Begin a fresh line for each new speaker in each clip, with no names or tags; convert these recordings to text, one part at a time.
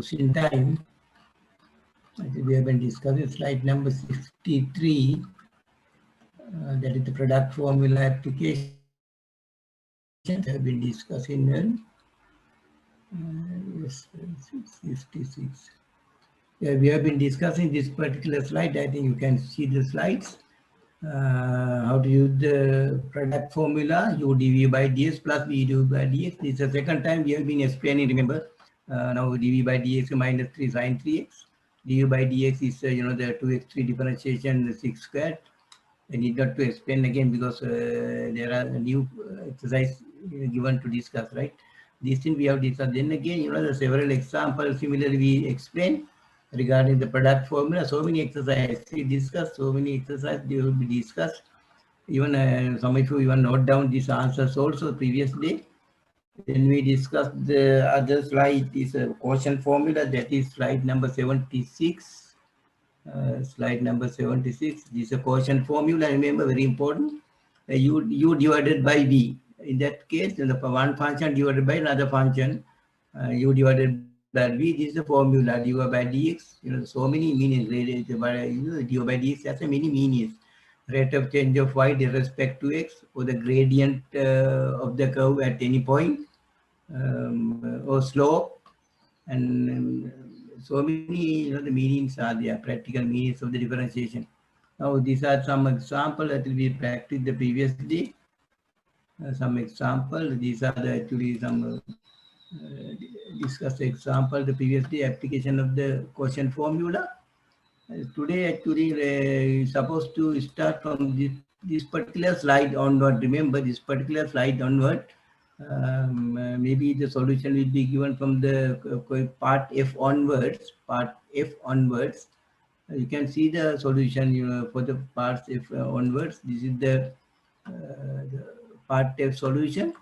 losing time. I think we have been discussing slide number 63. That is the product formula application. We have been discussing yes, 56. Yeah, we have been discussing this particular slide. I think you can see the slides. How to use the product formula, u dv by dx plus b dv by dx. This is the second time we have been explaining, remember. Now dv by dx minus 3 sine 3x. dv by dx is, the 2x3 differentiation, the 6 squared. I need not to explain again because there are new exercise given to discuss, right? These things we have discussed. Then again, the several examples similarly we explain regarding the product formula. So many exercises we discussed, so many exercises they will be discussed. Even some of you even note down these answers also previous day. Then we discussed the other slide is a quotient formula, that is slide number 76. Slide number 76. This is a quotient formula. Remember, very important. U divided by v. In that case, the one function divided by another function, u divided by v. This is the formula. Du by dx. So many meanings related. Du by dx has many meanings. Rate of change of y with respect to x, or the gradient of the curve at any point, or slope, and so many the meanings are there, practical meanings of the differentiation. Now these are some examples that we practiced the previous day. Some example, these are actually some discussed example the previous day, application of the quotient formula. Today actually supposed to start from this particular slide onward. Remember this particular slide onward. Maybe the solution will be given from the part F onwards. Part F onwards, you can see the solution. For the parts F onwards, this is the part F solution.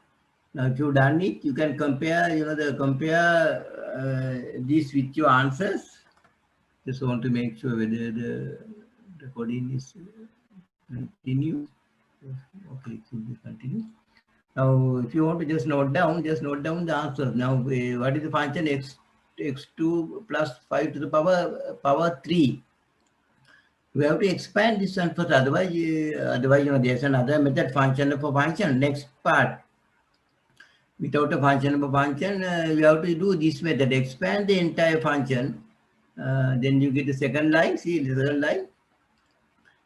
Now, if you've done it, you can compare. Compare this with your answers. Just want to make sure whether the recording is continued. Okay, it will be continued. Now, if you want to just note down the answers. Now, what is the function x2 plus 5 to the power 3? We have to expand this one first. Otherwise, there's another method, function of a function. Next part, without a function of a function, we have to do this method, expand the entire function. Then you get the second line. See the second line.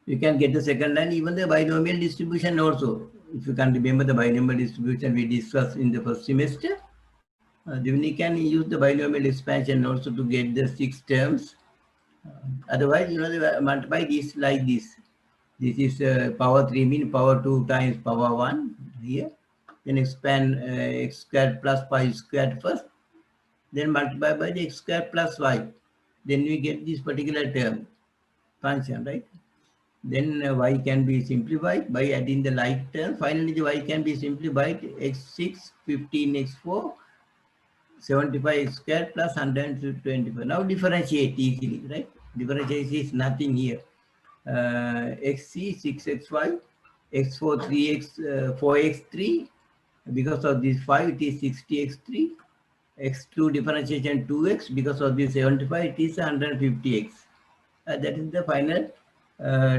You can get the second line, even the binomial distribution also. If you can remember the binomial distribution we discussed in the first semester, then you can use the binomial expansion also to get the 6 terms. Otherwise, they multiply this like this. This is power 3 mean power 2 times power 1 here. Then expand x squared plus 5 squared first. Then multiply by the x squared plus y. Then we get this particular term, function, right? Then y can be simplified by adding the like term. Finally, the y can be simplified x6, 15, x4, 75 squared plus 125. Now differentiate easily, right? Differentiate is nothing here. xc, 6x5, x4, 3x, 4x3. Because of this 5, it is 60x3. x2 differentiation 2x. Because of this 75, it is 150x. That is the final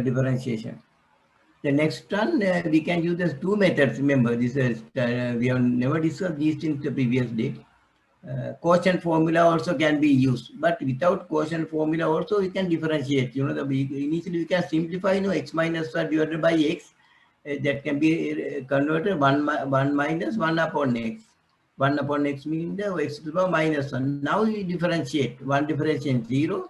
differentiation. The next one, we can use the two methods. Remember, this is we have never discussed these things the previous day. Quotient formula also can be used, but without quotient formula also we can differentiate. Initially we can simplify. X minus 1 divided by x. That can be converted 1 minus 1 upon x. 1 upon x means the x to the power minus 1. Now we differentiate. 1 differentiation 0.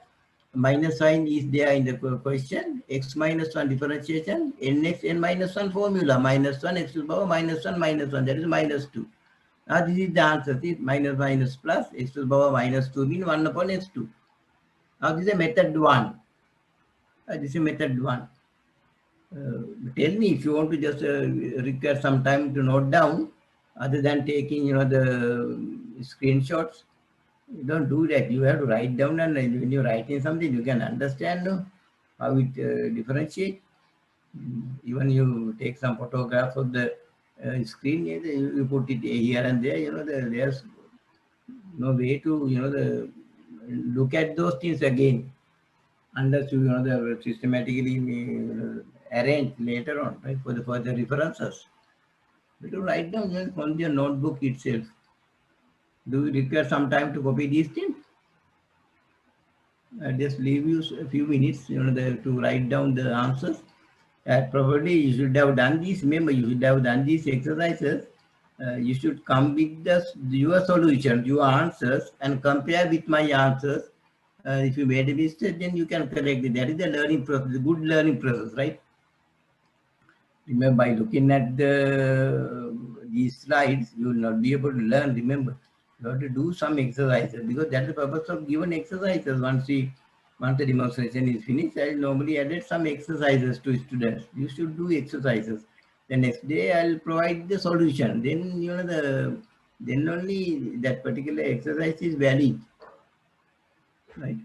Minus sign is there in the question. X minus 1 differentiation. Nx n minus 1 formula. Minus 1 x to the power minus 1 minus 1. That is minus 2. Now this is the answer. See, minus plus x to the power minus 2 means 1 upon x2. Now this is a method 1. This is method 1. Tell me if you want to just require some time to note down, other than taking the screenshots. You don't do that. You have to write down, and when you're writing something, you can understand how it differentiate. Even you take some photographs of the screen, you put it here and there. There's no way to look at those things again, unless you know the systematically arrange later on, right, for the further references. But to write down just on your notebook itself. Do you require some time to copy these things? I just leave you a few minutes, to write down the answers. Probably you should have done this. Remember, you should have done these exercises. You should come with your solution, your answers, and compare with my answers. If you made a mistake, then you can correct it. That is the learning process, the good learning process, right? Remember, by looking at these slides, you will not be able to learn. Remember, you have to do some exercises, because that's the purpose of given exercises. Once the demonstration is finished, I normally added some exercises to students. You should do exercises. The next day, I'll provide the solution. Then then only that particular exercise is valid, right?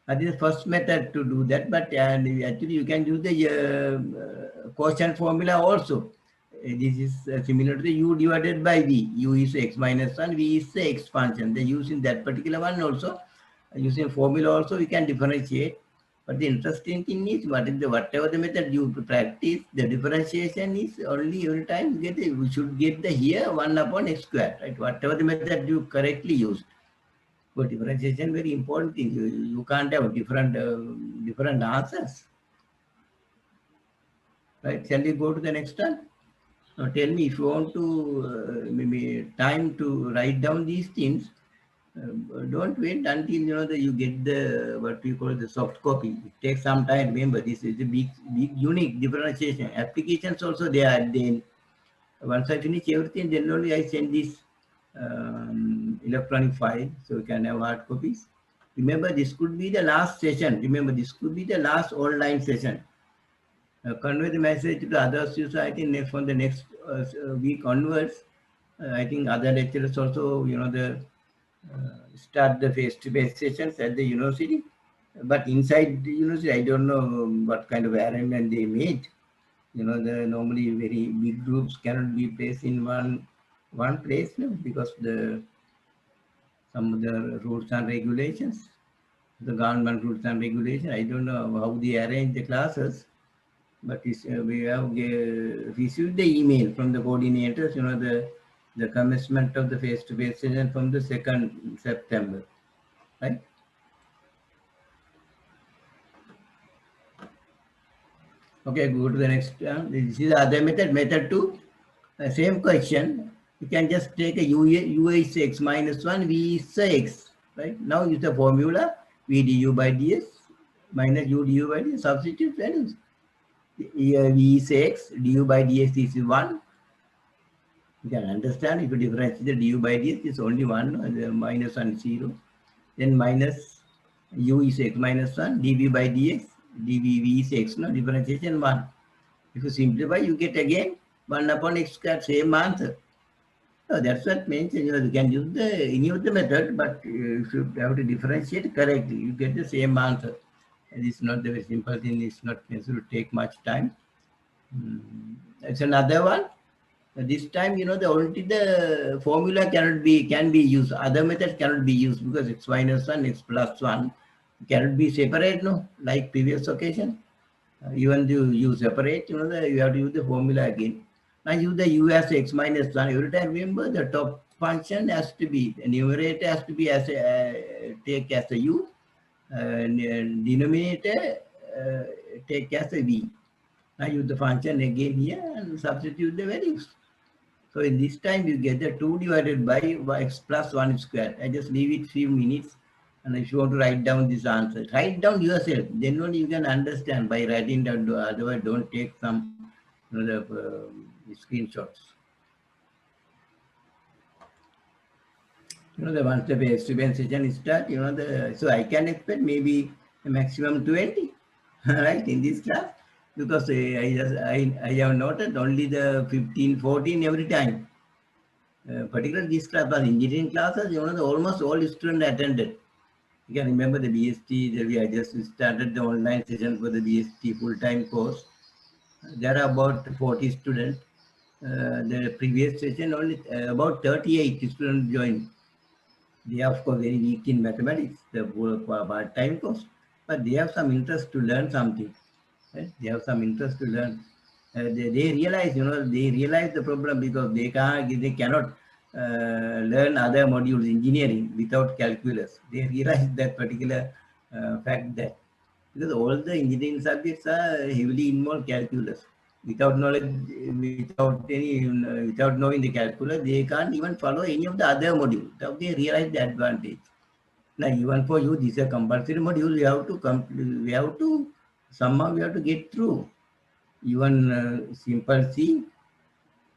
That is the first method to do that, but actually you can use the quotient formula also. This is similar to the u divided by v. U is x minus 1, v is the expansion. They use in that particular one also. Using formula also we can differentiate. But the interesting thing is, whatever the method you practice, the differentiation is only every time we should get the here 1 upon x squared, right? Whatever the method you correctly use. But differentiation very important thing. You can't have different answers, right? Shall we go to the next one? Now tell me if you want to maybe time to write down these things. Don't wait until you get the what we call the soft copy. It takes some time. Remember, this is a big unique differentiation. Applications also they are at the end. Once I finish everything, then only I send this electronic file so you can have hard copies. Remember, this could be the last session. Remember, this could be the last online session. Convey the message to the others. So I think from the next week onwards, I think other lecturers also, start the face-to-face sessions at the university. But inside the university, I don't know what kind of arrangement they made. The normally very big groups cannot be placed in one place, no, because some of the rules and regulations, the government rules and regulations. I don't know how they arrange the classes, but we have received the email from the coordinators. The commencement of the face-to-face session from the 2nd September, right? Okay, go to the next one. This is the other method. Method 2, same question. You can just take a u is x minus 1, v is x, right? Now use the formula v du by ds minus u du by ds. Substitute values. V is x, du by ds is 1. You can understand if you differentiate the du by ds is only 1, minus 1 0. Then minus u is x minus 1, dv by dx, dv v is x, no, differentiation 1. If you simplify, you get again 1 upon x squared, same answer. So that's what means, you can use any of the method, but if you have to differentiate correctly, you get the same answer. And it's not the very simple thing, it's not necessary to take much time. It's another one. This time, only the formula can be used. Other methods cannot be used because x minus 1, x plus 1 cannot be separate, no, like previous occasion. Even though you separate, you have to use the formula again. Now use the u as x minus 1. Every time, remember, the top function has to be, the numerator has to be as take as a u, and denominator take as a v. Now use the function again here and substitute the values. So in this time, you get the 2 divided by x plus 1 squared. I just leave it few minutes. And if you want to write down this answer, write down yourself. Then only you can understand by writing down. Otherwise, don't take some screenshots. Once the face-to-face session start, so I can expect maybe a maximum 20, right, in this class. Because I have noted only the 15, 14 every time. Particularly this class was engineering classes, almost all students attended. You can remember the BST, we just started the online session for the BST full-time course. There are about 40 students. The previous session only about 38 students joined. They are of course very weak in mathematics, the part-time course, but they have some interest to learn something. Right? They have some interest to learn. They realize, they realize the problem because they cannot learn other modules engineering without calculus. They realize that particular fact that because all the engineering subjects are heavily involved calculus. Without knowledge, without knowing the calculus, they can't even follow any of the other modules. Now they realize the advantage. Like even for you, this is a compulsory module. Somehow we have to get through. Even simple C, you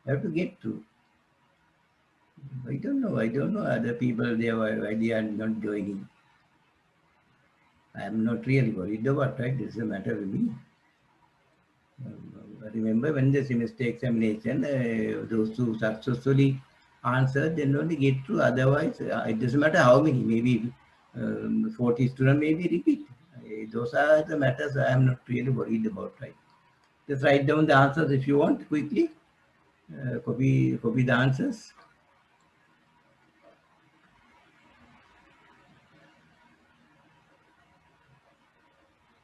have to get through. I don't know. I don't know other people. Why they are not joining. I am not really worried about, right? This is a matter with me. Remember when the semester examination, those who successfully answer, then only get through. Otherwise, it doesn't matter how many. Maybe 40 students maybe repeat. Those are the matters I am not really worried about, right? Just write down the answers if you want quickly. Copy the answers.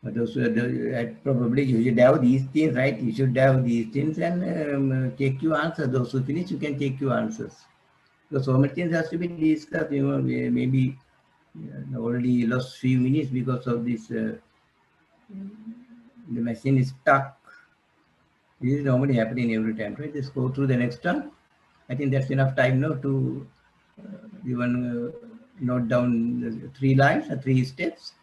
Those probably you should have these things, right? You should have these things and take your answers. Those who finish, you can take your answers. Because so many things has to be discussed. Maybe already lost few minutes because of this. The machine is stuck. This is normally happening every time, right? Just go through the next one. I think that's enough time now to even note down the 3 lines, 3 steps.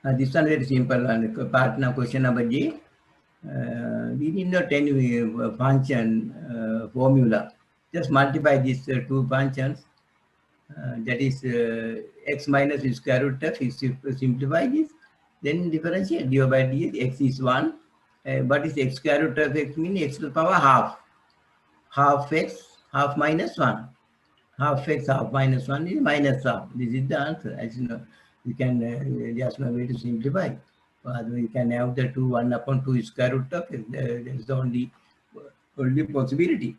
This one very simple one. Part now question number J. We need not any function formula. Just multiply these two functions. That is x minus square root f. If you simplify this, then differentiate dy by dx. X is 1. But is x square root of x means x to the power half. Half x, half minus 1. Half x, half minus 1 is minus half. This is the answer. As you know, you can, just no way to simplify. You can have the 2, 1 upon 2 square root of x. That is the only possibility.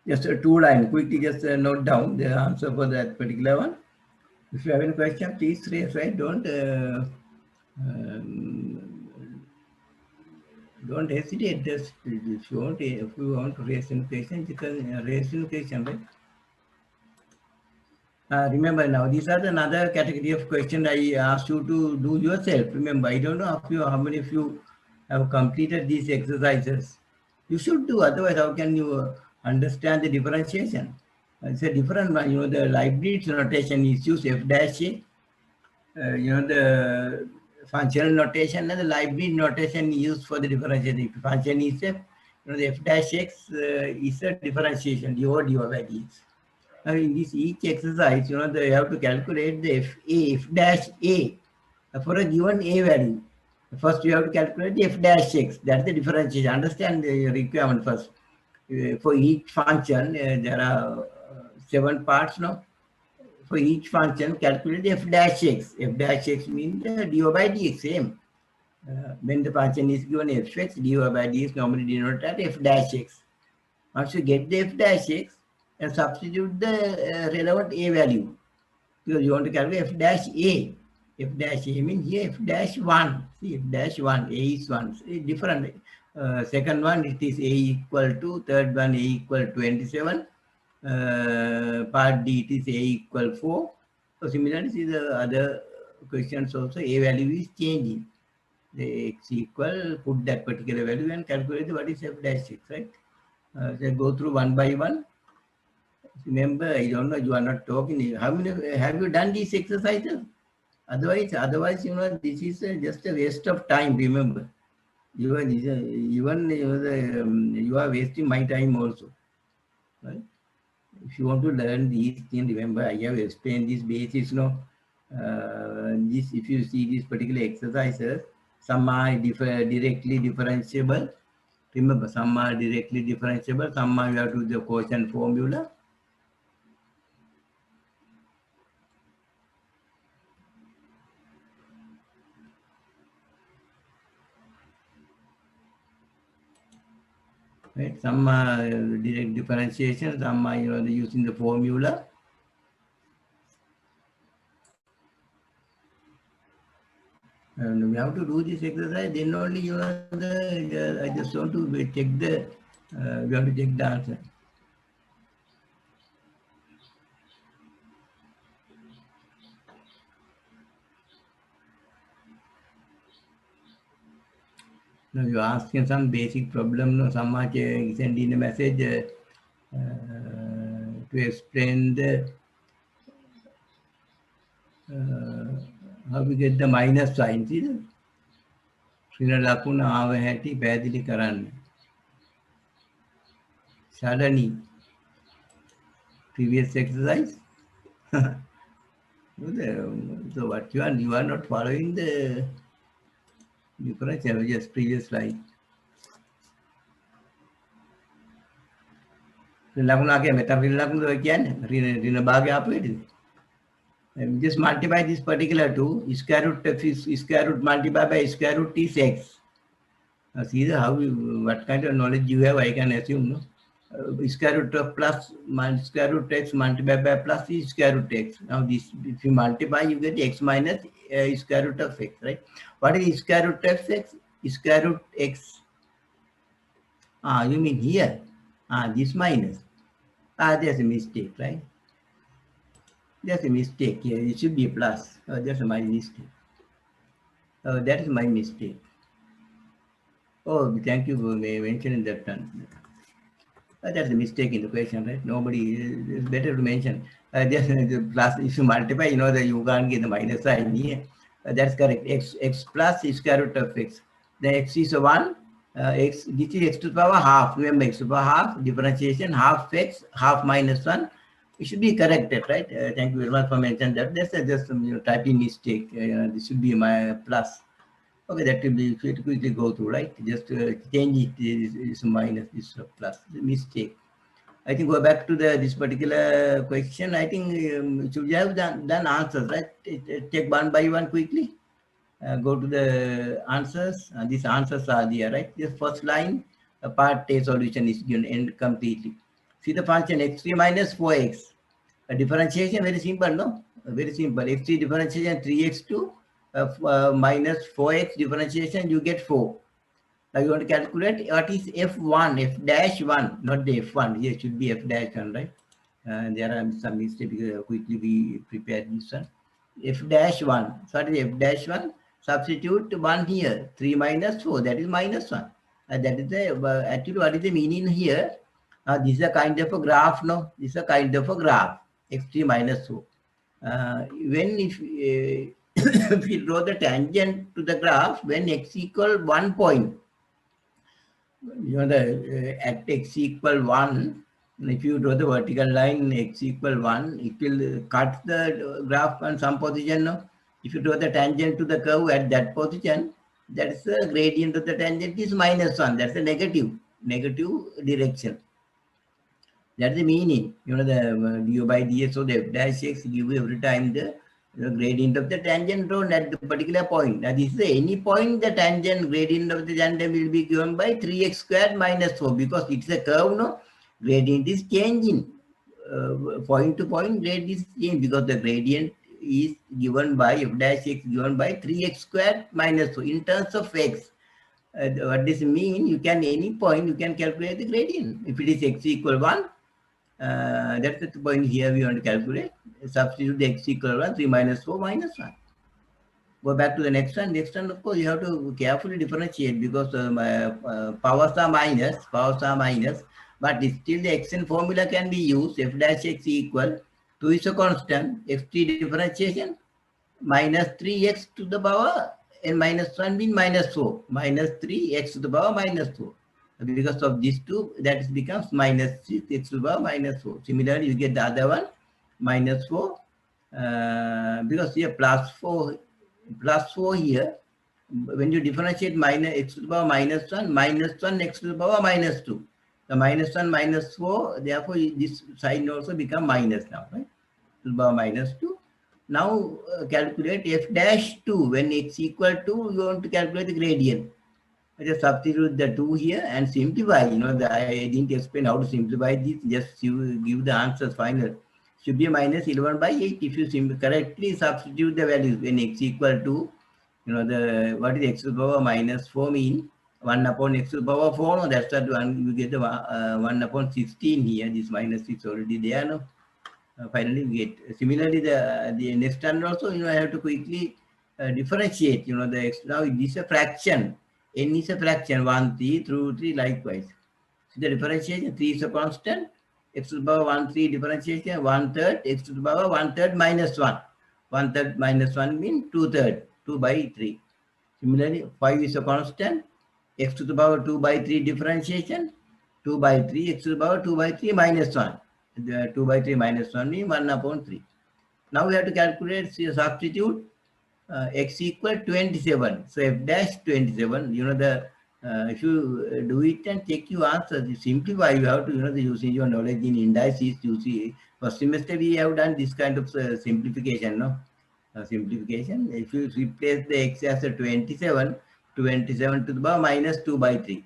Just a 2 line. Quickly just note down the answer for that particular one. If you have any question, please raise, right? Don't hesitate. Just if you want to raise any question, you can raise any question, right? Remember now, these are another category of question I asked you to do yourself. Remember, I don't know how many of you have completed these exercises. You should do, otherwise how can you understand the differentiation? It's a different one. The Leibniz notation is used f dash a. The functional notation and the Leibniz notation used for the differentiation. If function is f, the f dash x is a differentiation, d over dy by dx. Now in this each exercise, they have to calculate the f dash a for a given a value. First, you have to calculate the f dash x. That's the differentiation. Understand the requirement first. For each function, there are 7 parts now. For each function, calculate f dash x. F dash x means dy by dx, same. When the function is given fx, dy by dx normally denoted as f dash x. Once you get the f dash x, and substitute the relevant a value. Because you want to calculate f dash a. F dash a means here f dash 1. See, f dash 1, a is 1. It's different. Second one, it is a equal to, third one, a equal 27. Part D, it is a equal 4. So similarly, see the other questions also, a value is changing. The x equal, put that particular value and calculate what is f dash 6, right? So go through one by one. Remember, I don't know, you are not talking. How many have you done these exercises? Otherwise, this is just a waste of time. Remember, you are wasting my time also. Right? If you want to learn these things, remember I have explained this basis. If you see these particular exercises, some are directly differentiable. Remember, some are directly differentiable. Some are you have to do the quotient formula. right? Some are direct differentiation, some are using the formula. And we have to do this exercise. Then only I just want to check the. We have to check the answer. Now you are asking some basic problem. No, some are sending a message to explain the how we get the minus sign. See that? Srina Lakuna Ava Hati Padili Karan. Suddenly, previous exercise. So what you are not following the difference. Just previous slide. Lakuna ke meta Lakuna again. Rina Bagi operated. Just multiply this particular two. Square root square root multiplied by square root is x. See how what kind of knowledge you have. I can assume no. Square root of plus square root x multiplied by plus is square root x. Now this, if you multiply, you get x minus square root of x, right? What is square root of x? Square root x. You mean here? This minus. There's a mistake, right? There's a mistake here. It should be plus. That's my mistake. That is my mistake. Oh, thank you for mentioning that. That's a mistake in the question, right? Nobody, it's better to mention. Just the plus, if you multiply, that you can't get the minus sign here. That's correct. X plus is square root of x. The x is 1. X, this is x to the power half. Remember, x to the power half, differentiation, half x, half minus 1. It should be corrected, right? Thank you very much for mentioning that. That's just some typing mistake. This should be my plus. Okay, that will be quickly go through, right? Just change it. This is minus, this is plus. Mistake. I think go back to this particular question. I think should you have done answers, right? Take one by one quickly. Go to the answers. These answers are there, right? This first line, part A solution is given end completely. See the function x3 minus 4x. Differentiation very simple, no? Very simple. X3 differentiation 3x2 minus 4x differentiation, you get 4. Now you want to calculate what is f1, f dash 1, not the f1. Here should be f dash 1, right? There are some mistakes because quickly we prepared this one. F dash 1. So what is f dash 1? Substitute 1 here. 3 minus 4, that is minus 1. That is the, actually what is the meaning here? This is a kind of a graph, no? This is a kind of a graph. X3 minus 4. When if if we draw the tangent to the graph, when x equal 1 point, at x equal 1, if you draw the vertical line x equal 1, it will cut the graph on some position. No? If you draw the tangent to the curve at that position, that's the gradient of the tangent is minus 1. That's the negative direction. That's the meaning. The du by ds, so the f dash x give you every time the gradient of the tangent drawn at the particular point. Now, this is any point the tangent gradient of the tangent will be given by 3x squared minus 4 because it's a curve, no? Gradient is changing. Point to point gradient is changing because the gradient is given by f dash x given by 3x squared minus 4 in terms of x. What this mean? You can any point you can calculate the gradient. If it is x equal 1, that's the point here we want to calculate. Substitute the x equal 1, 3 minus 4 minus 1. Go back to the next one. Next one, of course, you have to carefully differentiate because powers are minus, but still the xn formula can be used. F dash x equal 2 is a constant, x3 differentiation minus 3x to the power and minus 1 means minus 4, minus 3x to the power minus 4. Because of these two, that becomes minus 6x to the power minus 4. Similarly, you get the other one, minus 4, because here plus 4 here. When you differentiate minus x to the power minus 1 x to the power minus 2. The minus 1 minus 4, therefore this sign also become minus now, right? To the power minus 2. Now calculate f dash 2. When x equal to, you want to calculate the gradient. I just substitute the 2 here and simplify. I didn't explain how to simplify this. Just you give the answers final. Should be minus 11 by 8 if you correctly substitute the values when x equal to, what is x to the power minus 4 mean? 1 upon x to the power 4. No, that's what one, you get the 1 upon 16 here. This minus 6 already there. No? Finally we get. Similarly, the next time also, I have to quickly differentiate. The x, now this is a fraction. N is a fraction, 1, 3 through 3 likewise. So the differentiation, 3 is a constant. X to the power 1, 3 differentiation, 1/3, x to the power 1/3 minus 1. 1/3 minus 1 means 2/3, 2 by 3. Similarly, 5 is a constant. X to the power 2 by 3 differentiation, 2 by 3, x to the power 2 by 3 minus 1. The 2 by 3 minus 1 means 1 upon 3. Now we have to calculate, substitute x equal 27. So f dash 27, if you do it and check your answers, you simplify, you have to, using your knowledge in indices, you see, first semester we have done this kind of simplification, no? Simplification. If you replace the x as a 27, 27 to the power minus 2 by 3.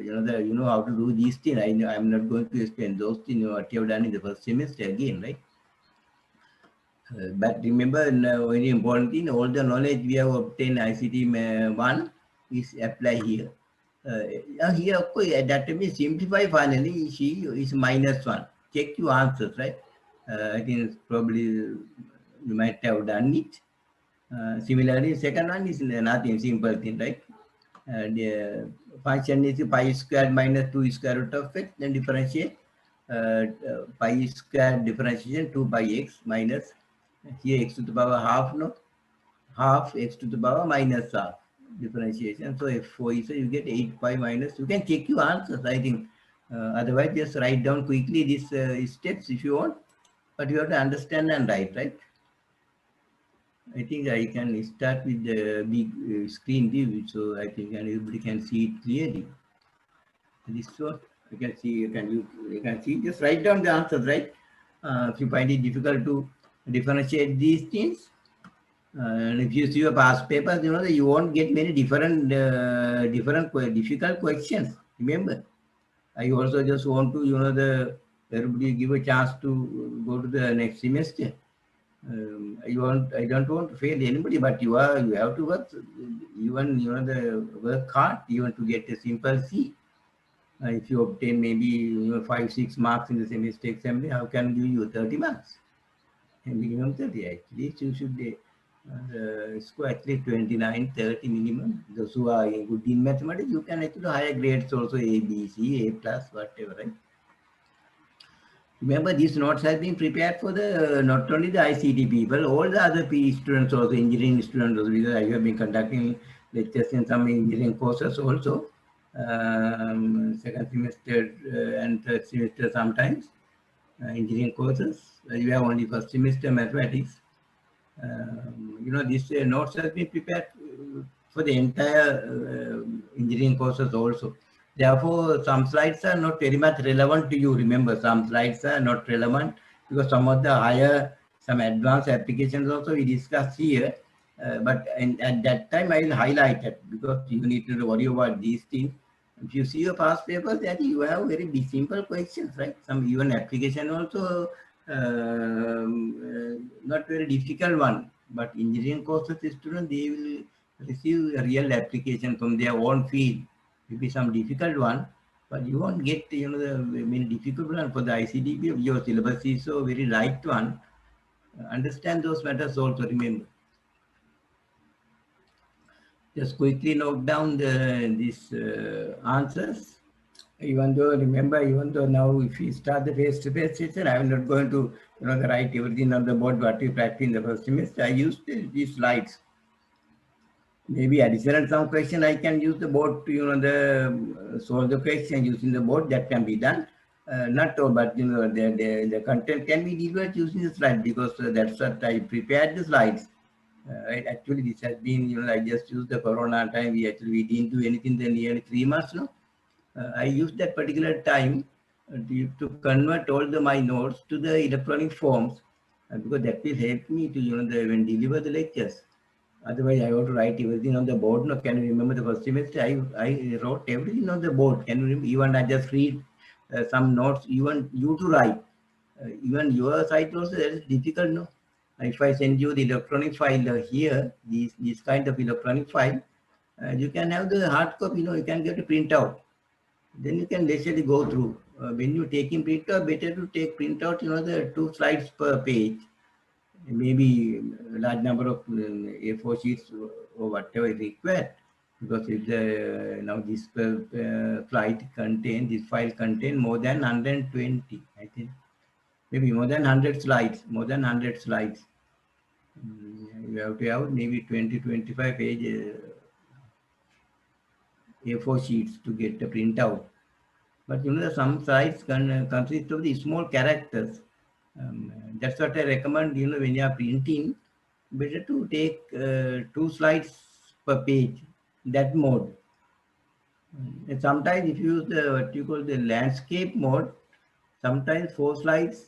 You know how to do these things. I'm not going to explain those things, what you have done in the first semester again, right? But remember, very important thing, all the knowledge we have obtained ICT 1 is applied here. Here, of course, that means simplify finally, she is minus 1. Check your answers, right? I think probably you might have done it. Similarly, second one is nothing, simple thing, right? The function is pi squared minus 2 square root of x, then differentiate pi squared differentiation 2 pi x minus here x to the power half, no? Half x to the power minus half differentiation. So f4 is, you get 8 pi minus. You can check your answers, I think. Otherwise, just write down quickly these steps if you want. But you have to understand and write, right? I think I can start with the big screen view, so I think everybody can see it clearly. This one, you can see, you can see, just write down the answers, right? If you find it difficult to differentiate these things, and if you see your past papers, you won't get many different difficult questions. Remember, I also just want to, everybody give a chance to go to the next semester. I don't want to fail anybody, but you have to work, even, the work hard, even to get a simple C. If you obtain maybe 5, 6 marks in the semester exam, how can give you 30 marks? And minimum 30, at least you should score at least 29, 30 minimum. Those who are good in mathematics, you can actually higher grades also, A, B, C, A plus, whatever, right? Remember, these notes have been prepared for the not only the ICT people, all the other PE students also, engineering students also, because I have been conducting lectures in some engineering courses also, second semester and third semester sometimes, engineering courses. You have only first semester mathematics. This notes has been prepared for the entire engineering courses also. Therefore, some slides are not very much relevant to you. Remember, some slides are not relevant because some of the higher, some advanced applications also we discussed here. But at that time, I will highlight it because you need to worry about these things. If you see your past papers, then you have very simple questions, right? Some even application also not very difficult one. But engineering courses students, they will receive a real application from their own field. Maybe some difficult one, but you won't get the very difficult one for the ICT. Your syllabus is so very light one. Understand those matters also. Remember. Just quickly note down these answers. Even though, remember, even though now if we start the face-to-face session, I'm not going to write everything on the board what we practiced in the first semester. I used these slides. Maybe additional some question I can use the board to solve the question using the board. That can be done. Not all, but the content can be delivered using the slide because that's what I prepared the slides. Actually, this has been, I just used the Corona time. We didn't do anything the nearly 3 months. No, I used that particular time to convert all my notes to the electronic forms because that will help me to when deliver the lectures. Otherwise, I have to write everything on the board. No, can you remember the first semester? I wrote everything on the board. Can you remember? Even I just read some notes. Even you to write. Even your side also that is difficult. No, if I send you the electronic file here, this kind of electronic file, you can have the hard copy. You can get a printout. Then you can leisurely go through. When you take in printout, better to take printout. The 2 slides per page, maybe a large number of A4 sheets or whatever is required. Because if the now this this file contain more than 120, I think, maybe more than 100 slides, more than 100 slides. You have to have maybe 20-25 page A4 sheets to get the printout. But some sites can consist of the small characters. That's what I recommend. When you are printing, better to take 2 slides per page. That mode. And sometimes if you use the what you call the landscape mode, sometimes 4 slides.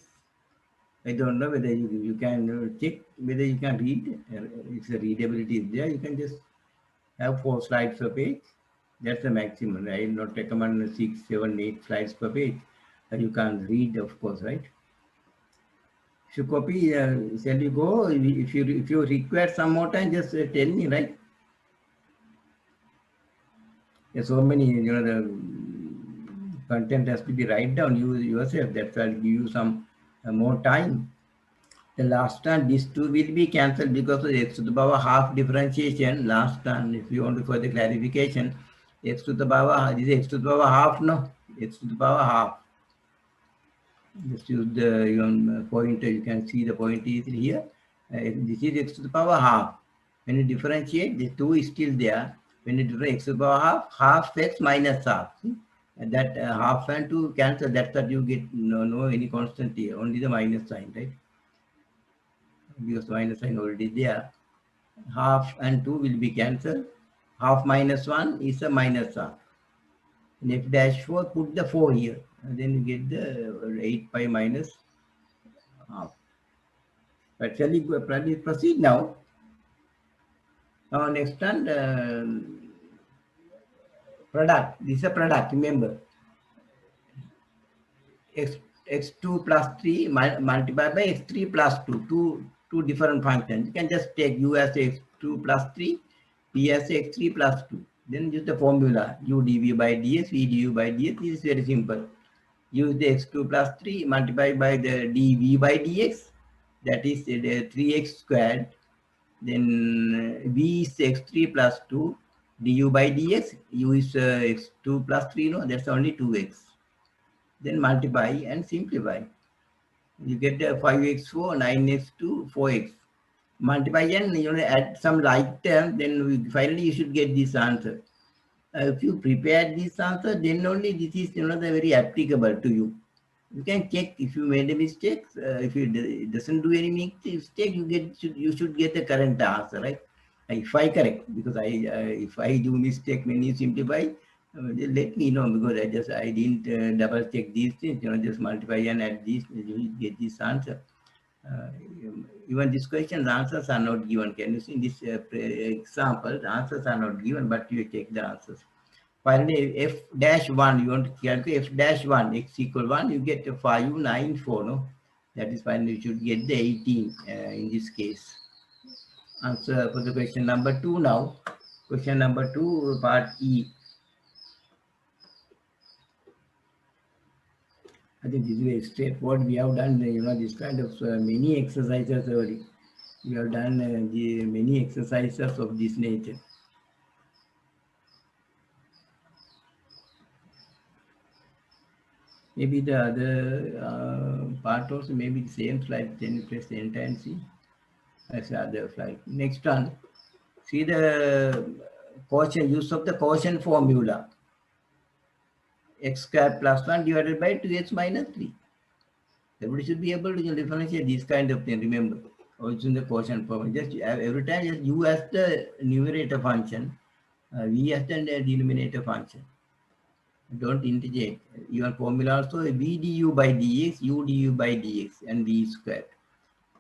I don't know whether you can check whether you can read. If the readability is there, you can just have 4 slides per page. That's the maximum. I will not recommend 6, 7, 8 slides per page. You can't read, of course, right? If you copy, shall you go? If you require some more time, just tell me, right? There's so many, the content has to be write down you yourself. That's why I'll give you some more time. The last time, these two will be cancelled because of x to the power half differentiation. Last time, if you want to further clarification, x to the power, this is x to the power half, no? X to the power half. Just use the pointer. You can see the pointer is here. This is x to the power half. When you differentiate, the 2 is still there. When you differentiate x to the power half, half x minus half. See? And that half and 2 cancel. That's what you get. No any constant here. Only the minus sign, right? Because minus sign already there. Half and 2 will be cancelled. Half minus 1 is a minus half. In f dash 4, put the 4 here. And then you get the 8 pi minus half. But shall we proceed now? Now next one, product. This is a product, remember. X2 plus 3 multiplied by x3 plus 2. Two different functions. You can just take u as x2 plus 3, p as x3 plus 2. Then use the formula u dv by dx, v du by dx. This is very simple. Use the x2 plus 3 multiplied by the dv by dx. That is the 3x squared. Then v is x3 plus 2 du by dx. U is x2 plus 3. No, that's only 2x. Then multiply and simplify. You get 5x4, 9x2, 4x. Multiply and add some like term. Then finally you should get this answer. If you prepare this answer, then only this is very applicable to you. You can check if you made a mistake. If it doesn't do any mistake, you should get the correct answer, right? If I correct, because if I do mistake when you simplify, just let me know, because I didn't double check these things. Just multiply and add these, you get this answer. Even this question, the answers are not given. Can you see in this example? The answers are not given, but you check the answers. Finally, f dash 1, you want to calculate f dash 1, x equal 1, you get a 5, 9, 4, no? That is finally you should get the 18 in this case. Answer for the question number 2 now. Question number 2, part E. I think this is very straightforward. We have done, this kind of many exercises already. We have done the many exercises of this nature. Maybe the other part also, maybe the same slide. Then you press enter and see. That's the other slide. Next one. See the quotient, use of the quotient formula. X squared plus 1 divided by 2x minus 3. Everybody should be able to differentiate this kind of thing, remember. Also in the quotient formula. Just every time just u as the numerator function, v as the denominator function. Don't integrate. Your formula also v du by dx, u du by dx, and v squared.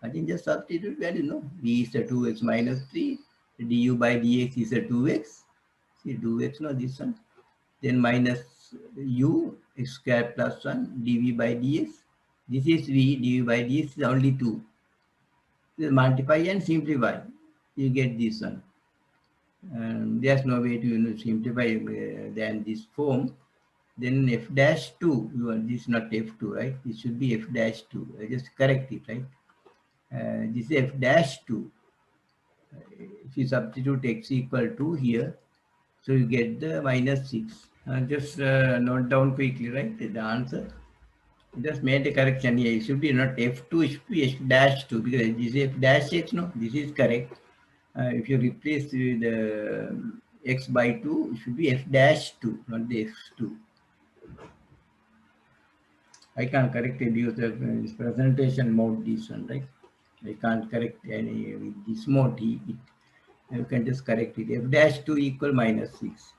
I think just substitute value, no? V is 2x minus 3, du by dx is a 2x. See 2x, no, this one. Then minus u x square plus 1 dv by dx. This is v, dv by dx is only 2. So multiply and simplify. You get this one. There's no way to simplify than this form. Then f dash 2, this is not f2, right? This should be f dash 2. Just correct it, right? This is f dash 2. If you substitute x equal to here, so you get the minus 6. Just note down quickly, right? The answer. Just made a correction here. It should be not f2, it should be f dash 2 because this is f dash x, no? This is correct. If you replace the x by 2, it should be f dash 2, not the x2. I can't correct it due to this presentation mode, this one, right? I can't correct any with this mode. You can just correct it. F dash 2 equal minus 6.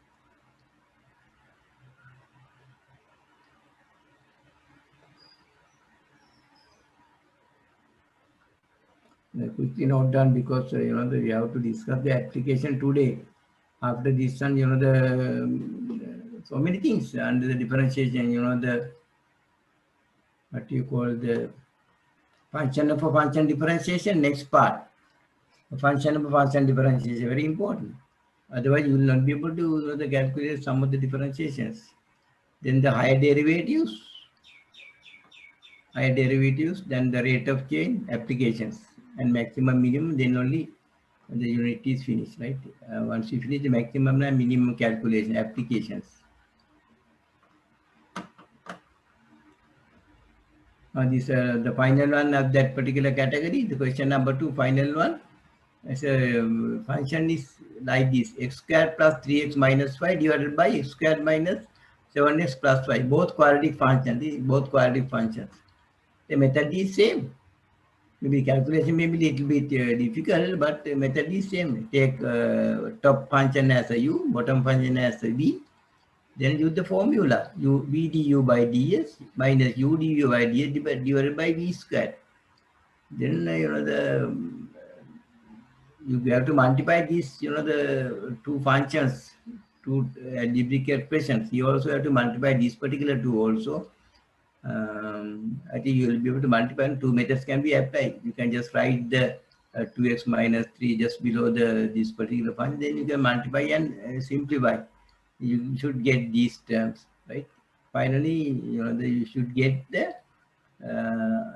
Quickly note down because we have to discuss the application today. After this one, so many things under the differentiation. The what you call the function of a function differentiation. Next part, function of a function differentiation, very important. Otherwise, you will not be able to calculate some of the differentiations. Then the higher derivatives, then the rate of change, applications, and maximum minimum, then only the unit is finished, right? Once you finish the maximum and minimum calculation, applications. This the final one of that particular category, the question number 2, final one. So function is like this: x square plus 3x minus 5 divided by x square minus 7x plus 5. Both quadratic functions. The method is same. Maybe calculation may be little bit difficult, but the method is same. Take top function as a u, bottom function as a v. Then use the formula v du by ds minus u du by ds divided by v square. Then you have to multiply these, the two functions, two algebraic expressions. You also have to multiply these particular two also. I think you will be able to multiply, and two methods can be applied. You can just write the 2x minus 3 just below this particular function. Then you can multiply and simplify. You should get these terms, right? Finally, you should get the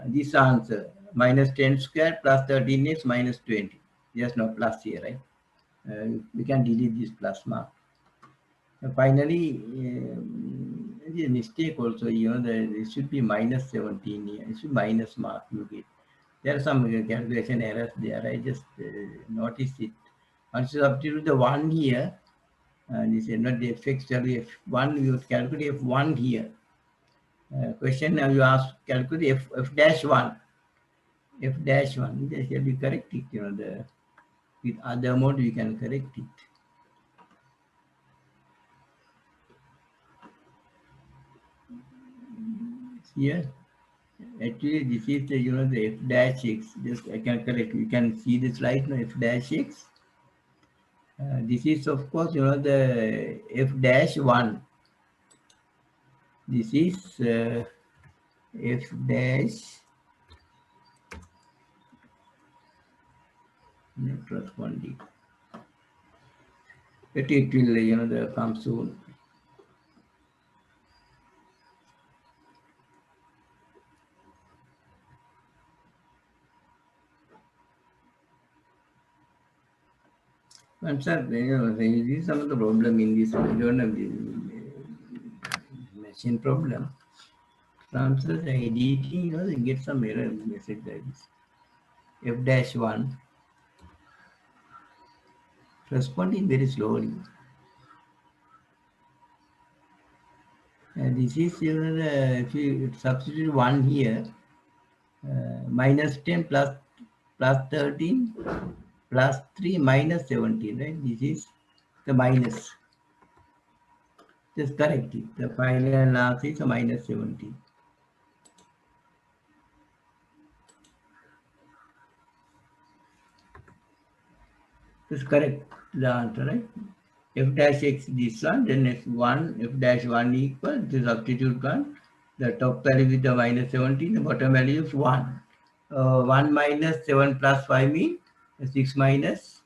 this answer: minus 10 square plus 13x minus 20. Just no plus here, right? We can delete this plus mark. Finally, a mistake also, it should be minus 17 here. It should minus mark you get. There are some calculation errors there. I just noticed it. Once you substitute the 1 here, this is not the fx value f1, you calculate f1 here. Question now you ask, calculate f dash 1. F dash 1, this shall be correct it, with other mode we can correct it. Here, actually this is the, the f dash x, just I can correct, you can see the slide now, f dash x. This is of course, the f dash 1. This is f dash not corresponding. But it will, come soon. And sir, this is some of the problem in this. We don't have the machine problem. Transfer the editing, you get some error message like this. F dash 1 responding very slowly. And this is, if you substitute 1 here, minus 10 plus 13 plus 3 minus 17, right? This is the minus. Just correct it. The final answer is a minus 17. This is correct, the answer, right? F dash x this one, then it's 1, f dash 1 equal, the substitute 1, the top value with the minus 17, the bottom value is 1. 1 minus 7 plus 5 means 6 minus,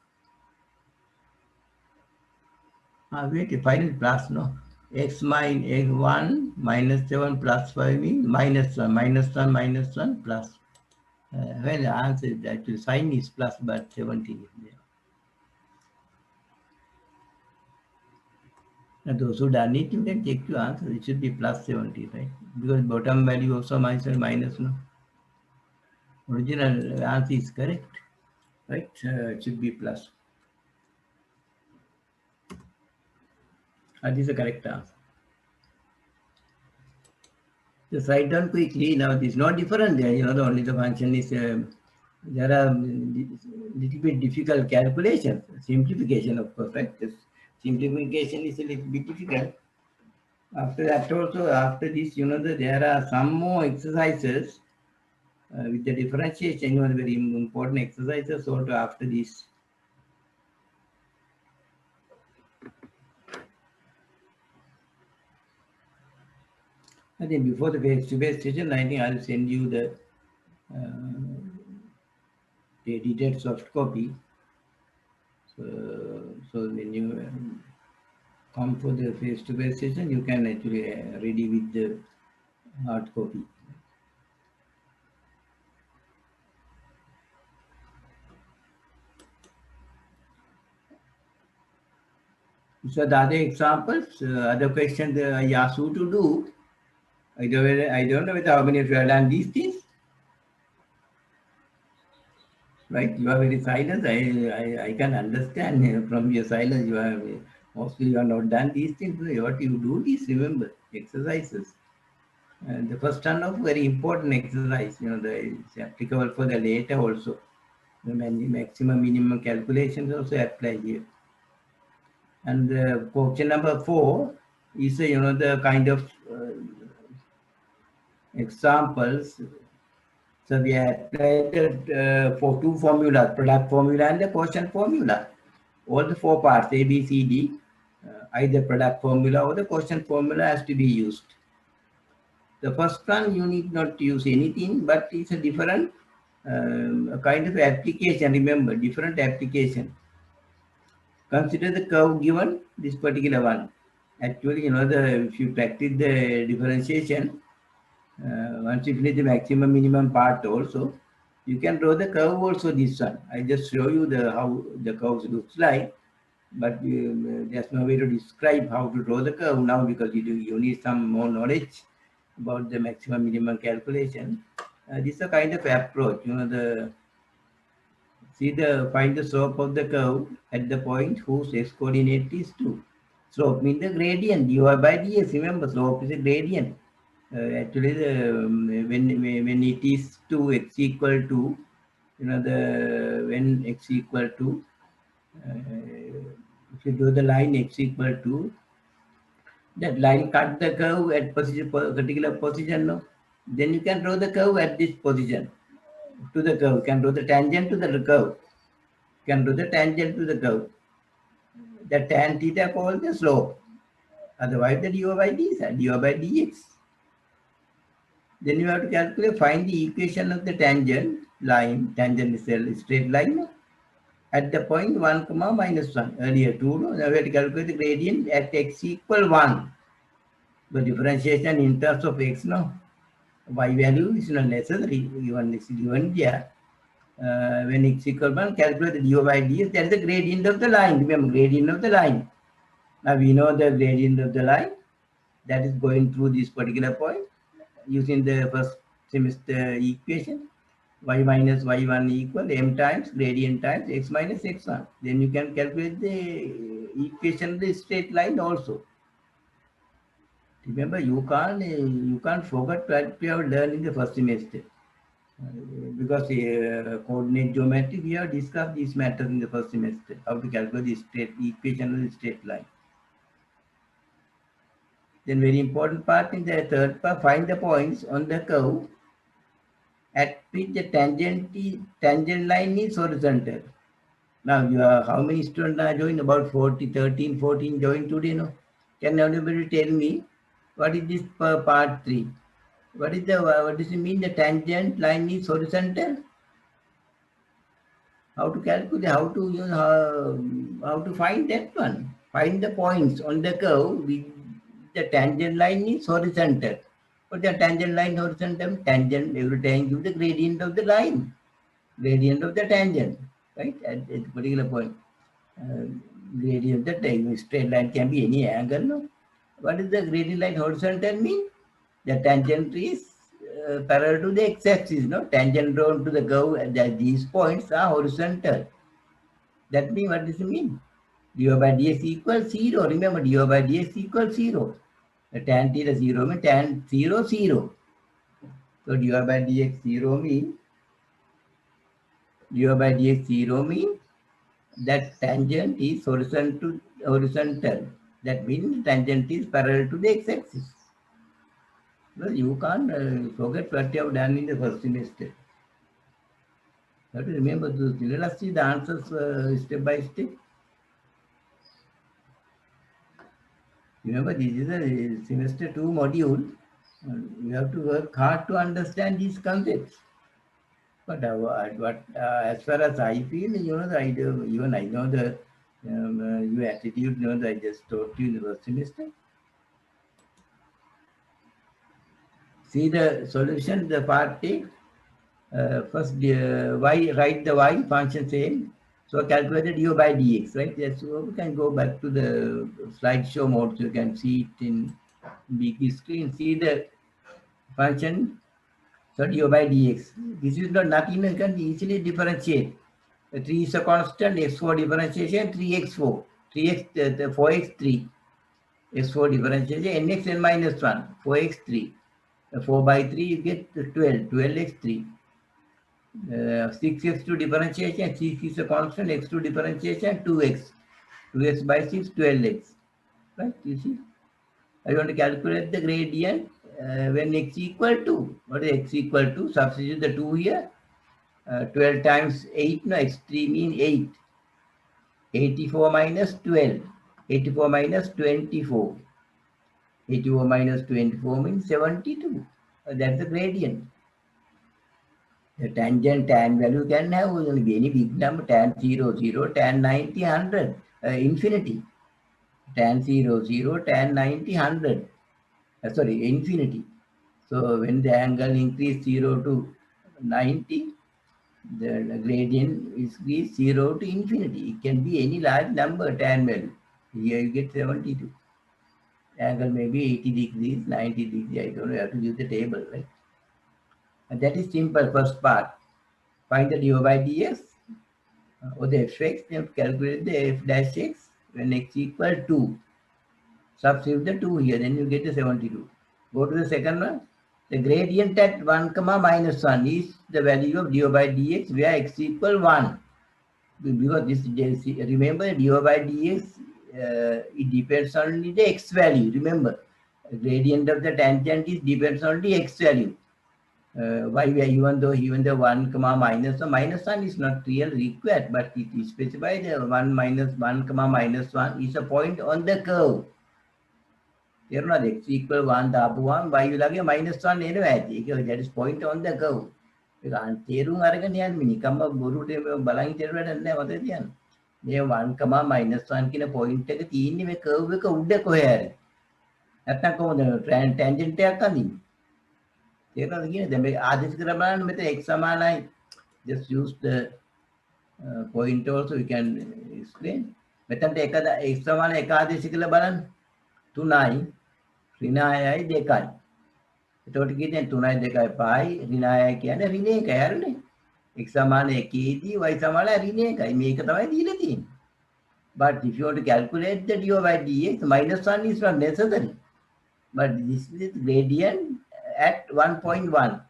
wait, final plus, no? X minus x 1 minus 7 plus 5 means minus 1, minus 1, minus 1 plus. Well, the answer is actually sign is plus, but 17 is there. And those who done it, you can check your answer. It should be plus 70, right? Because bottom value also minus and minus, no? Original answer is correct, right? It should be plus. That is the correct answer. Just write down quickly. Now, this is not different there. The only the function is, there are little bit difficult calculations. Simplification, of course, right? This simplification is a little bit difficult. After that also, after this, there are some more exercises with the differentiation, very important exercises also after this. I think before the face-to-face session, I think I'll send you the edited soft copy. So when you come for the face-to-face session, you can actually ready with the hard copy. So the other examples, other questions I asked you to do. I don't know how many of you have done these things. Right, you are very silent. I can understand from your silence. Mostly you have not done these things. What you do is remember exercises. The first one of very important exercise. It's applicable for the later also. The maximum minimum calculations also apply here. And question number 4 is the kind of examples. So we applied for two formulas, product formula and the quotient formula. All the 4 parts, A, B, C, D, either product formula or the quotient formula has to be used. The first one, you need not use anything, but it's a different kind of application. Remember, different application. Consider the curve given, this particular one. Actually, if you practice the differentiation, once you finish the maximum minimum part also, you can draw the curve also this one. I just show you how the curves looks like, but there's no way to describe how to draw the curve now because you need some more knowledge about the maximum minimum calculation. This is a kind of approach, find the slope of the curve at the point whose x coordinate is 2. Slope means the gradient, dy by dx. Remember, slope is a gradient. Actually, when it is 2 x equal to, when x equal to, if you do the line x equal to, that line cut the curve at particular position, no? Then you can draw the curve at this position to the curve. You can draw the tangent to the curve. You can draw the tangent to the curve. The tan theta called the slope. Otherwise, the dy by dx. Then you have to calculate, find the equation of the tangent line. Tangent is a straight line at the point 1 comma minus 1. Earlier 2. Now we have to calculate the gradient at x equal 1. The differentiation in terms of x, no, y value is not necessary. Given this given here, when x equal 1, calculate the dy by dx. That is the gradient of the line. Remember, gradient of the line. Now we know the gradient of the line that is going through this particular point using the first semester equation. Y minus y1 equal m times gradient times x minus x1. Then you can calculate the equation of the straight line also. Remember, you can't forget what you have learned in the first semester. Because coordinate geometry, we have discussed these matters in the first semester, how to calculate the straight equation of the straight line. Then very important part in the third part, find the points on the curve at which the tangent line is horizontal. Now, you are, how many students are joined? About 40, 13, 14 joined today, no? Can anybody tell me what is this part 3? What does it mean? The tangent line is horizontal? How to calculate, how to use, how to find that one? Find the points on the curve with the tangent line is horizontal. What the tangent line horizontal? Tangent every time give the gradient of the line, gradient of the tangent, right? At a particular point. Uh, Gradient of the straight line can be any angle, no? What is the gradient line horizontal mean? The tangent is parallel to the x-axis, no? Tangent drawn to the curve, these points are horizontal. That means, what does it mean? dy by dx equals 0. Remember, dy by dx equals 0. The tan theta 0 means tan 0, 0. So dy by dx 0 means, dy by dx 0 means that tangent is horizontal. That means tangent is parallel to the x-axis. Well, you can't forget what you have done in the first semester. You have to remember those. Let us see the answers step by step. Remember, this is a semester 2 module. You have to work hard to understand these concepts. But as far as I feel, the idea, even I know the your attitude, that I just taught you in the first semester. See the solution, the part A. First, write the y function same. So calculated u by dx, right? Yes, so we can go back to the slideshow mode so you can see it in big screen. See the function, so du by dx. This is not nothing, you can easily differentiate. 3 is a constant, x4 differentiation, 3x4, 3x, 4x3, x4 differentiation, nx n minus 1, 4x3. 4 by 3, you get 12, 12x3. 6x2 differentiation, 6 is a constant, x2 differentiation, 2x. 2x by 6, 12x. Right, you see? I want to calculate the gradient when x equal to, what is x equal to? Substitute the 2 here. 12 times 8, no, x3 means 8. 84 minus 12. 84 minus 24. 84 minus 24 means 72. That's the gradient. The tangent tan value can have only any big number, tan 0, 0, tan 90, 100, infinity. Tan 0, 0, tan 90, 100. Sorry, infinity. So when the angle increase 0 to 90, the gradient is 0 to infinity. It can be any large number, tan value. Here you get 72. Angle may be 80 degrees, 90 degrees. I don't know, you have to use the table, right? And that is simple, first part. Find the dy by dx or the fx, you have to calculate the f dash x when x equal 2. Substitute the 2 here, then you get the 72. Go to the second one. The gradient at 1 comma minus 1 is the value of dy by dx where x equal 1. Because this, remember, dy by dx, it depends on the x value. Remember, the gradient of the tangent is depends on the x value. Why even the 1 comma minus 1 is not real required, but it is specified 1 minus 1 comma minus 1 is a point on the curve. තේරුණාද x equal 1 දාපුවාම y ළඟ minus 1 එනවා ඇති. ඒක that is point on the curve. ඒක තේරුම් අරගෙන යන්න මේ නිකම්ම බොරුට බලන් හිටියට වැඩක් නැහැ මතක තියන්න. මේ 1 minus 1 කියන point එක තියෙන්නේ මේ curve එක උඩ කොහේ හරි. නැත්නම් කොහොමද tangent එකක් අඳින්නේ. තේරුණාද කියන්නේ? දැන් මේ ආදේශ කරලා බලන්න මෙතන x සමානයි. Just use the point also you can explain. මෙතනට x සමාන එක ආදේශ කරලා බලන්න. 3යි ඍණයයි 2යි. එතකොට කියන්නේ 3යි 2යි 5යි ඍණයයි කියන්නේ ඍණ 1යි හරිනේ. x සමාන 1ේදී y සමාන ඍණ 1යි. මේක තමයි දීලා තියෙන්නේ. But if you want to calculate the dy by dx, minus 1 is not necessary. But this is gradient at 1.1.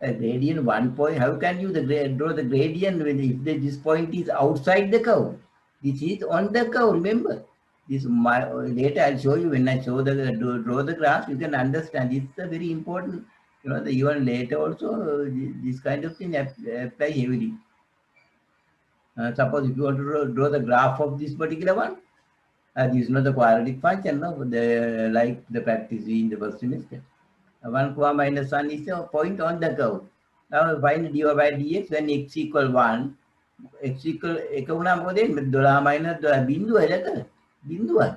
A gradient 1 point, how can you draw the gradient when if this point is outside the curve? This is on the curve, remember. This later I'll show you when I show draw the graph, you can understand. This is a very important, even later also this kind of thing apply heavily. Suppose if you want to draw the graph of this particular one, this is not the quadratic function, no? Like the practice in the first semester. 1 comma minus 1 is a point on the curve. Now find dy by dx when x equal 1. X equal, එක වුණා මොකද 12 minus 12 බිඳුවයි.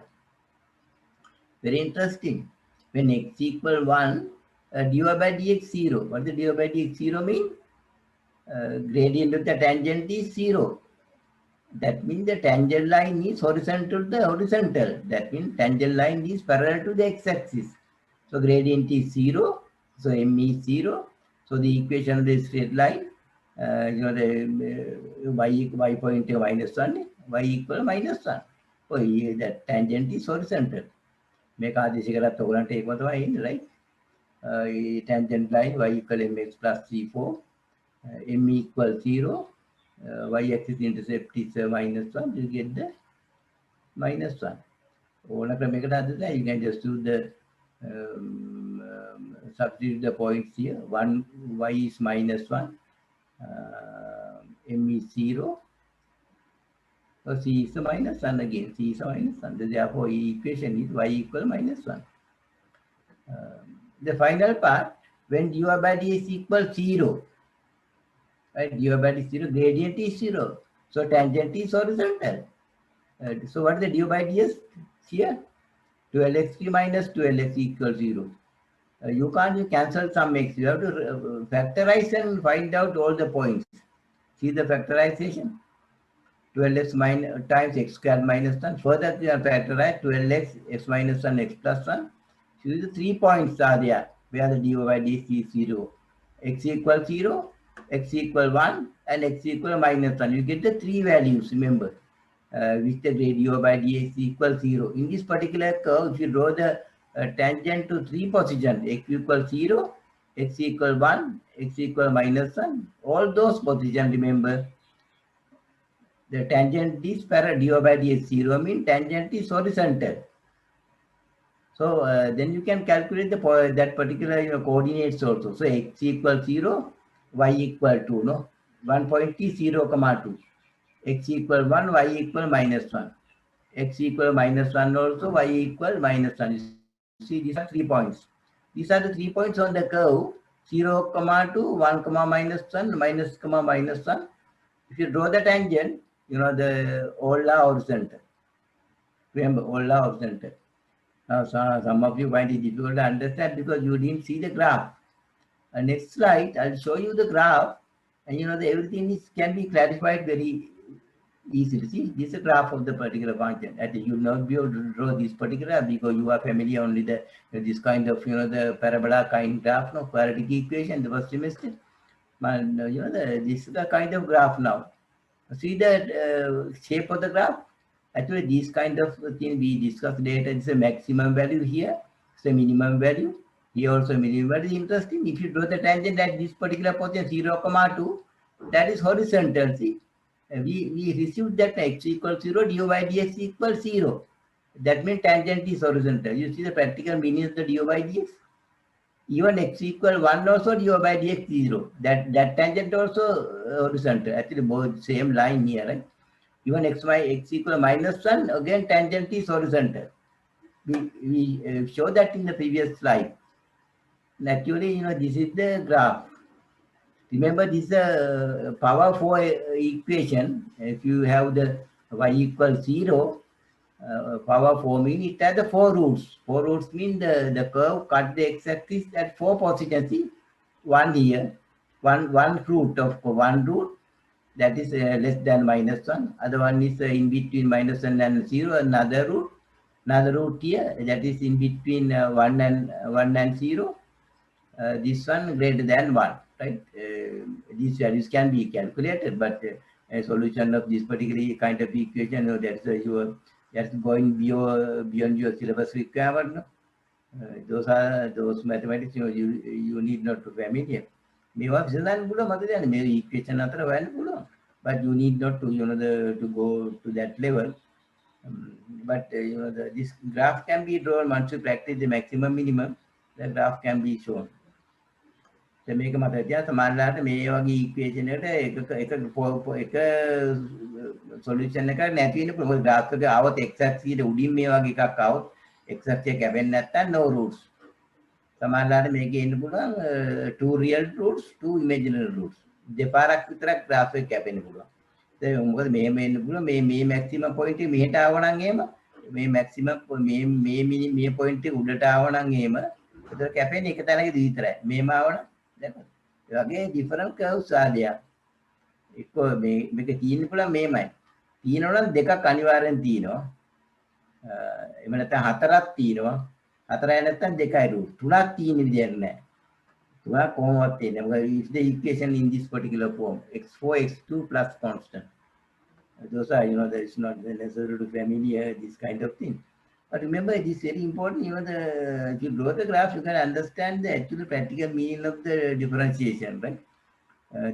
Very interesting. When x equal 1, dy by dx 0. What does dy by dx 0 mean? Gradient of the tangent is 0. That means the tangent line is horizontal to the horizontal. That means tangent line is parallel to the x-axis. So gradient is 0. So m is 0. So the equation of the straight line, the y point minus 1, y equal minus 1. So that tangent is horizontal. Make ආදේශ කරත් ඔයගලන්ට ඒකම තමයි ඉන්නේ, right? Tangent line y equal mx plus c4, m equal 0, y-axis intercept is minus 1, you get the minus 1. ඕන ක්‍රමයකට හදලා you can just do the substitute the points here. 1 y is minus 1, m is 0. So c is a minus 1 again. C is a minus 1. Therefore, equation is y equal minus 1. The final part, when dy by dx equals 0, right? Dy by dx 0, gradient is 0. So tangent is horizontal. So what is the dy by dx here? 12x minus 12x equals 0. You can't cancel some x. You have to factorize and find out all the points. See the factorization? 12x minus times x squared minus 1. Further, you have factorized 12x, x minus 1, x plus 1. So the 3 points are there where the dy by dx is 0. X equals 0, x equal 1, and x equal minus 1. You get the 3 values, remember, which the dy by dx equals 0. In this particular curve, if you draw the tangent to 3 positions, x equals 0, x equal 1, x equal minus 1, all those positions, remember, the tangent is parallel. Dy by dx 0 means tangent is horizontal. So then you can calculate the that particular coordinates also. So x equals 0, y equal 2. No, 1 point is 0, 2. X equal 1, y equal minus 1. X equal minus 1 also, y equal minus 1. You see, these are 3 points. These are the 3 points on the curve. 0, 2, 1, minus 1, minus, minus 1. If you draw the tangent, the all are horizontal. Remember, all are horizontal. Now, some of you find it difficult to understand because you didn't see the graph. Next slide, I'll show you the graph, and everything can be clarified very easily. See, this is a graph of the particular function. And you will not be able to draw this particular because you are familiar only this kind of the parabola kind graph, no quadratic equation, the first semester. But this is the kind of graph now. See the shape of the graph. Actually, this kind of thing we discussed later. It's a maximum value here. It's a minimum value. Here also minimum value. Interesting. If you draw the tangent at this particular position 0, 2, that is horizontal. See, we received that x equals 0, dy by dx equals 0. That means tangent is horizontal. You see the practical meaning of the dy by dx. Even x equal 1 also dy by dx 0. That tangent also horizontal. Actually, both same line here, right? Even x equal minus 1, again tangent is horizontal. We show that in the previous slide. Actually, this is the graph. Remember, this is a power 4 equation. If you have the y equals 0, power 4 means it has the 4 roots. 4 roots mean the curve cut the x-axis at 4 positions. See, one here, one root of 1 root, that is less than minus 1. Other one is in between minus 1 and 0. Another root here, that is in between 1 and 0. This one greater than 1, right? These values can be calculated, but a solution of this particular kind of equation, that's going beyond your syllabus requirement. No? Those mathematics you need not to familiar. But you need not to to go to that level. But this graph can be drawn once you practice the maximum minimum. The graph can be shown. මේක මත තියා සමහරවිට මේ වගේ equation එකට එක solution එකක් නැති වෙන මොකද graph එක ආවොත් x axis ඊට උඩින් මේ වගේ එකක් ආවොත් x axis එක කැපෙන්නේ නැත්නම් no roots. සමහරවිට මේකේ ඉන්න පුළුවන් 2 real roots 2 imaginary roots. දෙපාරක් විතරක් graph එක කැපෙන්න පුළුවන්. දැන් මොකද මෙහෙම එන්න පුළුවන් මේ maximum point එක මෙහෙට ආවනම් එහෙම මේ maximum මේ point එක උඩට ආවනම් එහෙම ඒතර කැපෙන්නේ එක තැනකදී විතරයි. මේම ආවනම් දැන් ඒ වගේ different curves ආදියා. එක්ක මේක තියෙන්න පුළුවන් මේමයි. තියෙනවා නම් දෙකක් අනිවාර්යෙන් තියෙනවා. එහෙම නැත්නම් හතරක් තියෙනවා. හතරයි නැත්නම් දෙකයි root. තුනක් තියෙන විදියක් නැහැ. තුනක් කොහොමවත් තියෙන්නේ. මොකද if the equation in this particular form x4 x2 plus constant. Those are, there is not necessary to familiar this kind of thing. But remember, it is very important. If you draw the graph, you can understand the actual practical meaning of the differentiation, right?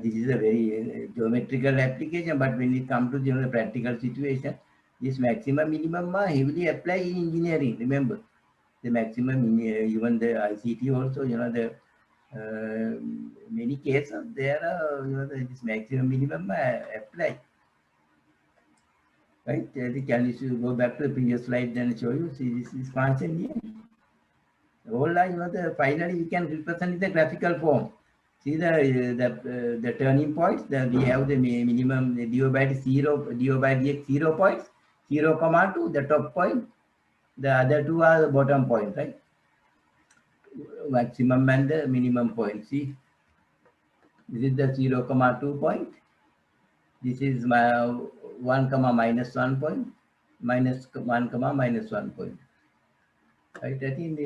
This is a very geometrical application, but when it comes to the practical situation, this maximum minimum are heavily applied in engineering. Remember, the maximum even the ICT also, the many cases there are this maximum minimum applied. Right? Can you go back to the previous slide and show you? See, this is function here. The whole line, finally we can represent the graphical form. See the turning points. We have the minimum dy by 0, dy by dx 0 points, 0, 2, the top point. The other two are the bottom point, right? Maximum and the minimum point. See, this is the 0, 2 point. This is my 1, minus 1 point, minus 1, minus 1 point. Right? I think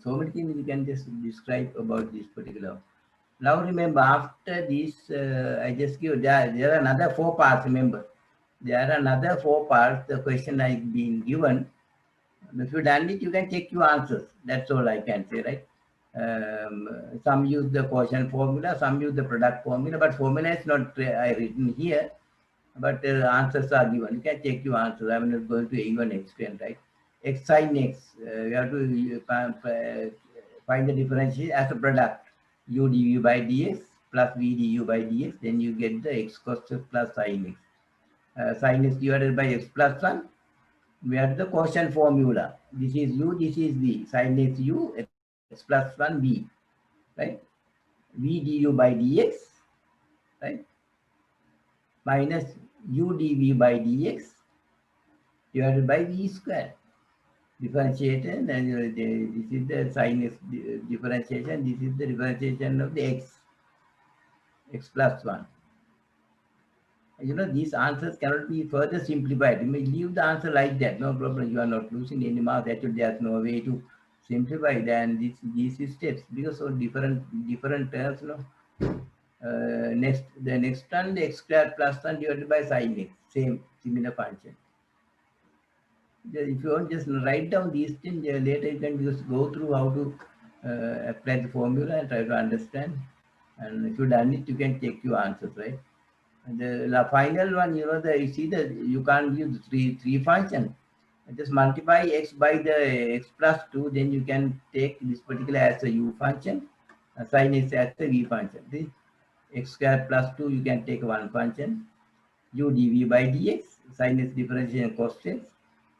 so many things you can just describe about this particular. Now remember, after this, I just give there are another 4 parts. Remember, there are another 4 parts. The question I been given. If you done it, you can check your answers. That's all I can say, right? Some use the quotient formula, some use the product formula, but formula is not written here. But answers are given. You can check your answers. I'm not going to even explain, right? X sin x, you have to find the differentiation as a product. U du by dx plus v du by dx. Then you get the x cos x plus sin x. Sin x divided by x plus 1. We have the quotient formula. This is u, this is v. Sin x u, x plus 1 v. Right? V du by dx. Right? Minus u dv by dx divided by v square. Differentiation, and this is the sin x differentiation. This is the differentiation of the x plus 1. These answers cannot be further simplified. You may leave the answer like that, no problem. You are not losing any marks. Actually, there's no way to simplify than these steps because of different terms. The next one, the x squared plus 1 divided by sin x, similar function. If you want, just write down these things. Later you can just go through how to apply the formula and try to understand. And if you done it, you can check your answers, right? And the final one, you see that you can't use three functions. Just multiply x by the x plus 2, then you can take this particular as a u function, sin x as a v function. See? X squared plus 2, you can take one function. U dv by dx, sin x differentiation cos x.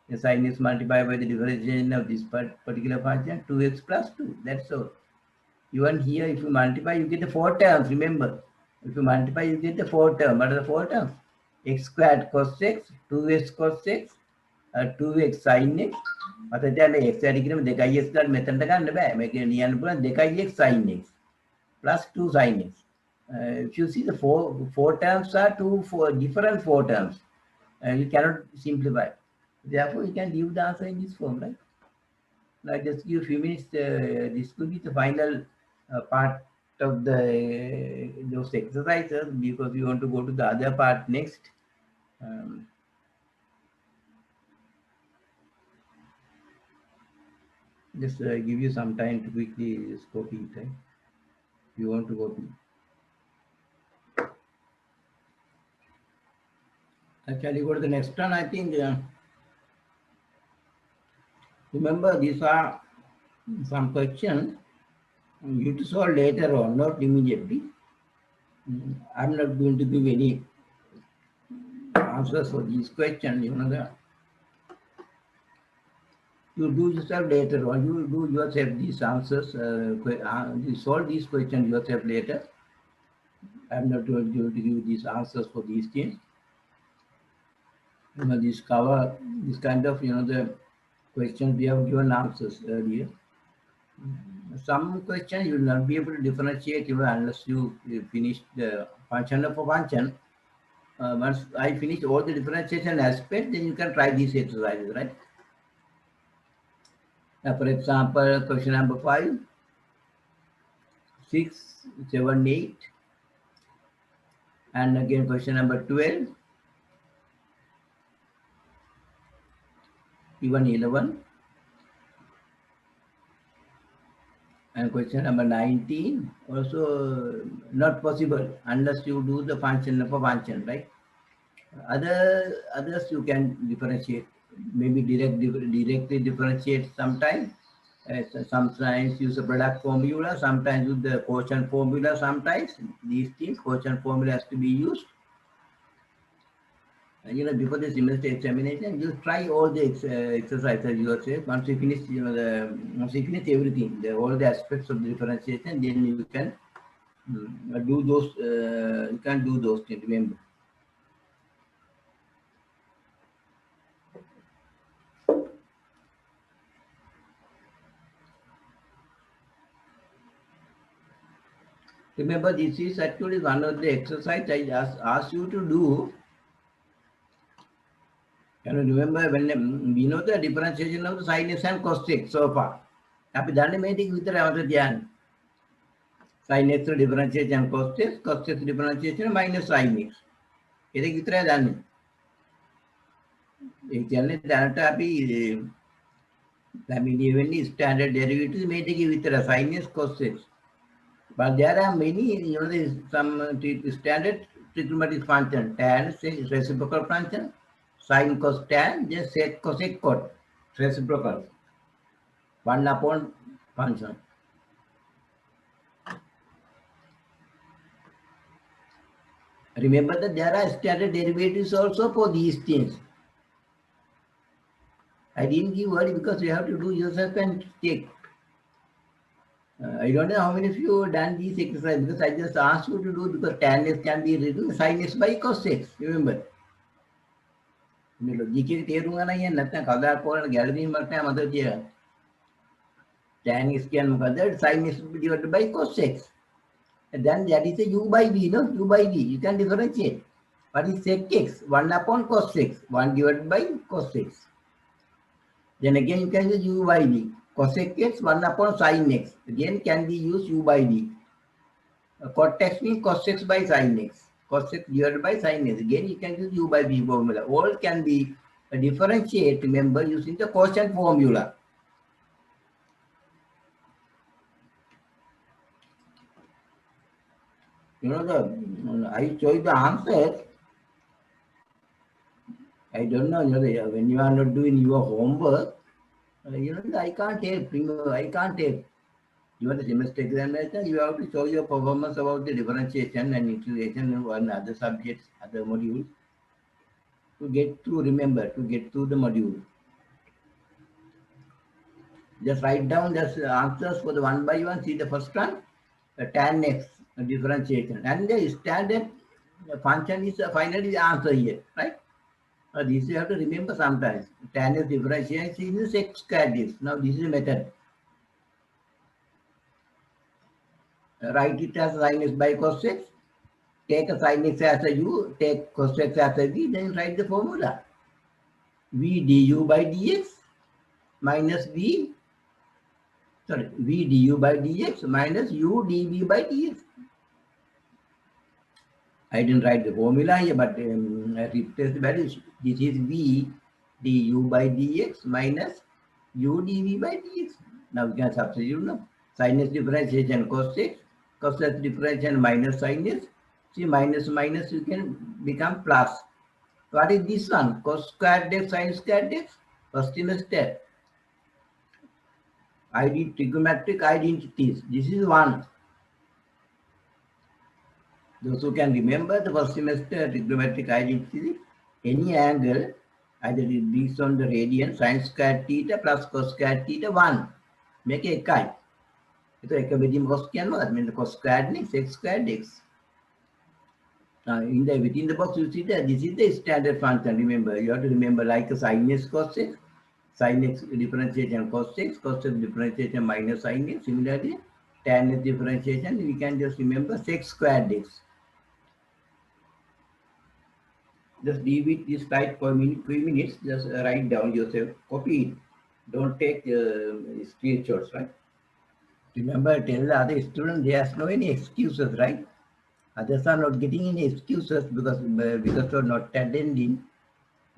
The sin x multiplied by the differentiation of this particular function, 2x plus 2. That's all. Even here, if you multiply, you get the 4 terms. Remember, if you multiply, you get the 4 terms. What are the 4 terms? X squared cos x, 2x cos x, 2x sin x. What is that? X squared is 2x method. Make it 2x sin x plus 2 sin x. If you see the four terms are different 4 terms. You cannot simplify. Therefore, you can leave the answer in this form, right? Now, just give a few minutes. This could be the final part of those exercises because we want to go to the other part next. Just give you some time to quickly copy it, right? If you want to copy. Actually, go to the next one. I think. Remember, these are some questions You to solve later on, not immediately. I'm not going to give any answers for these questions. You do yourself later on. You do yourself these answers. You solve these questions yourself later. I'm not going to give you these answers for these things. This cover, this kind of, the questions we have given answers earlier. Some questions you will not be able to differentiate unless you finish the function of a function. Once I finish all the differentiation aspects, then you can try these exercises, right? For example, question number 5, 6, 7, 8, and again question number 12, even 11, and question number 19, also not possible unless you do the function of a function, right? Others you can differentiate, maybe directly differentiate sometimes. Sometimes use a product formula, sometimes use the quotient formula. Sometimes these things, quotient formula has to be used. Before the semester examination, you try all the exercises yourself. Once you finish, once you finish everything, all the aspects of the differentiation, then you can do those. You can do those things. Remember. Remember, this is actually one of the exercise I asked you to do. Can you remember when we know the differentiation of the sin x and cos x so far? අපි දන්නේ මේ ටික විතරයි අවශ්‍ය තියන්නේ. sin x differentiation cos x differentiation minus sin x. ඒක විතරයි දන්නේ. ඒ කියන්නේ දැනට අපි පැමිණිය වෙන්නේ standard derivatives මේ ටික විතරයි sin x cos x. But there are many, some standard trigonometric function, tan reciprocal function, sin cos tan, just sec cosec cot, reciprocal, 1 upon function. Remember that there are standard derivatives also for these things. I didn't give word because you have to do yourself and take. I don't know how many of you have done these exercises because I just asked you to do because tan x can be written sin x by cos x. Remember. මේ logic එක තේරුම් ගන්න යන්නේ නැත්නම් කවදාවත් පොරන ගැළවීමක් නැහැ මතක තියාගන්න. tan x කියන්නේ මොකද? sin x divided by cos x. And then that is a u by v, no? U by v. You can differentiate. What is sec x? 1 upon cos x. 1 divided by cos x. Then again you can use u by v. Cosec x 1 upon sin x. Again can be used u by v. Cot x means cos x by sin x. Cos x divided by sin x. Again you can use u by v formula. All can be differentiate, remember, using the quotient formula. I show you the answer. I don't know, when you are not doing your homework, I can't help. I can't help. You want the semester examination, you have to show your performance about the differentiation and integration and other subjects, other modules, to get through, remember, to get through the module. Just write down the answers for the one by one. See the first one, the tan x differentiation. And the standard function is finally the answer here, right? This you have to remember sometimes. Tan x differentiation is x squared is. Now this is a method. Write it as sin x by cos x. Take a sin x as a u, take cos x as a v, then write the formula. V du by dx minus v du by dx minus u dv by dx. I didn't write the formula here, but I replace the values. This is v du by dx minus u dv by dx. Now we can substitute now. Sin x differentiation cos x differentiation minus sin x. See, minus you can become plus. What is this one? Cos squared x, sin squared x. First in a step. trigonometric identities. This is one. Those who can remember the first semester trigonometric identity, any angle, either it is on the radian, sin square theta plus cos square theta 1. Make a එකයි. So එක බෙදීම cos කියනවා. That means cos squared x, x squared x. Now, within the box, you see that this is the standard function. Remember, you have to remember like a sin x cos x, sin x differentiation cos x differentiation minus sin x. Similarly, tan x differentiation, we can just remember sec squared x. Just leave it this slide for few minutes. Just write down yourself, copy it. Don't take screenshots, right? Remember, tell the other students there's no any excuses, right? Others are not getting any excuses because of not attending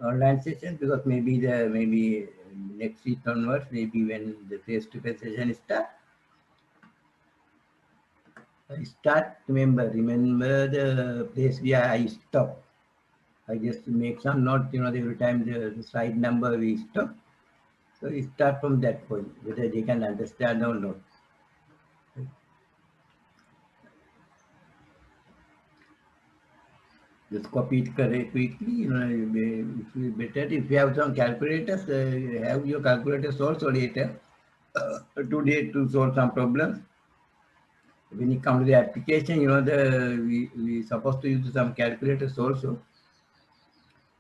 online session, because maybe next week onwards, maybe when the face-to-face session start. Remember the place where I stop. I just make some note, every time the slide number we stop. So we start from that point, whether they can understand or not. Just copy it quickly. Better if you have some calculators, have your calculators also later today to solve some problems. When it comes to the application, we supposed to use some calculators also,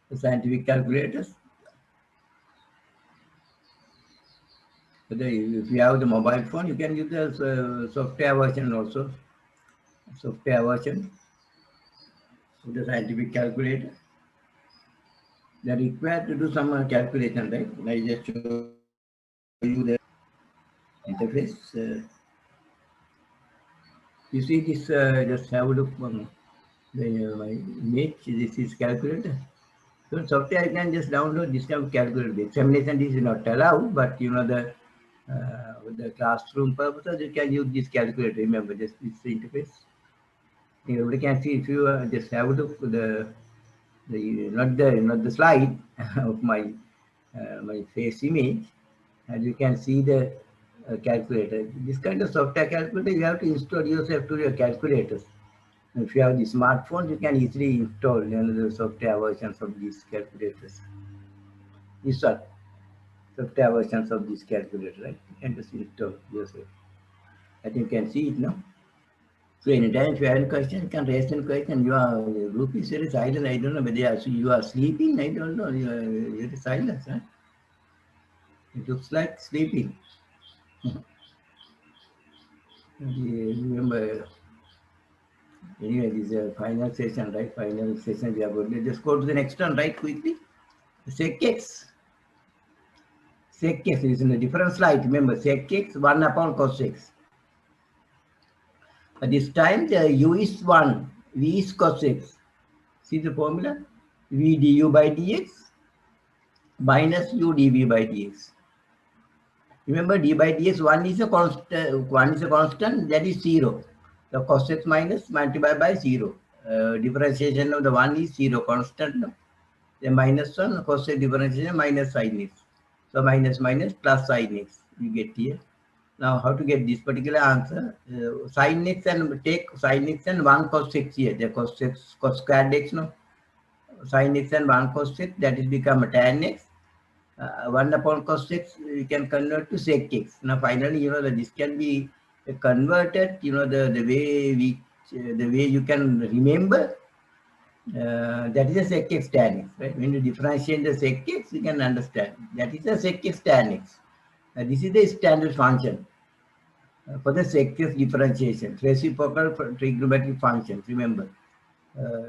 the scientific calculators. But if you have the mobile phone, you can use the software version also. Software version of the scientific calculator. They are required to do some calculation, right? I just show you the interface. You see this, just have a look on my image. This is calculator. So software, you can just download this kind of calculator. The examination is not allowed, but with the classroom purposes, you can use this calculator. Remember, just this interface. Everybody can see if you just have a look not the slide of my my face image, and you can see the calculator. This kind of software calculator, you have to install yourself to your calculators. If you have the smartphone, you can easily install the software versions of these calculators. These are software versions of this calculator, right? You can just install yourself. I think you can see it now. So anytime if you have a question, you can raise a question. Your group is very silent. I don't know whether you are sleeping. I don't know. You are very silent, huh? It looks like sleeping. Remember, anyway, this is a final session, right? Final session we are going to just go to the next one, right? Quickly. Sec x. Sec x is in a different slide. Remember, sec x 1 upon cos x. At this time, the u is 1, v is cos x. See the formula? V du by dx minus u dv by dx. Remember, d by dx, 1 is a constant, that is 0. The cos x minus multiplied by 0. Differentiation of the 1 is 0, constant. No? The minus 1, cos x differentiation minus sin x. So minus plus sin x, you get here. Now, how to get this particular answer? Sin x and take sin x and 1 cos x here. The cos squared x, no? Sin x and 1 cos x, that is become tan x. 1 upon cos x, we can convert to sec x. Now, finally, that this can be converted, the way you can remember, that is a sec x tan x, right? When you differentiate the sec x, you can understand. That is a sec x tan x. This is the standard function for the sec x differentiation, reciprocal trigonometric functions. Remember,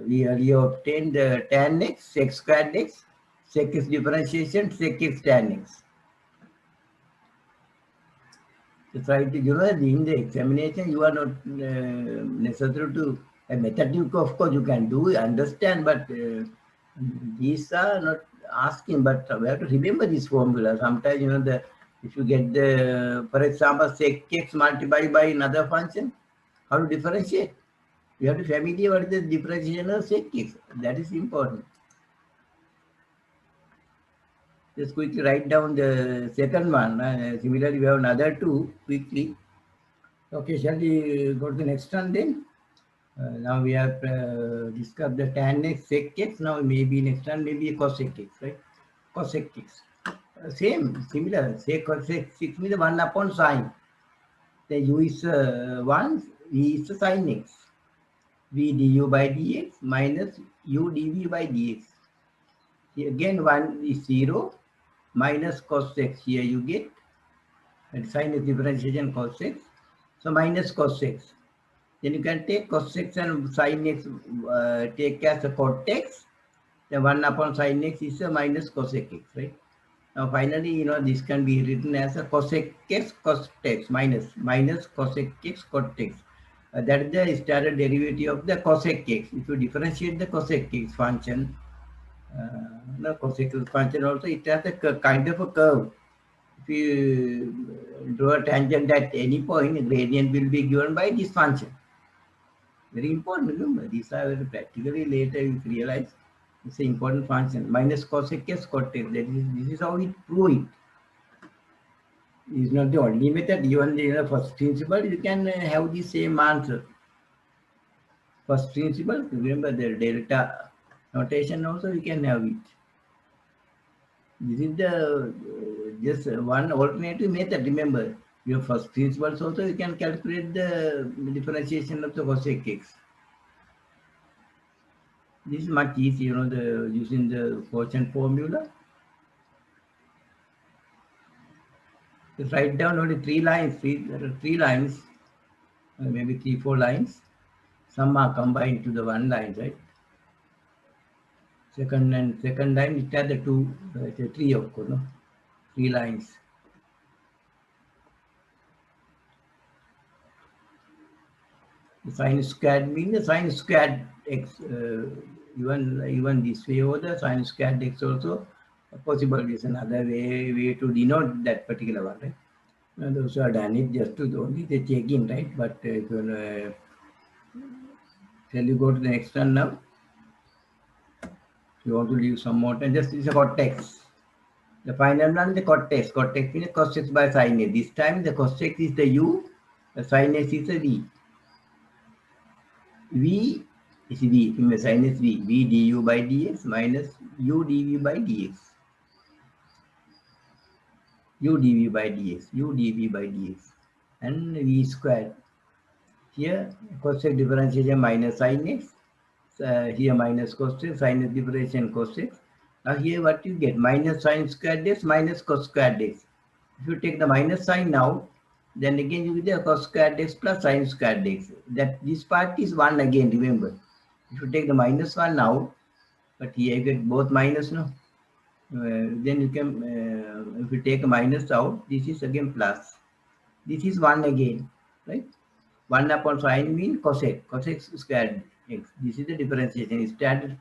we earlier obtained the tan x, sec squared x, sec x differentiation, sec x tan x. That's right. In the examination, you are not necessary to a method. Of course, you can do understand, but these are not asking. But we have to remember this formula. Sometimes if you get for example, sec x multiplied by another function, how to differentiate? You have to familiar what is the differentiation of sec x. That is important. Just quickly write down the second one. Similarly, we have another two quickly. Okay, shall we go to the next one then? Now we have discussed the tan x, sec x. Now maybe next one maybe cosec x, right? Cosec x. Same, similar. Sec cosec 6 means 1 upon sine. The u is 1, v is sine x. V du by dx minus u dv by dx. Here again 1 is 0 minus cos x. Here you get, and sine is differentiation cos x. So minus cos x. Then you can take cos x and sin x, take as a cot x. Then 1 upon sin x is a minus cosec x, right? Now finally, this can be written as a cosec x cos x minus cosec x cot x. That is the standard derivative of the cosec x. If you differentiate the cosec x function, the cosec x function also, it has a kind of a curve. If you draw a tangent at any point, the gradient will be given by this function. Very important, remember, these are very practically later you realize it's an important function. Minus cosec x cot x. This is how we prove it. It's not the only method. Even the first principle, you can have the same answer. First principle, remember the delta notation also, we can have it. This is the just one alternative method. Remember, your first principles also, you can calculate the differentiation of the cosec x. This is much easier, using the quotient formula. Just write down only 3 lines. There are 3 lines, maybe 3, 4 lines. Some are combined to the 1 line, right? Second line, it has the 2, 3 of course, no? 3 lines. The sine squared means the sine squared x, even this way or the sine squared x also possible is another way to denote that particular one, right? And those who are done it just to only they check in, right? But if you shall you go to the next one now? You want to leave some more time, just it's about text. The final one, the cot x. Cot x means cos x by sin a. This time the cos x is the u, the sin x is the v. V is v, sin is v. V du by dx minus u dv by dx. U dv by dx, u dv by dx. And v squared. Here cos x differentiation minus sin x. Here minus cos x, sin x differentiation cos x. Now here what you get? Minus sin squared x minus cos squared x. If you take the minus sign out, then again you get the cos squared x plus sin squared x. That this part is 1 again, remember. If you take the minus 1 out, but here you get both minus, no? Then you can, if you take a minus out, this is again plus. This is 1 again, right? 1 upon sin means cosec squared x. This is the differentiation. Standard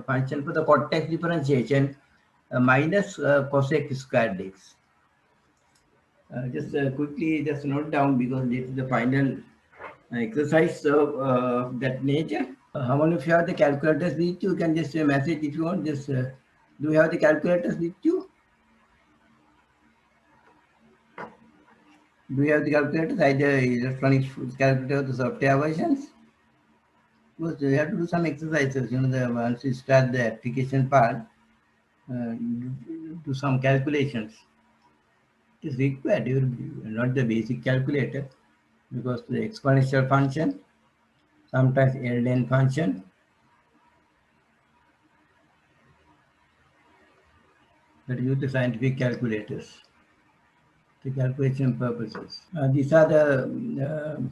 function for the cot x differentiation minus cosec squared x. Just quickly just note down because this is the final exercise of that nature. How many of you have the calculators with you? You can just message if you want. Just do you have the calculators with you? Do you have the calculators, either electronic calculator or the software versions? Because you have to do some exercises. Once you start the application part, do some calculations. It is required, not the basic calculator, because the exponential function, sometimes ln function, that use the scientific calculators, the calculation purposes. These are the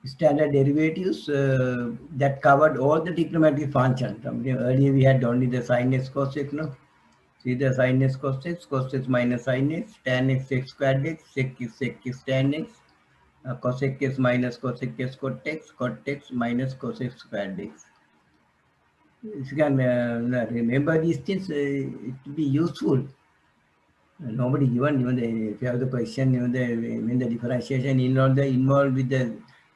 standard derivatives that covered all the trigonometric functions. Earlier we had only the sin x cos x, no? See the sin x cos x minus sin x, tan x x squared x, sec x tan x, cosec x minus cosec x cot x minus cosec squared x. If you can remember these things, it will be useful. Nobody even if you have the question, when the differentiation involved with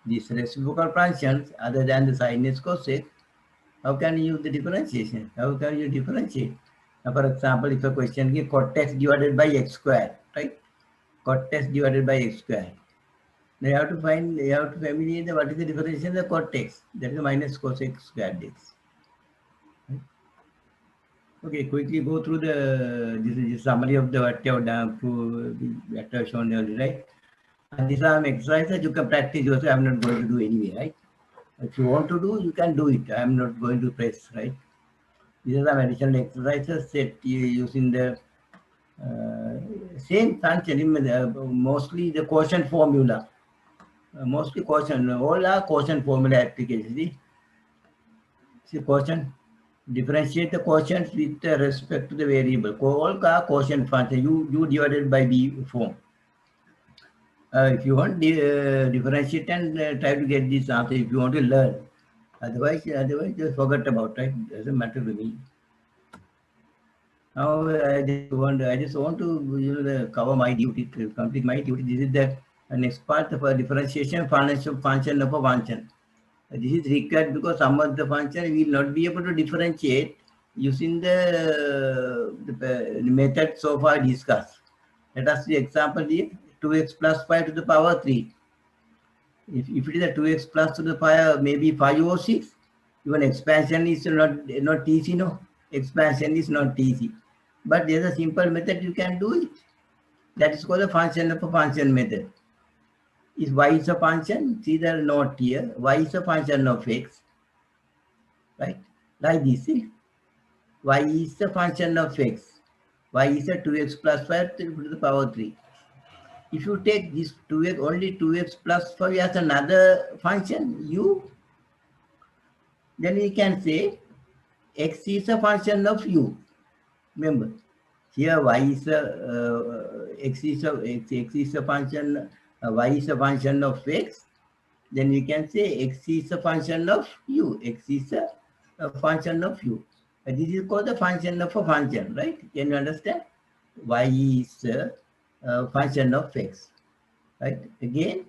these reciprocal functions other than the sin x cos x, how can you use the differentiation? How can you differentiate? For example, if a question is cot x divided by x square, right? Cot x divided by x square. Now you have to find, you have to familiarize what is the differentiation of the cot x. That is minus cos x squared x. Right? Okay, quickly go through this summary of the what you have done, what I have shown earlier, right? And these are exercises you can practice yourself. I'm not going to do anyway, right? If you want to do, you can do it. I'm not going to press, right? These are some additional exercises set using the same function, mostly the quotient formula. Mostly quotient, all are quotient formula applications. See quotient, differentiate the quotients with respect to the variable. All are quotient function, u divided by b form. If you want differentiate and try to get this answer, if you want to learn. Otherwise just forget about, right? Doesn't matter to me. Now I just want to cover my duty, to complete my duty. This is the next part of a differentiation function of a function. This is required because some of the function we will not be able to differentiate using the method so far discussed. Let us see example here. 2x plus 5 to the power 3. If it is a 2x plus to the power maybe 5 or 6, even expansion is not easy, no? Expansion is not easy. But there's a simple method you can do it. That is called a function of a function method. If y is a function, see the note here, y is a function of x, right? Like this, see? Y is a function of x. Y is a 2x plus 5 to the power 3. If you take this 2x, only 2x plus 5 as another function, u, then we can say x is a function of u. Remember, here y is a x is a function, y is a function of x. Then we can say x is a function of u. X is a function of u. This is called the function of a function, right? Can you understand? Y is a function of x, right? Again,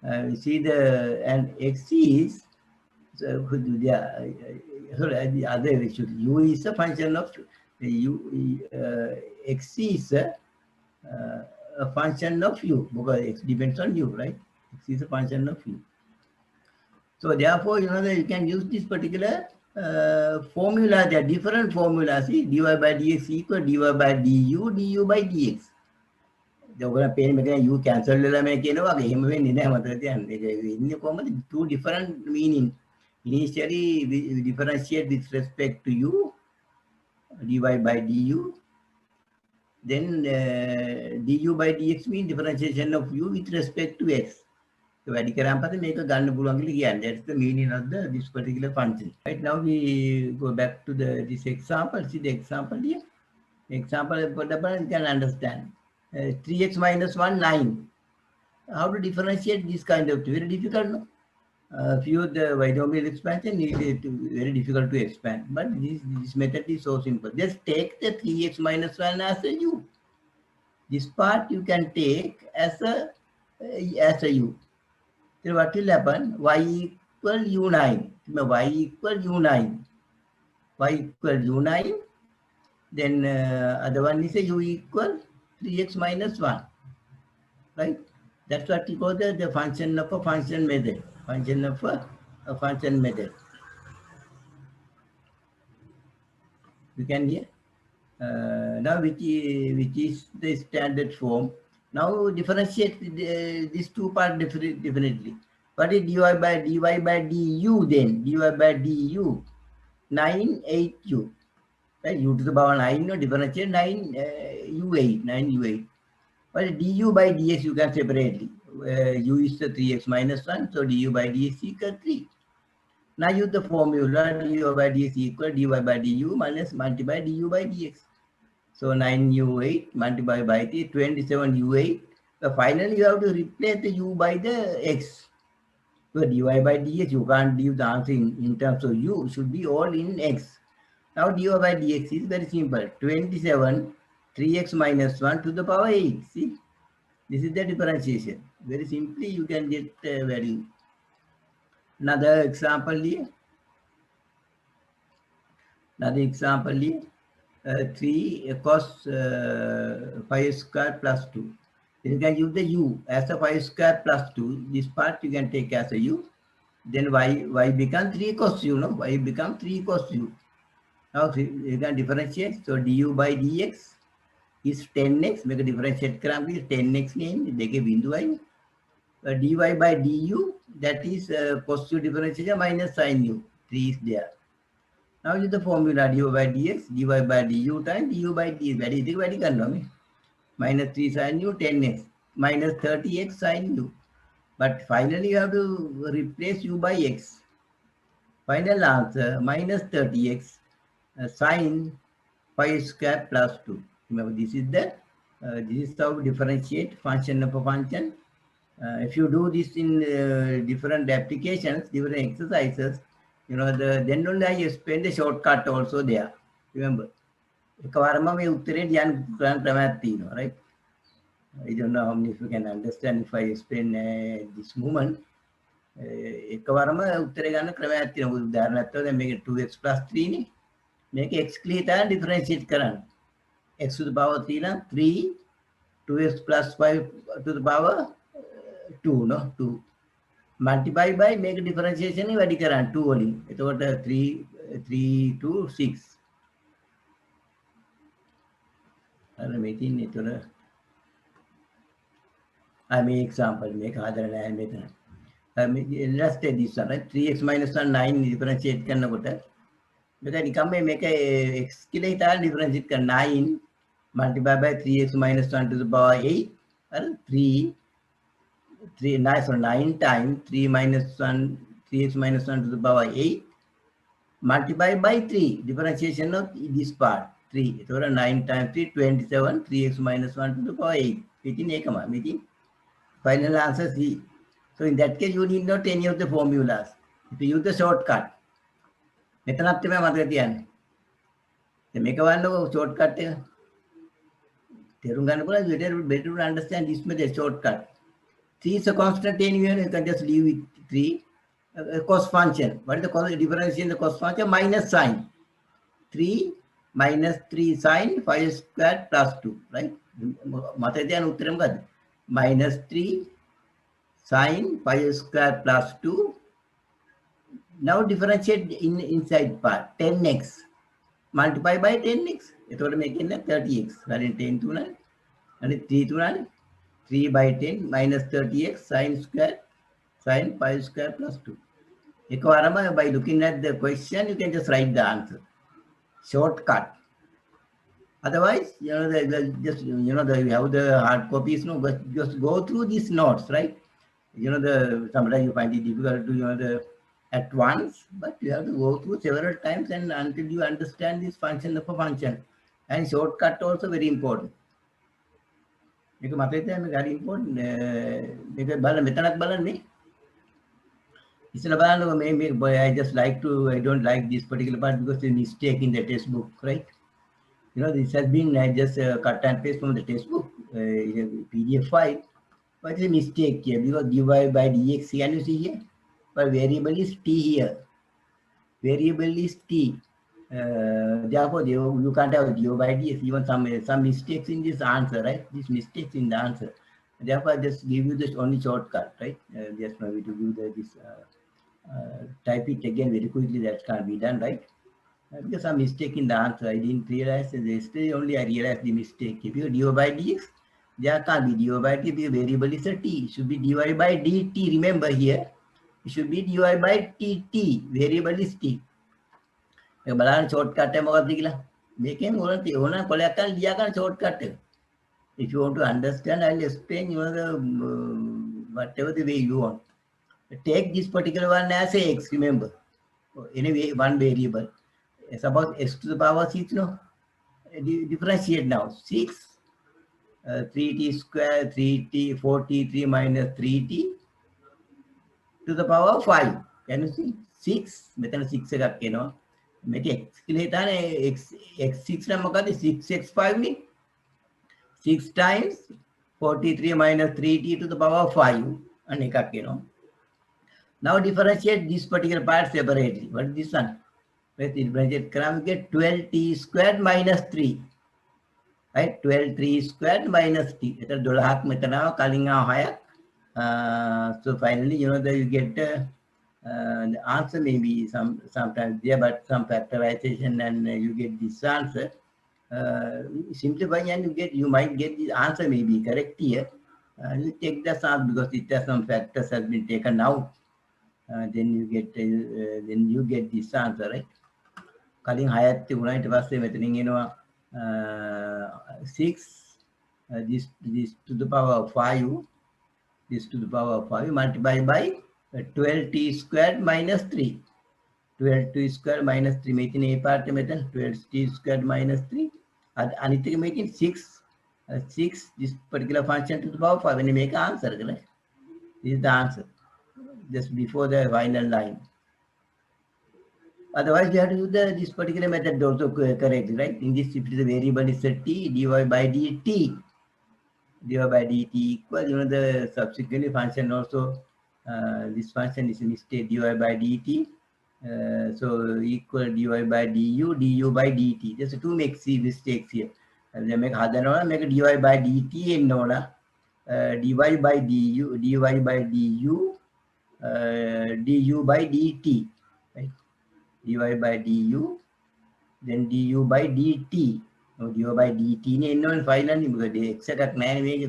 we see and x is the other issue. U is a function of x is a function of u because x depends on u, right? X is a function of u. So therefore, that you can use this particular formula. There are different formulas. See, dy by dx equal dy by du by dx. ඔයගොල්ලෝ පේන මේක u cancel වෙලා මේ කියනවා වගේ එහෙම වෙන්නේ නැහැ මතක තියන්න. ඒක ඉන්නේ කොහමද? Two different meaning. Initially we differentiate with respect to u, dy by du. Then du by dx means differentiation of u with respect to x. So වැඩි කරාම පස්සේ මේක ගන්න පුළුවන් කියලා කියන්නේ. That's the meaning of this particular function. Right now we go back to this example. See the example here. Example you can understand. 3x minus 1, 9. How to differentiate this kind of thing? Very difficult, no? Few the binomial expansion is very difficult to expand. But this method is so simple. Just take the 3x minus 1 as a u. This part you can take as a u. Then what will happen? Y equal u9. Y equal u9. Y equal u9. Then other one is a u equal 3x minus 1. Right? That's what we call the function of a function method. Function of a function method. You can hear? Now which is the standard form. Now differentiate these two parts definitely. What is dy by du then? dy by du. 9, 8 u. Right? U to the power 9, no, differentiate 9 u8. 9 u8. But du by dx you can separately. U is the 3x minus 1, so du by dx equal 3. Now use the formula du by dx equal dy by du minus multiply du by dx. So 9 u8 multiplied by 3, 27 u8. So finally you have to replace the u by the x. So dy by dx you can't give the answer in terms of u, should be all in x. Now dy by dx is very simple. 27 3x minus 1 to the power 8. See, this is the differentiation. Very simply you can get value. Another example here. 3 cos 5 square plus 2. Then you can use the u as a 5 square plus 2. This part you can take as a u. Then y become 3 cos u, no? Y become 3 cos u. Now you can differentiate. So du by dx is 10x. Make a differentiate kram is 10x name. They give bindu I. Dy by du, that is cos u differentiation minus sin u. 3 is there. Now use the formula du by dx, dy by du times du by dx. Very good. Minus 3 sin u, 10x. Minus 30x sin u. But finally you have to replace u by x. Final answer, minus 30x sine 5 square plus 2. Remember, this is how we differentiate function of a function. If you do this in different applications, different exercises, then only I explain the shortcut also there. Remember, right? I don't know how many of you can understand if I explain this moment. එකවරම උත්තරේ ගන්න ක්‍රමයක් තියෙනවා. උදාහරණයක් තමයි දැන් මේක 2x 3 නේ. මේක x කියලා ඩිෆරෙන්ෂিয়েට් කරන්න. x to the power 3 නම් 3 2x plus 5 to the power 2 no 2 multiply by මේක ඩිෆරෙන්ෂিয়েෂන් එක වැඩි කරන්න 2 වලින්. එතකොට 3 to 6. අර මේකින් ඒතර මේ example මේක හදලා නැහැ මෙතන. Let's take this one, right? 3x minus 1 9 differentiate කරනකොට මේක නිකම්ම මේක x කියලා හිතාගෙන differentiate කරන 9 multiply by 3x minus 1 to the power 8 අර 9 times 3 minus 1 3x minus 1 to the power 8 multiply by 3 differentiation of this part 3. එතකොට 9 times 3 27 3x minus 1 to the power 8 ඉතින් ඒකම මෙතින් final answer C. So in that case, you need not any of the formulas. If you use the shortcut, මෙතනත් තමයි මතක තියන්නේ. දැන් මේක වන්නකො shortcut එක. තේරුම් ගන්න පුළුවන් better to understand this method shortcut. 3 is a constant anywhere, you can just leave with 3. Cos function. What is the cos difference in the cos function? Minus sign. 3 minus 3 sin 5 squared plus 2, right? මතක තියන්න උත්තරේ මොකද්ද? Minus 3 sine 5 square plus 2. Now differentiate inside part 10x multiply by 10x. එතකොට මේකෙන් 30x. හරියට 10 තුනයි. හරි 3 තුනයි. 3 by 10 minus 30x sine 5 square plus 2. එකවරම by looking at the question you can just write the answer. Shortcut. Otherwise, you have the hard copies, just go through these notes, right? Sometimes you find it difficult to at once, but you have to go through several times and until you understand this function of a function. And shortcut also very important. Very important. I just I don't like this particular part because it's a mistake in the textbook, right? This has been just cut and paste from the textbook, PDF file. But it's a mistake here because dy by dx, can you see here? But variable is t here. Variable is t. Therefore, you can't have dy by dx. Even some mistakes in this answer, right? These mistakes in the answer. Therefore, I just give you this only shortcut, right? Just maybe to give this type it again very quickly. That can't be done, right? Because some mistake in the answer. I didn't realize. Yesterday only I realized the mistake. If you dy by dx. There can't be dy by t, the variable is a t. It should be dy by dt. Remember here, it should be dy by tt. Variable is t. බලන්න shortcut එක මොකක්ද කියලා. මේකෙන් ඕන කොලයක් ගන්න ලියා ගන්න shortcut එක. If you want to understand, I'll explain whatever the way you want. Take this particular one as a x, remember. Anyway, one variable. Suppose x to the power 6, differentiate now. 6 3t square 3t 43 minus 3t to the power 5. Can you see? 6 මෙතන 6 එකක් එනවා. මේක x කියලා හිතානේ x6 නම් මොකද 6x5 නේ. 6 times 43 minus 3t to the power 5 අන්න එකක් එනවා. Now differentiate this particular part separately. What is this one? Right, differentiate කරාම get 12t squared minus 3. Right, 12 squared minus t. එතන 12ක් මෙතන ආව කලින් ආව 6ක්. So finally, that you get the answer may be sometimes there, but some factorization and you get this answer. Simplifying and you might get the answer may be correct here. You take the sum because it has some factors has been taken out. Then you get this answer, right? කලින් 6ක් තිබුණා ඊට පස්සේ මෙතනින් එනවා 6 this to the power of 5 this to the power of 5 multiplied by 12t squared minus 3 12t squared minus 3 making a part method 12t squared minus 3 අනිත් එක making 6 this particular function to the power of 5 when you make an answer, correct? This is the answer just before the final line. Otherwise, you have to use this particular method also correctly, right? In this, if the variable is t, dy by dt, dy by dt equal, the subsequently function also, this function is a mistake, dy by dt, so equal dy by du by dt. There's two mistakes here. They make make dy by dt in dy by du by dt, right? dy by du, then du by dt. No, du by dt ne enno finally because the exact nine way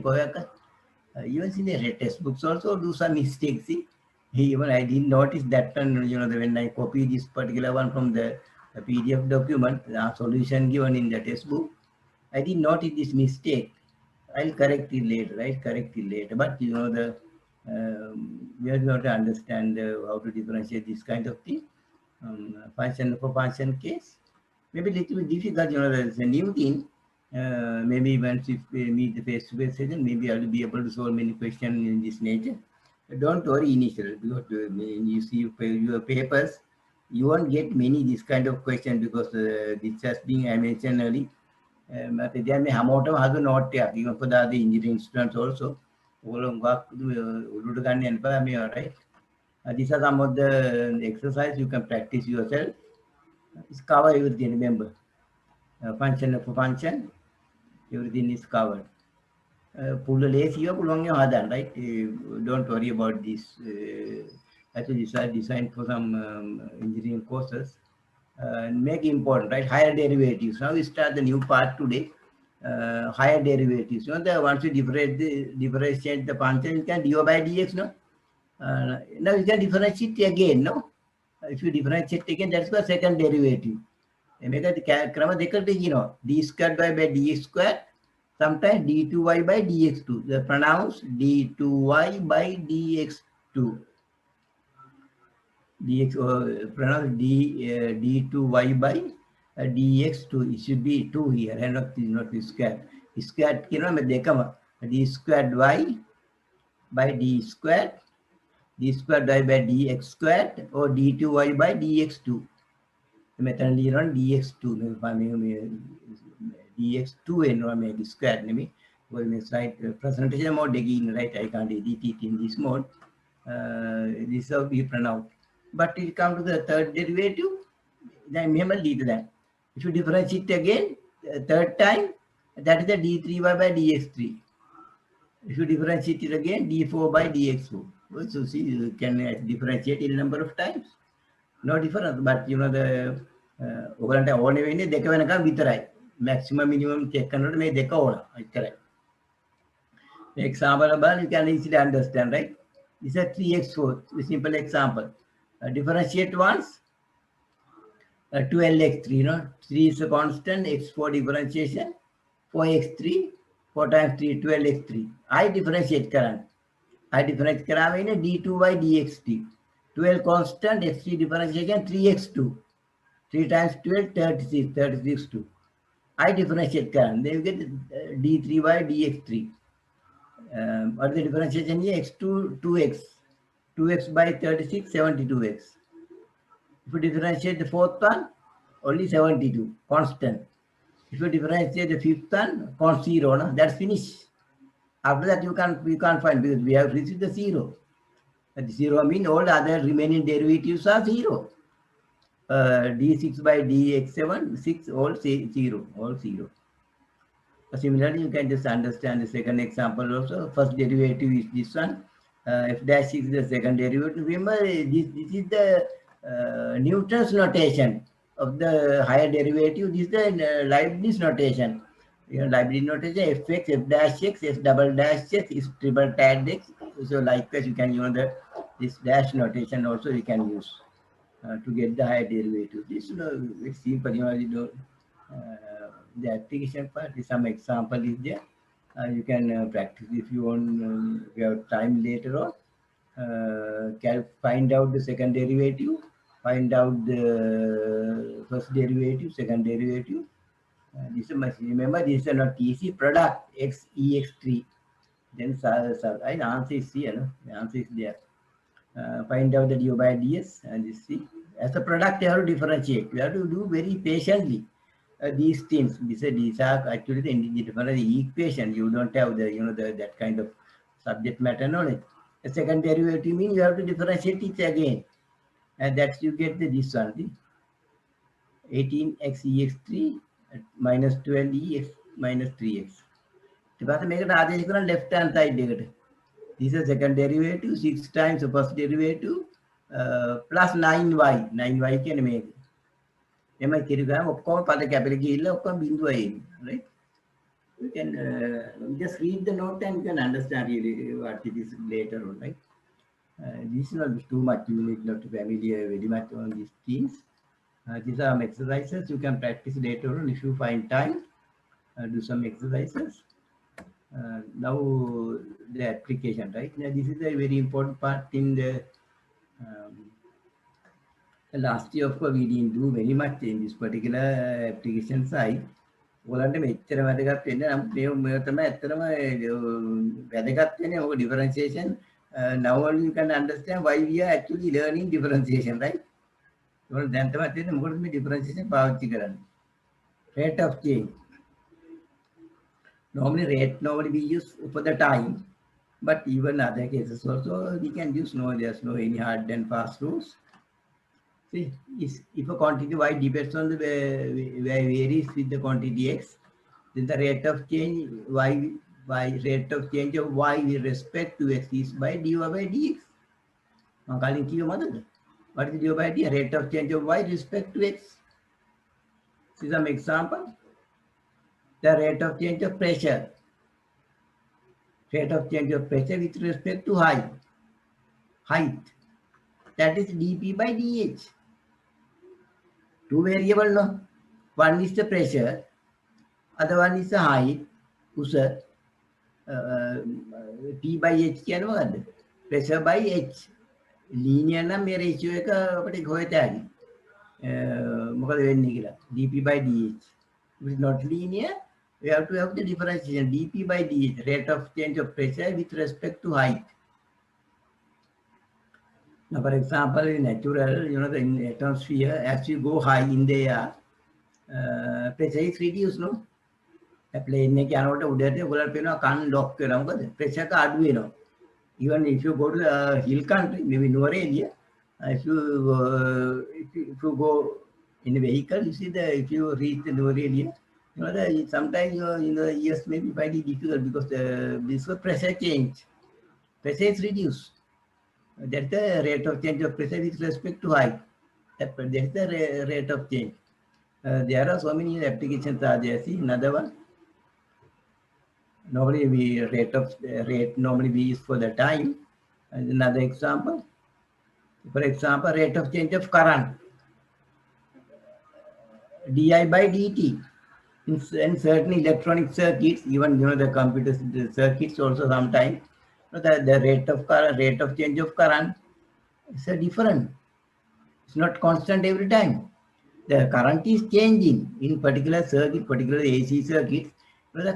even in the textbooks also do some mistakes. See, even I didn't notice that one, when I copy this particular one from the PDF document, the solution given in the textbook, I did notice this mistake. I'll correct it later, right? Correct it later. But we have to understand how to differentiate this kind of thing. Function for function case, maybe little bit difficult, there's a new thing. Maybe once if we meet the face-to-face session, maybe I will be able to solve many questions in this nature. But don't worry initially, because when you see your papers, you won't get many this kind of question because this has been I mentioned early. There may have a note even for the other engineering students also. Right? These are some of the exercise you can practice yourself. It's covered everything, remember. Function for function, everything is covered. Pull the lace here, pull on your other, right? Don't worry about this. Actually, these are designed for some engineering courses. Make important, right? Higher derivatives. Now we start the new part today. Higher derivatives. Once you differentiate the function, you can du by dx, no? Now you can differentiate again, no? If you differentiate again, that's the second derivative. D squared by dx squared, sometimes d2y by dx2. They pronounce d2y by dx2. Dx pronounce d2y by dx2. It should be 2 here and not squared. Squared, d squared y by d squared. D squared y by dx squared or d2y by dx2. Method on dx2. dx2 and make squared. Slide presentation mode again, right? I can't edit it in this mode. This is how we pronounce. But it comes to the third derivative, then remember that. If you differentiate again, third time, that is the d3y by dx3. If you differentiate it again, d4 by dx4. So see, you can differentiate in a number of times. No difference, but the maximum minimum check may correct. The example you can easily understand, right? This is a 3x4, a simple example. Differentiate once, 12x3, 3 is a constant, x4 differentiation, 4x3, 4 times 3, 12x3. I differentiate current. I differentiate in a d2 by dxt. 12 constant, x3 differentiation, 3x2. 3 times 12, 36, 36 2. I differentiate current. Then you get d3 by dx3. What is the differentiation here? x2, 2x. 2x by 36, 72x. If you differentiate the fourth one, only 72, constant. If you differentiate the fifth one, constant 0, no? That's finished. After that, you can't find because we have received the 0. That 0 means all the other remaining derivatives are 0. d6 by dx7, 6 all 0, all 0. Similarly, you can just understand the second example also. First derivative is this one. F dash is the second derivative. Remember, this is the Newton's notation of the higher derivative. This is the Leibniz notation. Leibniz notation, fx, f dash x, f double dash x is triple tad x. So likewise, you can use this dash notation also you can use to get the higher derivative. This it's simple, the application part is some example is there. You can practice if you want. If you have time later on. Can find out the second derivative, find out the first derivative, second derivative. This must remember this is not easy product x ex3. Then the answer is here. No? The answer is there. Find out the du by ds and you see as a product you have to differentiate. You have to do very patiently. These things, these are actually the different equation. You don't have the that kind of subject matter knowledge. The second derivative means you have to differentiate it again, and that's you get this one, the 18x ex3 minus 12x minus 3x. Make it left hand side. This is second derivative, 6 times the first derivative plus 9y. 9y can make. Right? You can just read the note and you can understand really what it is later on, right? This is not too much. You need not to familiar very much on these things. These are some exercises you can practice later on if you find time. Do some exercises. Now the application, right? Now this is a very important part in the last year. Of course, we didn't do very much in this particular application side. ඔයාලන්ට මෙච්චර වැදගත් වෙන්නේ නම් මේ තමයි ඇත්තටම වැදගත් වෙන්නේ ඔක differentiation. Now only you can understand why we are actually learning differentiation, right? ඔයාලා දැන් තමයි තේරෙන්නේ මොකටද මේ differentiation පාවිච්චි කරන්නේ. Rate of change. Normally we use for the time, but even other cases also we can use. There's no any hard and fast rules. See, if a quantity y depends on the varies with the quantity x, then the rate of change rate of change of y with respect to x is by dy by dx. What is dy by dx? Rate of change of y with respect to x. See some example. The rate of change of pressure. Rate of change of pressure with respect to height. That is dp by dh. Two variable, no? One is the pressure, other one is the height. P by h can pressure by h. Linear na mere ratio ka apne hoye tayari. dp by dh. If it is not linear, we have to have the differentiation dp by dh, rate of change of pressure with respect to height. Now, for example, in natural, in atmosphere, as you go high in the air, pressure is reduced, no? A plane cannot can't lock pressure card, even if you go to the hill country, maybe no area, if you go in a vehicle, you see if you reach the lower area, sometimes yes, maybe find it difficult because this pressure change, pressure is reduced. That's the rate of change of pressure with respect to height. That's the rate of change. There are so many applications are there. See another one. Normally normally we use for the time. Another example. For example, rate of change of current. Di by dt. In certain electronic circuits, even the computer circuits also sometimes. The rate of change of current is different. It's not constant every time. The current is changing in particular circuit, particularly AC circuits. The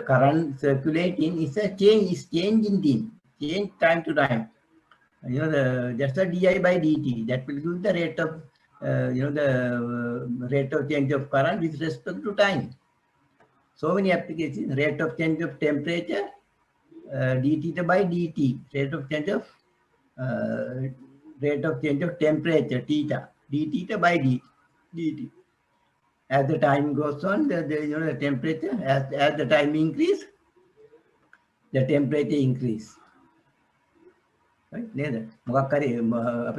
current circulating is a changing thing, change time to time. That's the di by dt. That will give the rate of the rate of change of current with respect to time. So many applications. Rate of change of temperature. dt by dt, rate of change of temperature, theta. d theta by dt. As the time goes on, the temperature, as the time increase, the temperature increase. Right? A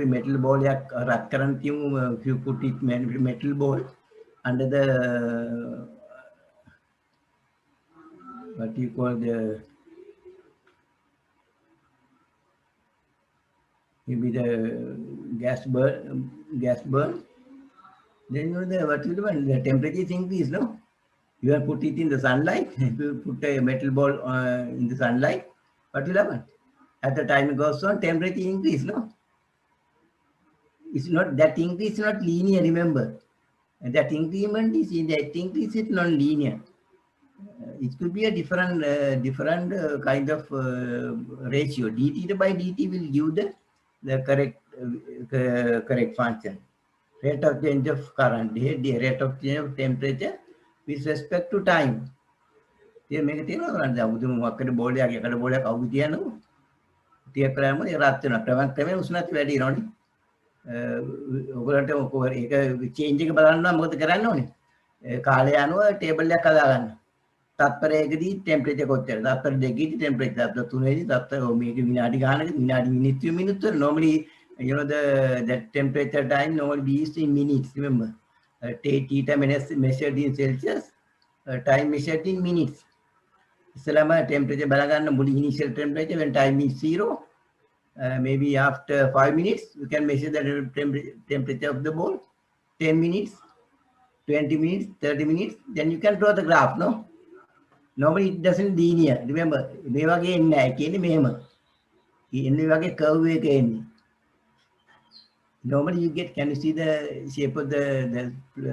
metal ball, if you put it metal ball under the what you call the maybe the gas burn, then what will happen? The temperature is increased, no? You have put it in the sunlight. If you put a metal ball in the sunlight, what will happen? At the time it goes on, temperature increase, no? It's not that increase is not linear, remember. And that increment is non-linear. It could be a different kind of ratio. dt by dt will give the correct function. Rate of change of current, the rate of change of temperature with respect to time. මේක තියෙනවා නේද? උදේම මොකක්ද බෝලයක් එකට බෝලයක් අවුල් තියනවා. ටිකක් කරාම ඒ රත් වෙනවා. ක්‍රමයෙන් උෂ්ණත්වය වැඩි වෙනවනේ. ඔයගොල්ලන්ට ඒක චේන්ජ් එක බලන්න නම් මොකද කරන්න ඕනේ? කාලය අනුව ටේබල් එකක් හදාගන්න. තත්පරයකදී ටෙම්පරේචර් කොච්චරද? තත්පර දෙකකදී ටෙම්පරේචර් තත්පර තුනේදී තත්පර මේක විනාඩි ගානක විනාඩි මිනිත්තු normally you know the temperature time normally is in minutes, remember. Theta measured in Celsius, time measured in minutes. ඉස්සලම temperature බලගන්න මුළු initial temperature when time is 0. Maybe after 5 minutes you can measure the temperature of the ball. 10 minutes, 20 minutes, 30 minutes, then you can draw the graph, no? Normally it doesn't linear. Remember, මේ වගේ එන්නේ නැහැ. කියන්නේ මෙහෙම. එන්නේ වගේ curve එක එන්නේ. Normally you get, can you see the shape of the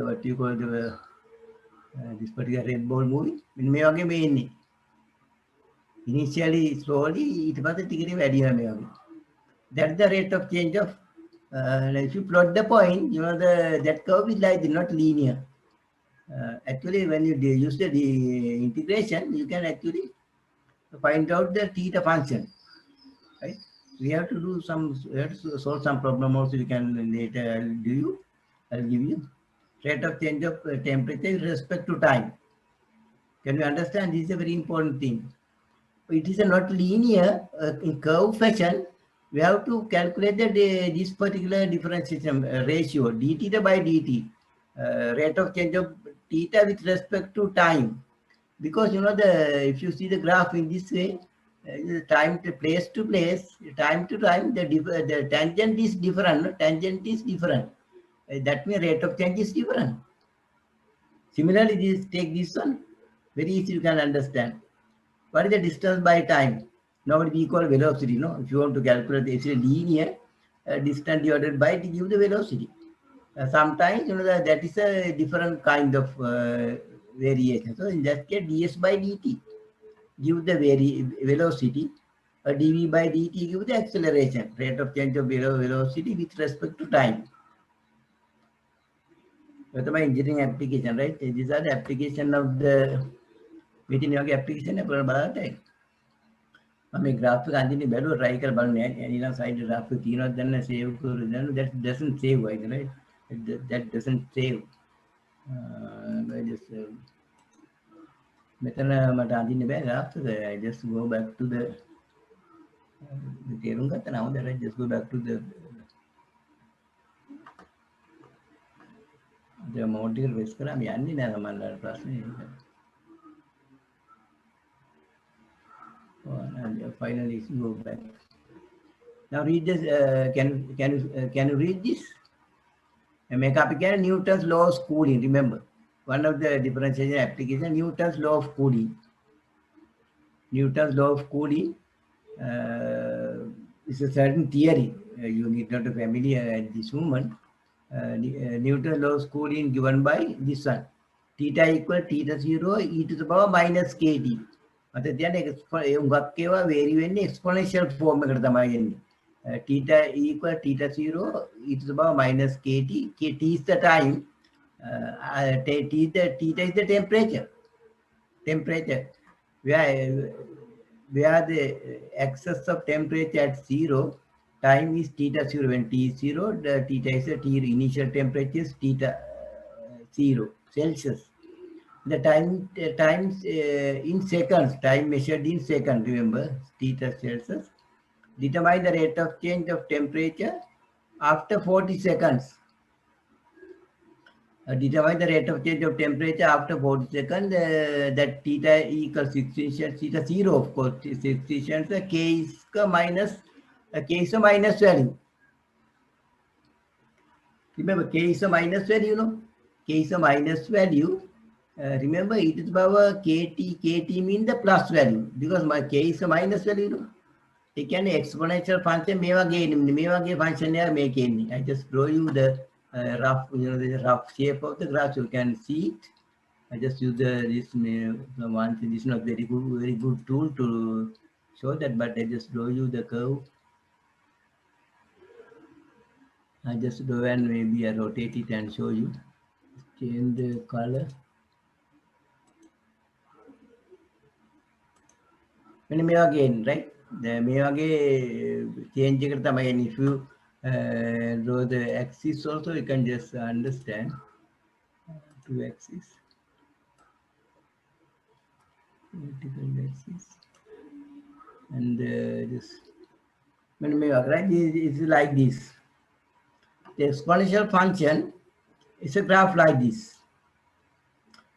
what you call the this particular red ball moving? මේ වගේ මේ එන්නේ. Initially slowly ඊට පස්සේ ටික ටික වැඩි වෙනවා මේ වගේ. That's the rate of change of if you plot the point, you know that curve is like not linear. Actually, when you use the integration, you can actually find out the theta function, right? We have to do solve some problem also. You can later I'll give you rate of change of temperature with respect to time. Can you understand? This is a very important thing. It is not linear in curve fashion. We have to calculate this particular differentiation ratio d theta by dt, rate of change of theta with respect to time, because you know if you see the graph in this way, time to place, time to time, the tangent is different. Tangent is different. That means rate of change is different. Similarly, take this one. Very easy, you can understand. What is the distance by time? Normally we call velocity, no? If you want to calculate it's a linear distance divided by to give the velocity. Sometimes you know that is a different kind of variation. So in that case, ds by dt give the velocity, dv by dt give the acceleration, rate of change of velocity with respect to time. That's my engineering application, right? These are the application of the within your application. මේ graph එක අඳින්න බැලුවා try කරලා බලන්න ඊළඟ side graph එක තියෙනවා දැන් save කරලා that doesn't save, right? That doesn't save. I just මෙතන මට අඳින්න බෑ graph එක. I just go back to the තේරුම් ගත්තා නේද? I just go back to the mode එක press කරාම යන්නේ නෑ සමහරවල් ප්‍රශ්නේ. And finally go back. Now read this. Can you read this? Make up again Newton's law of cooling. Remember, one of the differentiation application, Newton's law of cooling. Newton's law of cooling is a certain theory. You need not be familiar at this moment. Newton's law of cooling given by this one. Theta equal theta 0 e to the power minus kT. But then vary වෙන්නේ exponential form එකට තමයි එන්නේ. Theta equal theta 0 e to the power minus kT. KT is the time. Theta is the temperature. Where the excess of temperature at 0, time is theta 0. When T is 0, the theta is the T initial temperature is theta 0 Celsius. The times in seconds, time measured in seconds, remember, theta Celsius. Determine the rate of change of temperature after 40 seconds. Determine the rate of change of temperature after 40 seconds. That theta equals 16 Celsius, theta 0, of course, 60 Celsius, K is minus, K is a minus value. Remember, K is a minus value, K is a minus value. Remember, e to the power KT means the plus value because my K is a minus value, It can exponential function meva function make I just draw you the rough, the rough shape of the graph. You can see it. I just use this one. This is not very good tool to show that, but I just draw you the curve. I just draw and maybe I rotate it and show you. Change the color. When me again, right? The me again change if you draw the axis also, you can just understand. Two axis, vertical axis, and this. When me right is like this. The exponential function is a graph like this.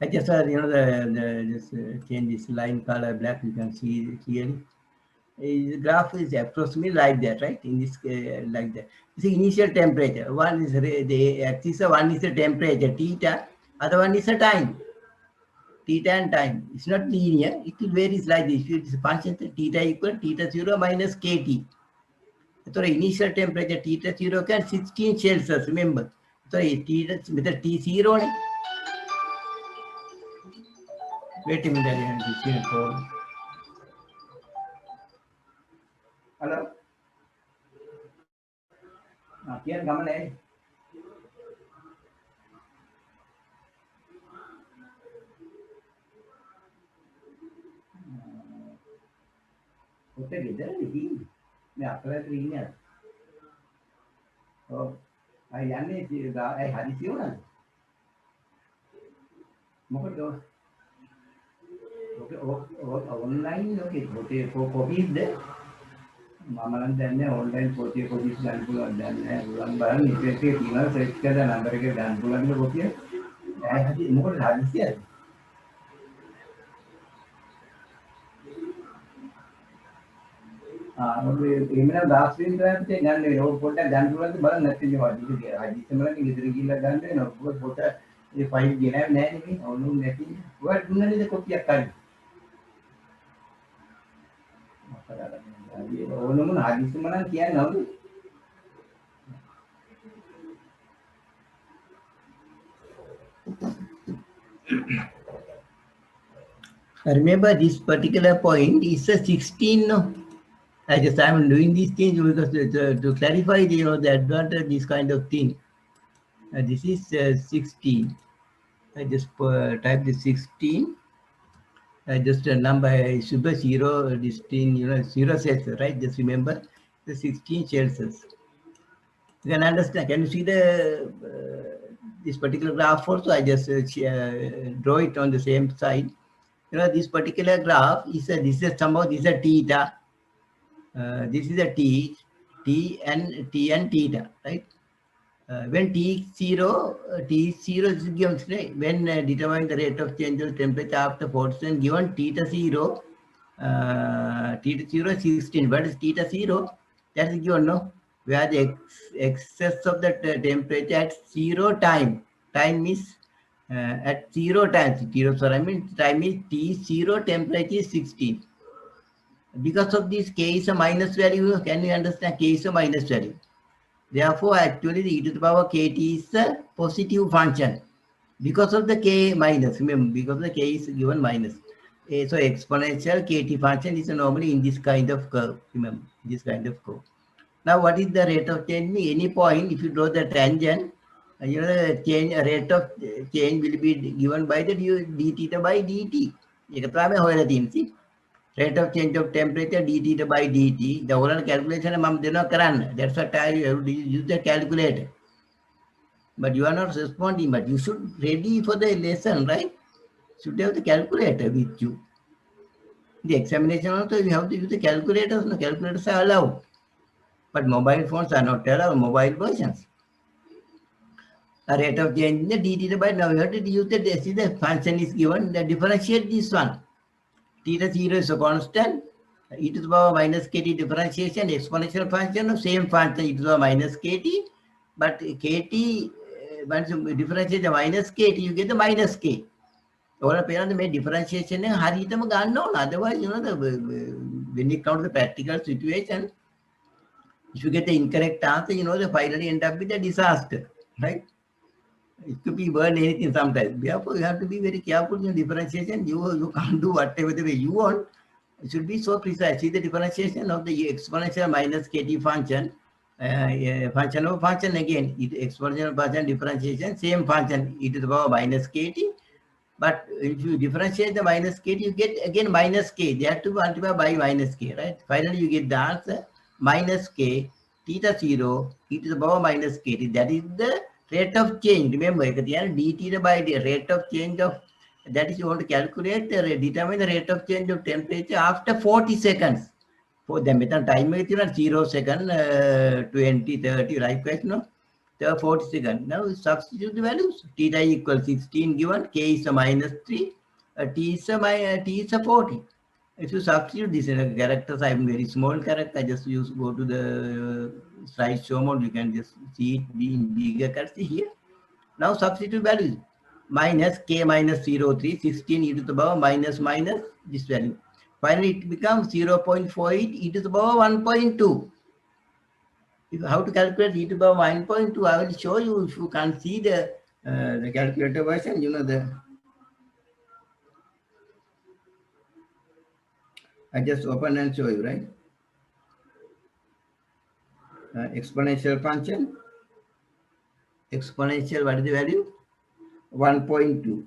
I just just change this line color black. You can see clearly. The graph is approximately like that, right? In this like that. This is initial temperature. One is the axis. One is the temperature theta. Other one is the time. Theta and time. It's not linear. It will vary like this. If it's function theta equal theta 0 minus kt. So initial temperature theta 0 can 16 Celsius. Remember. Sorry, theta with the T0. Wait a minute. Hello. Here, come on. Hotel ගෙදර නෙදී මේ අකලට ඉන්නේ ඔව් අය යන්නේ ඒ හදිසිය උනද මොකද ඔක online ඔකේ hotel copies ද මම නම් දන්නේ ඔන්ලයින් copies ගන්න පුළුවන් දන්නේ උලන් බලන්න ඉතින් එකේ තියෙනවා සර්ච් කරලා නම්බර එක ගන්න පුළුවන් නේ copies ඇයි හදි මොකද හදිසියද එහෙමනම් දාස් වෙන තරමට ගන්න වෙනවා. ඔය පොඩ්ඩක් ගන්න පුළුවන්ද බලන්න නැත්නම් ඉතින් හදිස්සමලගේ ගෙදර ගිහිල්ලා ගන්න වෙනවා. ඔය පොත ඒ ෆයිල් ගෙනාවේ නැහැ නේ. ඕනු නැති. ඔයාලා දුන්නා නේද කොපියක් හරි? ඕනම හදිස්සම නම් කියන්න ඕනේ. Remember this particular point is a 16, no? I'm doing these things because to clarify the advantage, this kind of thing. This is 16. I just type the 16. Just a number super 0, this thing, 0 Celsius, right? Just remember the 16 Celsius. You can understand. Can you see the this particular graph also? I just draw it on the same side. This particular graph is this is a theta. This is a T and theta, right? When T0 is given, when determine the rate of change of temperature after 40 given theta 0 is 16. What is theta 0? That is given, no? Where the excess of the temperature at 0 time. Time is at 0 times. Time is T0, temperature is 16. Because of this, K is a minus value. Can you understand? K is a minus value. Therefore, actually, the e to the power kt is a positive function. Because of the K minus, remember, because the K is given minus. So, exponential kt function is normally in this kind of curve. Remember, this kind of curve. Now, what is the rate of change? Any point, if you draw the tangent, the rate of change will be given by the d theta by dt. See? Rate of change of temperature dt by dt. The overall calculation ma'am deno karan. That's what I have to use the calculator. But you are not responding. But you should ready for the lesson, right? Should have the calculator with you. The examination also you have to use the calculators. No, calculators are allowed. But mobile phones are not allowed. Mobile versions. A rate of change in the dt by now you have to use the function is given. The differentiate this one. Theta 0 is a constant. E to the power minus kt differentiation, exponential function, same function e to the power minus kt. But kt, once you differentiate the minus kt, you get the minus k. Or a differentiation, haritam gano. Otherwise, when you count the practical situation, if you get the incorrect answer, they finally end up with a disaster, right? It could be burn anything sometimes. Therefore, you have to be very careful in differentiation. You can't do whatever the way you want. It should be so precise. See the differentiation of the exponential minus kt function. Function of function again. Exponential function differentiation, same function e to the power minus kt. But if you differentiate the minus kt, you get again minus k. They have to multiply by minus k, right? Finally, you get the answer minus k theta 0 e to the power minus kt. That is the rate of change. Remember, dt by the rate of change of, that is you want to calculate, determine the rate of change of temperature after 40 seconds. For the method time 0 second, 20, 30, right question, no? 40 seconds. Now substitute the values. Theta equals 16 given, k is a minus 3, t is a 40. If you substitute this in a characters, I am very small character. I just go to the slide show mode. You can just see it being bigger character here. Now substitute values. Minus k minus 0.3, 16 e to the power minus this value. Finally, it becomes 0.48 e to the power 1.2. How to calculate e to the power 1.2? I will show you. If you can't see the calculator version, I just open and show you, right? Exponential function. Exponential, what is the value? 1.2.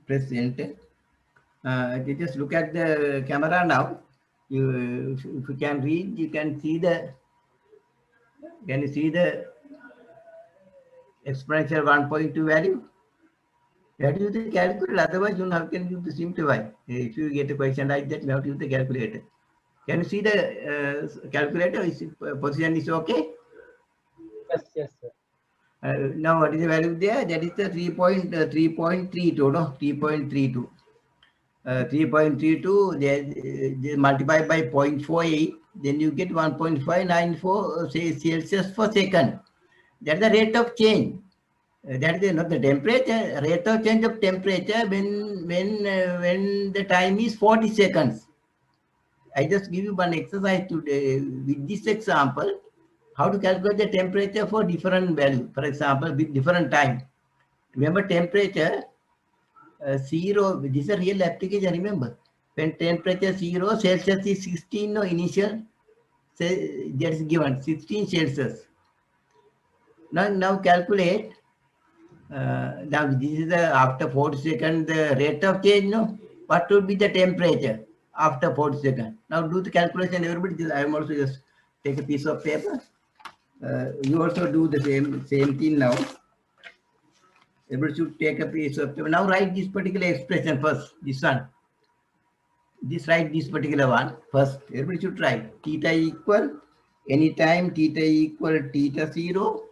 Press enter. You just look at the camera now. If you can read, you can see the. Can you see the exponential 1.2 value? You have to use the calculator. Otherwise, how can you simplify? If you get a question like that, you have to use the calculator. Can you see the calculator? Position is okay?
Yes, sir.
Now, what is the value there? That is the 3.32, no? 3.32. 3.32, they multiply by 0.48, then you get 1.594 Celsius per second. That's the rate of change. That is not the temperature. Rate of change of temperature when the time is 40 seconds. I just give you one exercise today with this example, how to calculate the temperature for different value. For example, with different time. Remember temperature, 0, this is a real application, remember. When temperature 0, Celsius is 16, no, initial, say, that is given, 16 Celsius. Now calculate, now this is after 40 seconds, the rate of change, no? What would be the temperature after 40 seconds? Now do the calculation, everybody. I am also just take a piece of paper. You also do the same thing now. Everybody should take a piece of paper. Now write this particular expression first, this one. Write this particular one first. Everybody should try. Theta equal, anytime theta equal theta 0,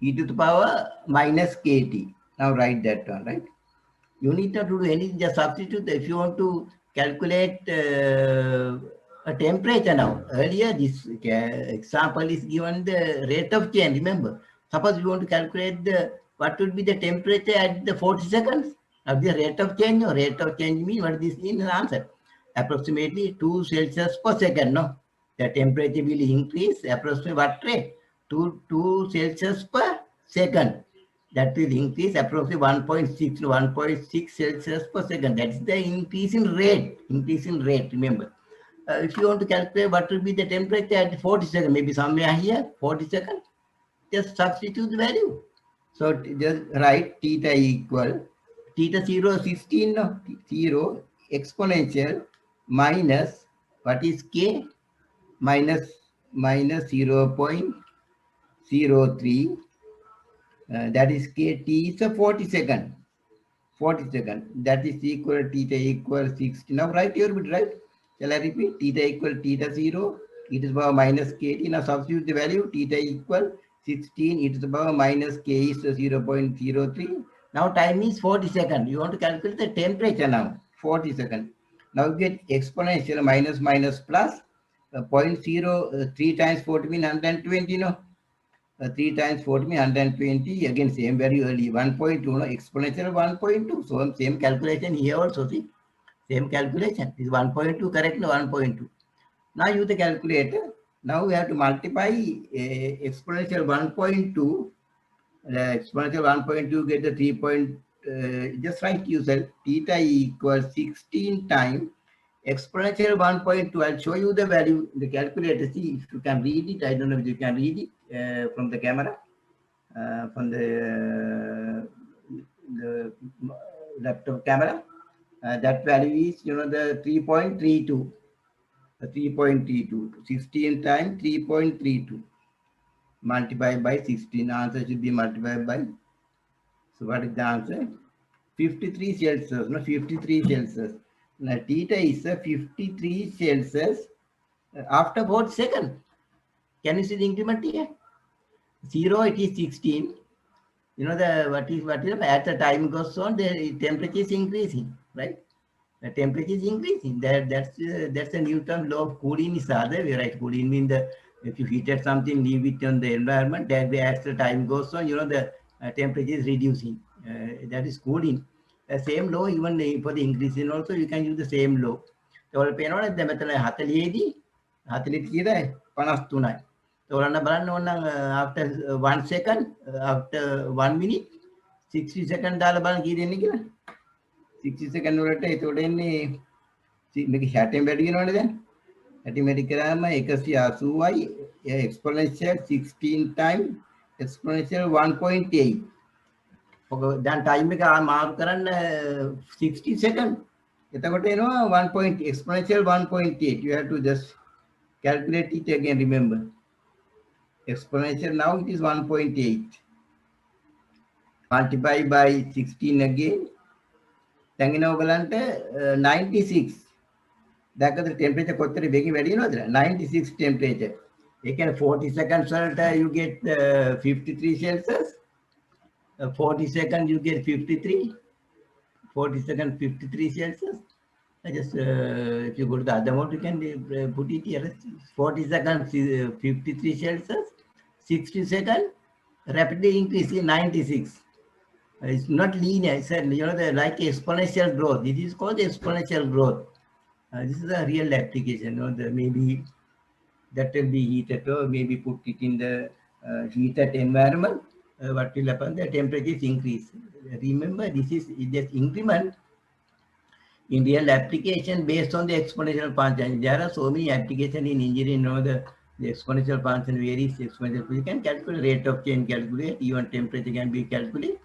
e to the power minus kt. Now write that one, right? You need not to do anything, just substitute. If you want to calculate a temperature now, earlier this example is given the rate of change, remember. Suppose you want to calculate what would be the temperature at the 40 seconds of the rate of change. Or rate of change means what this in the answer? Approximately 2 Celsius per second, no? The temperature will increase approximately what rate? 2 Celsius per second. That will increase approximately 1.6 Celsius per second. That's the increase in rate. Remember. If you want to calculate what will be the temperature at 40 seconds, maybe somewhere here, 40 seconds, just substitute the value. So just write theta equal, theta 0 16 no 0 exponential minus what is k minus 0.03 that is k t is a 40 second 40 second that is equal theta equal 60. Now write your bit, right? Shall I repeat? Theta equal theta 0 e to the power minus kt. Now substitute the value theta equal 16 e to the power minus k is 0.03. Now time is 40 second. You want to calculate the temperature now 40 second. Now you get exponential minus minus plus 0.03 times 40 means 120 no. 3 times 40 means 120. Again, same value early. 1.2, no, exponential 1.2. So, same calculation here also, see. Same calculation. Is 1.2 correct? No, 1.2. Now, use the calculator. Now, we have to multiply exponential 1.2. Exponential 1.2 get the 3 point. Just write yourself. Theta equals 16 times exponential 1.2. I'll show you the value, the calculator. See if you can read it. I don't know if you can read it from the camera, from the laptop camera. That value is, the 3.32. 3.32. 16 times 3.32. Multiplied by 16. Answer should be multiplied by. So what is the answer? 53 Celsius. No, 53 Celsius. Now theta is a 53 Celsius after 40 seconds. Can you see the increment here? 0 it is 16. What is at the time goes on, the temperature is increasing, right? The temperature is increasing. That's a Newton law of cooling is other way, right? Cooling means if you heated something, leave it on the environment. That way, as the time goes on, the temperature is reducing. That is cooling. The same law even for the increasing also you can use the same law. ඒවල පේනවනේ දැන් මෙතන 40දී 40 කීයද 53යි. ඒවලන්න බලන්න ඕන after 1 second after 1 minute 60 second දාලා බලන්න කී දෙන්නේ කියලා. 60 second වලට ඒතකොට එන්නේ මේක 60න් වැඩි වෙනවනේ දැන්. 60 වැඩි කරාම 180යි exponential 16 times exponential 1.8. ඔක දැන් time එක මාරු කරන්න 60 second. එතකොට එනවා 1. exponential 1.8. You have to just calculate it again, remember. Exponential now it is 1.8. Multiply by 16 again. දැන් එනවා ඔයගලන්ට 96. දැක්කද temperature කොච්චර වෙකින් වැඩි වෙනවද? 96 temperature. ඒ කියන්නේ 40 seconds වලට you get 53 Celsius. 40 seconds you get 53. 40 seconds 53 Celsius. I just if you go to the other mode, you can put it here. 40 seconds 53 Celsius. 60 seconds rapidly increasing 96. It's not linear. It's like exponential growth. This is called exponential growth. This is a real application. Maybe that will be heated or maybe put it in the heated environment. What will happen? The temperature is increase. Remember, this is just increment in real application based on the exponential function. There are so many applications in engineering. The exponential function varies. Exponential. You can calculate rate of change, calculate even temperature can be calculated.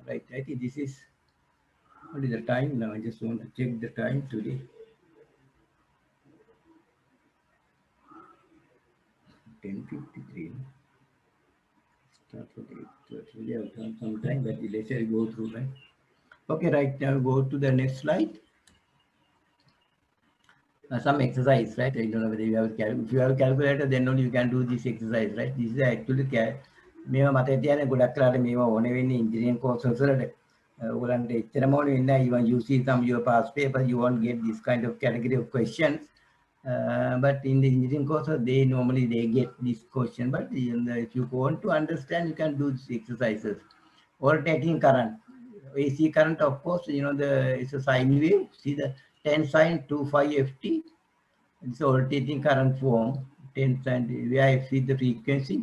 Right. I think this is what is the time now? I just want to check the time today. 10:53. Start for 8:30. I've done some time, but later go through, right? Okay, right now go to the next slide. Some exercise, right? I don't know whether you have if you have a calculator, then only you can do this exercise, right? This is actually මේවා මතක තියාගන්න ගොඩක් කරාට මේවා ඕනේ වෙන්නේ engineering courses වලට. ඔයගලන්ට එච්චරම ඕනේ වෙන්නේ නැහැ. Even you see some your past paper, you won't get this kind of category of questions. But in the engineering courses, they normally get this question. But if you want to understand, you can do these exercises. Or taking current. AC current, of course, it's a sine wave. See the 10 sine 25 ft. It's alternating current form. 10 sine, where I see the frequency.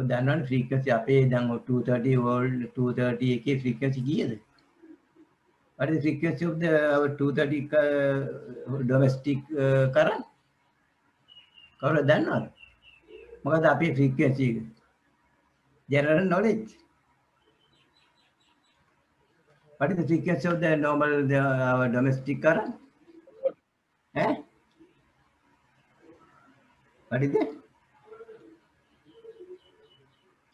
That one frequency අපේ දැන් 230 volt 230 එකේ frequency කීයද? What is the frequency of the 230 domestic current? කවුරුද දන්නවද? මොකද අපේ frequency එක? General knowledge. What is the frequency of the normal domestic current? Eh? What is it?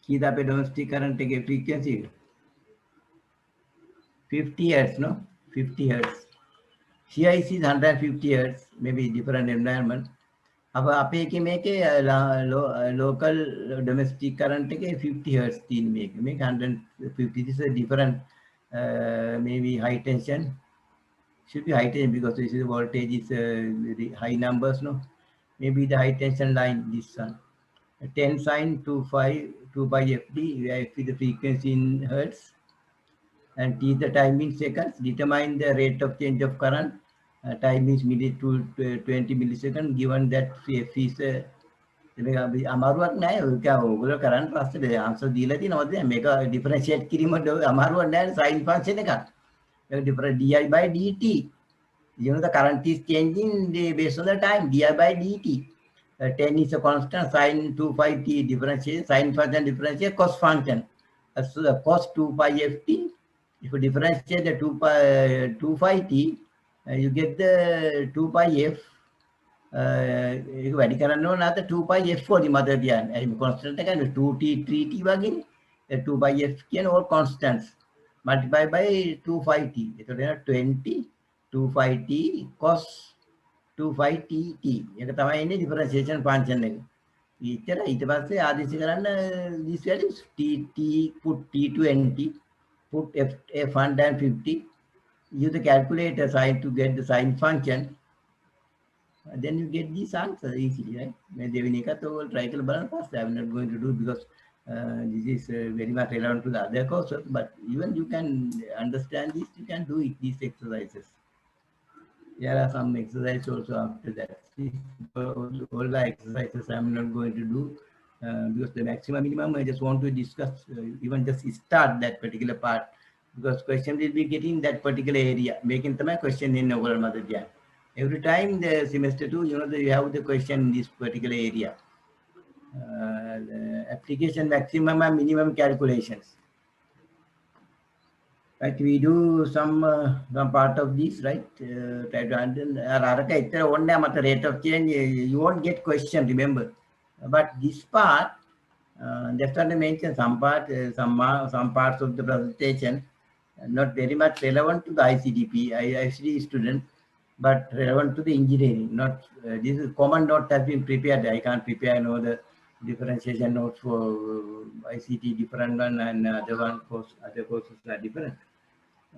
Key the domestic current take a frequency 50 hertz, no? 50 hertz. CIC is 150 hertz, maybe different environment. अब आप एक make local domestic current take 50 hertz तीन make 150. This is a different maybe high tension. Should be high tension because this is voltage is very high numbers, no? Maybe the high tension line this one. 10 sine 25 2 by FD. If the frequency in hertz and T is the time in seconds. Determine the rate of change of current. Time is minute to 20 milliseconds. Given that F is අමාරුවක් නෑ ඔක ඔයගොල්ලෝ කරන්න පස්සේ answer දීලා තියෙනවා මේක ඩිෆරෙන්ෂিয়েට් කිරීමට අමාරුවක් නෑ සයින් ෆන්ක්ෂන් එකක් ඒක ඩිෆරෙන්ට් di by dt. You know the current is changing based on the time di by dt. 10 is a constant, sin 2 pi t differentiate, sin function differentiate cos function. So the cos 2 pi ft, if you differentiate the 2 pi t, you get the 2 pi f. ඒක වැඩි කරන්න ඕන නැත්නම් 2 pi f වලින් මතක තියාගන්න. ඒ constant එක 2t 3t වගේ 2 pi f කියන all constants multiply by 2 pi t. එතකොට එන 20 2 pi t cos 2 pi t t. ඒක තමයි ඉන්නේ differentiation function එක. ඊතර ඊට පස්සේ ආදේශ කරන්න this values t put t20 put f 150. Use the calculator sign to get the sign function. Then you get this answer easily, right? Devineka to try to balance fast. I'm not going to do because this is very much relevant to the other courses. But even you can understand this, you can do it, these exercises. There are some exercises also after that. All the exercises I'm not going to do because the maximum minimum I just want to discuss, even just start that particular part because question will be getting that particular area. Making the question in overall mother. Every time the semester 2, you know, you have the question in this particular area. The application maximum and minimum calculations. Right, we do some part of this, right? Try to understand. Rate of change, you won't get question, remember. But this part, that's what I mentioned. Some parts of the presentation, not very much relevant to the ICT student. But relevant to the engineering, not this is common note has been prepared. I can't prepare the differentiation notes for ICT different one and other courses are different.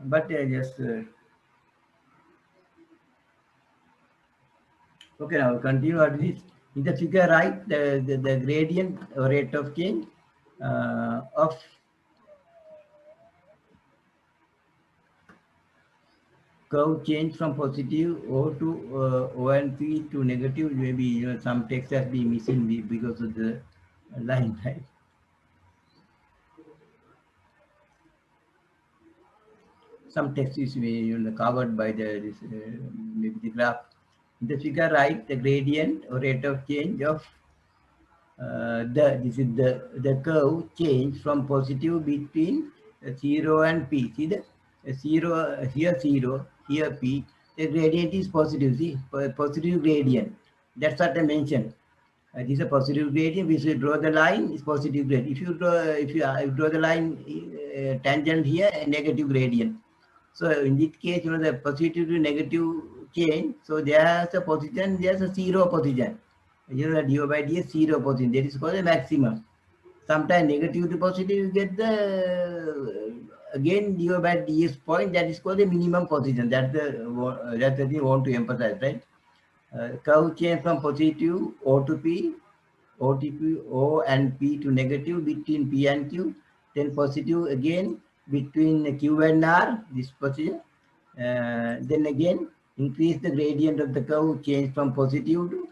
But just okay. Now continue at this. In the figure, right, the gradient or rate of change of curve change from positive O to O and P to negative. Maybe some text has been missing because of the line, right? Some text is covered by maybe the graph. In the figure, right, the gradient or rate of change of this is the curve change from positive between 0 and P. See the 0 here 0. Here P, the gradient is positive. See, positive gradient. That's what I mentioned. This is a positive gradient. We should draw the line. It's positive gradient. If you draw the line tangent here, a negative gradient. So in this case, the positive to negative change. So there's a position. There's a zero position. The d by d is zero position. That is called a maximum. Sometimes negative to positive, you get the again d by ds point, that is called the minimum position. That's the thing you want to emphasize, right? Curve change from positive O to P, O to P, O and P to negative between P and Q, then positive again between Q and R, this position. Then again increase the gradient of the curve change from positive to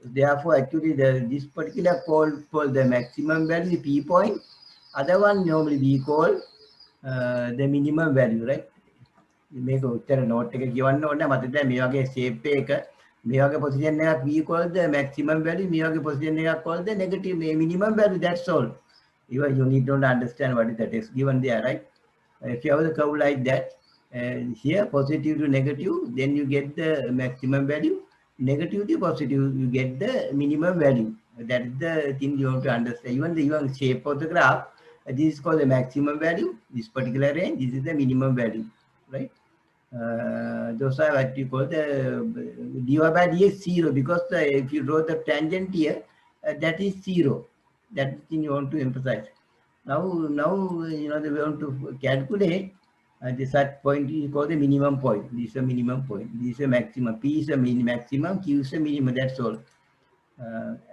therefore actually this particular called for the maximum value P point. Other one normally we call the minimum value, right? මේක උත්තර note එක කියවන්න ඕනේ මතකද මේ වගේ shape එක මේ වගේ position එකක් we call the maximum value මේ වගේ position එකක් call the negative minimum value. That's all. You need to understand what is the text given there, right? If you have the curve like that, here positive to negative, then you get the maximum value. Negative to positive, you get the minimum value. That is the thing you have to understand. Even the shape of the graph, this is called the maximum value. This particular range, this is the minimum value, right? Those are what you call the dy by dx 0, because if you draw the tangent here, that is 0. That is the thing you want to emphasize. Now we want to calculate the set point is called the minimum point. This is a minimum point. This is a maximum. P is a maximum. Q is a minimum. That's all.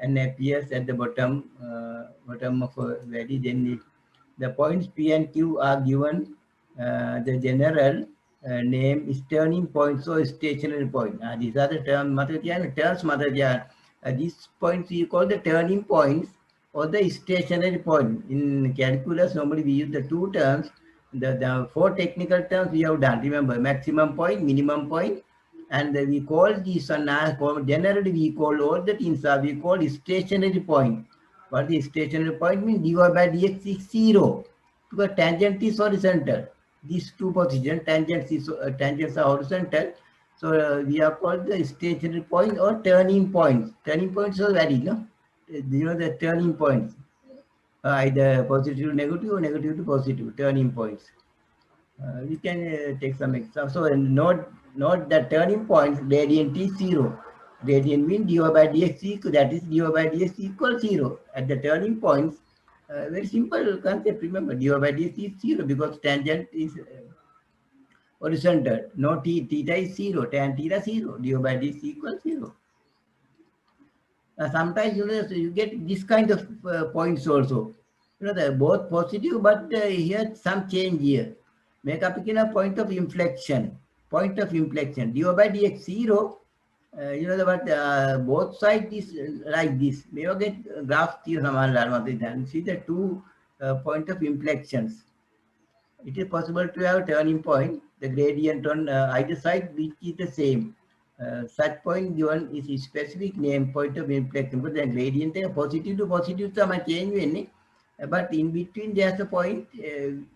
And appears at the bottom of a value. Then the points P and Q are given. The general name is turning points or stationary point. These are the terms. These points you call the turning points or the stationary point. In calculus, normally we use the two terms. The four technical terms we have done. Remember, maximum point, minimum point, and we call this one, generally we call all the things we call stationary point. What is stationary point means? Dy by dx is 0, because tangent is horizontal. These two positions, tangents are horizontal. So we are called the stationary point or turning points. Turning points are very, the turning points, either positive to negative or negative to positive, turning points. We can take some examples. So note that turning points, gradient is 0. Gradient means dy by dx equal, that is dy by dx equals 0. At the turning points, very simple concept. Remember, dy by dx is 0 because tangent is horizontal. No theta is 0, tan theta 0, dy by dx equals 0. Sometimes you get this kind of points also. They're both positive, but here some change here. Make up a point of inflection. Point of inflection. dy by dx 0. Both sides is like this. May you get graph see the two point of inflections. It is possible to have turning point, the gradient on either side, which is the same. Such point given is a specific name, point of inflection, but the gradient positive to positive change, but in between there's a point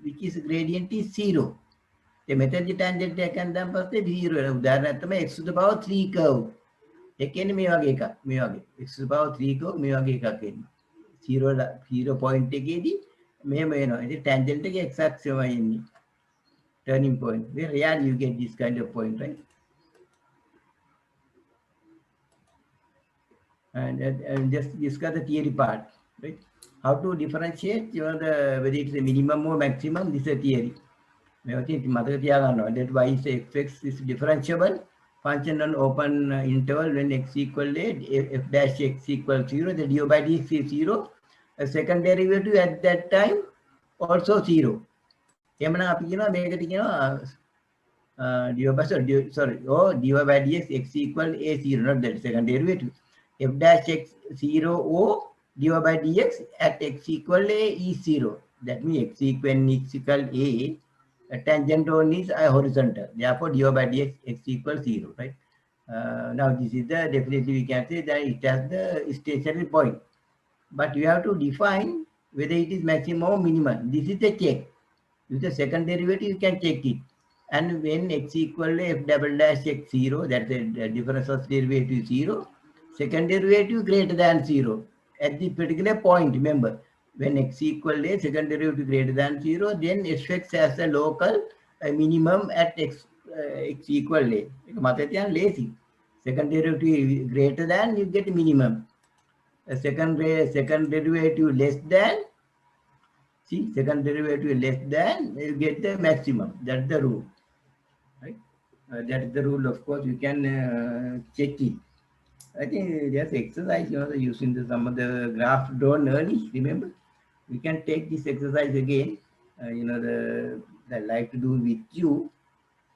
which is gradient is 0. The method tangent එකෙන් දැන් පස්සේ 0 වෙන උදාහරණයක් තමයි x to the power 3 curve. ඒ කියන්නේ මේ වගේ එකක්. මේ වගේ x to the power 3 curve මේ වගේ එකක් එන්නේ. 0 point එකේදී මෙහෙම එනවා. ඉතින් tangent එකේ x axis එකමයි එන්නේ. Turning point. Very rare you get this kind of point, right? And just discuss the theory part, right? How to differentiate, whether it's a minimum or maximum. This is a theory. That y is fx is differentiable function on open interval when x equal to f dash x equals 0. The dy by dx is 0. A second derivative at that time also 0. dy by dx x equal a 0, not that second derivative. F dash x 0 o dy by dx at x equal a is 0. That means x equal a, tangent on is horizontal. Therefore, dy by dx x equals 0, right? Now, this is the definitely we can say that it has the stationary point. But you have to define whether it is maximum or minimum. This is the check. With the second derivative, you can check it. And when x equal to f double dash x 0, that's the difference of derivative 0. Second derivative greater than 0. At the particular point, remember, when x equal to second derivative greater than 0, then fx has a local minimum at x equal to. Lazy. Second derivative greater than, you get minimum. Second derivative less than, see, second derivative less than, you get the maximum. That's the rule, right? That is the rule. Of course, you can check it. I think there's exercise, using some of the graph drawn early. Remember, we can take this exercise again. I like to do with you.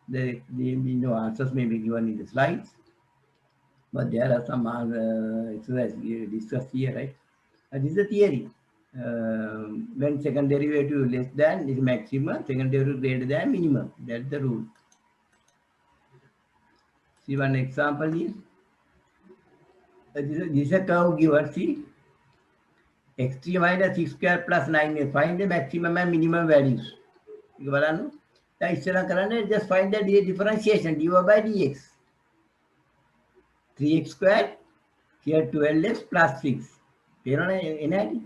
The answers may be given in the slides, but there are some exercises we discussed here, right? This is the theory. When second derivative less than is maximum, second derivative greater than minimum. That's the rule. See one example here. This is a curve given. See, x3 minus x square plus 9. Find the maximum and minimum values. ඒක බලන්න. දැන් ඉස්සෙල්ලා කරන්නේ just find the differentiation dy by dx. 3x squared here 12x plus 6. තේරෙනවනේ එන හැටි.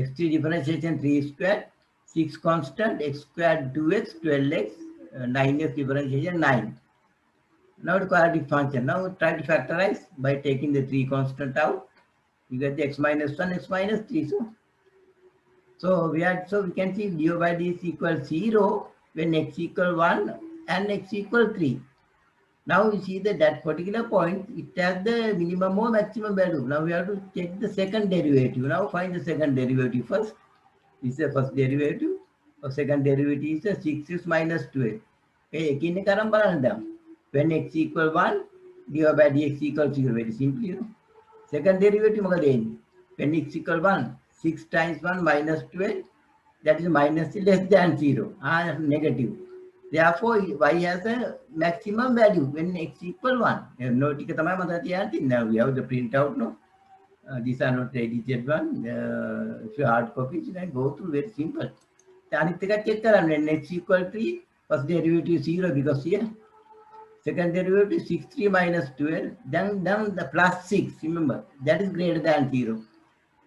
x3 differentiation 3 squared 6 constant x squared 2x 12x 9x differentiation 9. Now the quadratic function. Now try to factorize by taking the 3 constant out. You get the x minus 1, x minus 3. So we can see dy by dx equals 0 when x equal 1 and x equal 3. Now we see that particular point, it has the minimum or maximum value. Now we have to check the second derivative. Now find the second derivative first. This is the first derivative. The second derivative is 6x minus 12. Okay, when x equal 1, dy by dx equals 0. Very simply. Second derivative, when x equal 1, 6 times 1 minus 12, that is minus less than 0, negative. Therefore, y has a maximum value when x equal 1. Now we have the printout. No, these are not the edited one. If you hard copies, you can go through very simple. When x equal 3, first derivative 0 because here. Second derivative 6, 3 minus 12, then the plus 6, remember, that is greater than 0.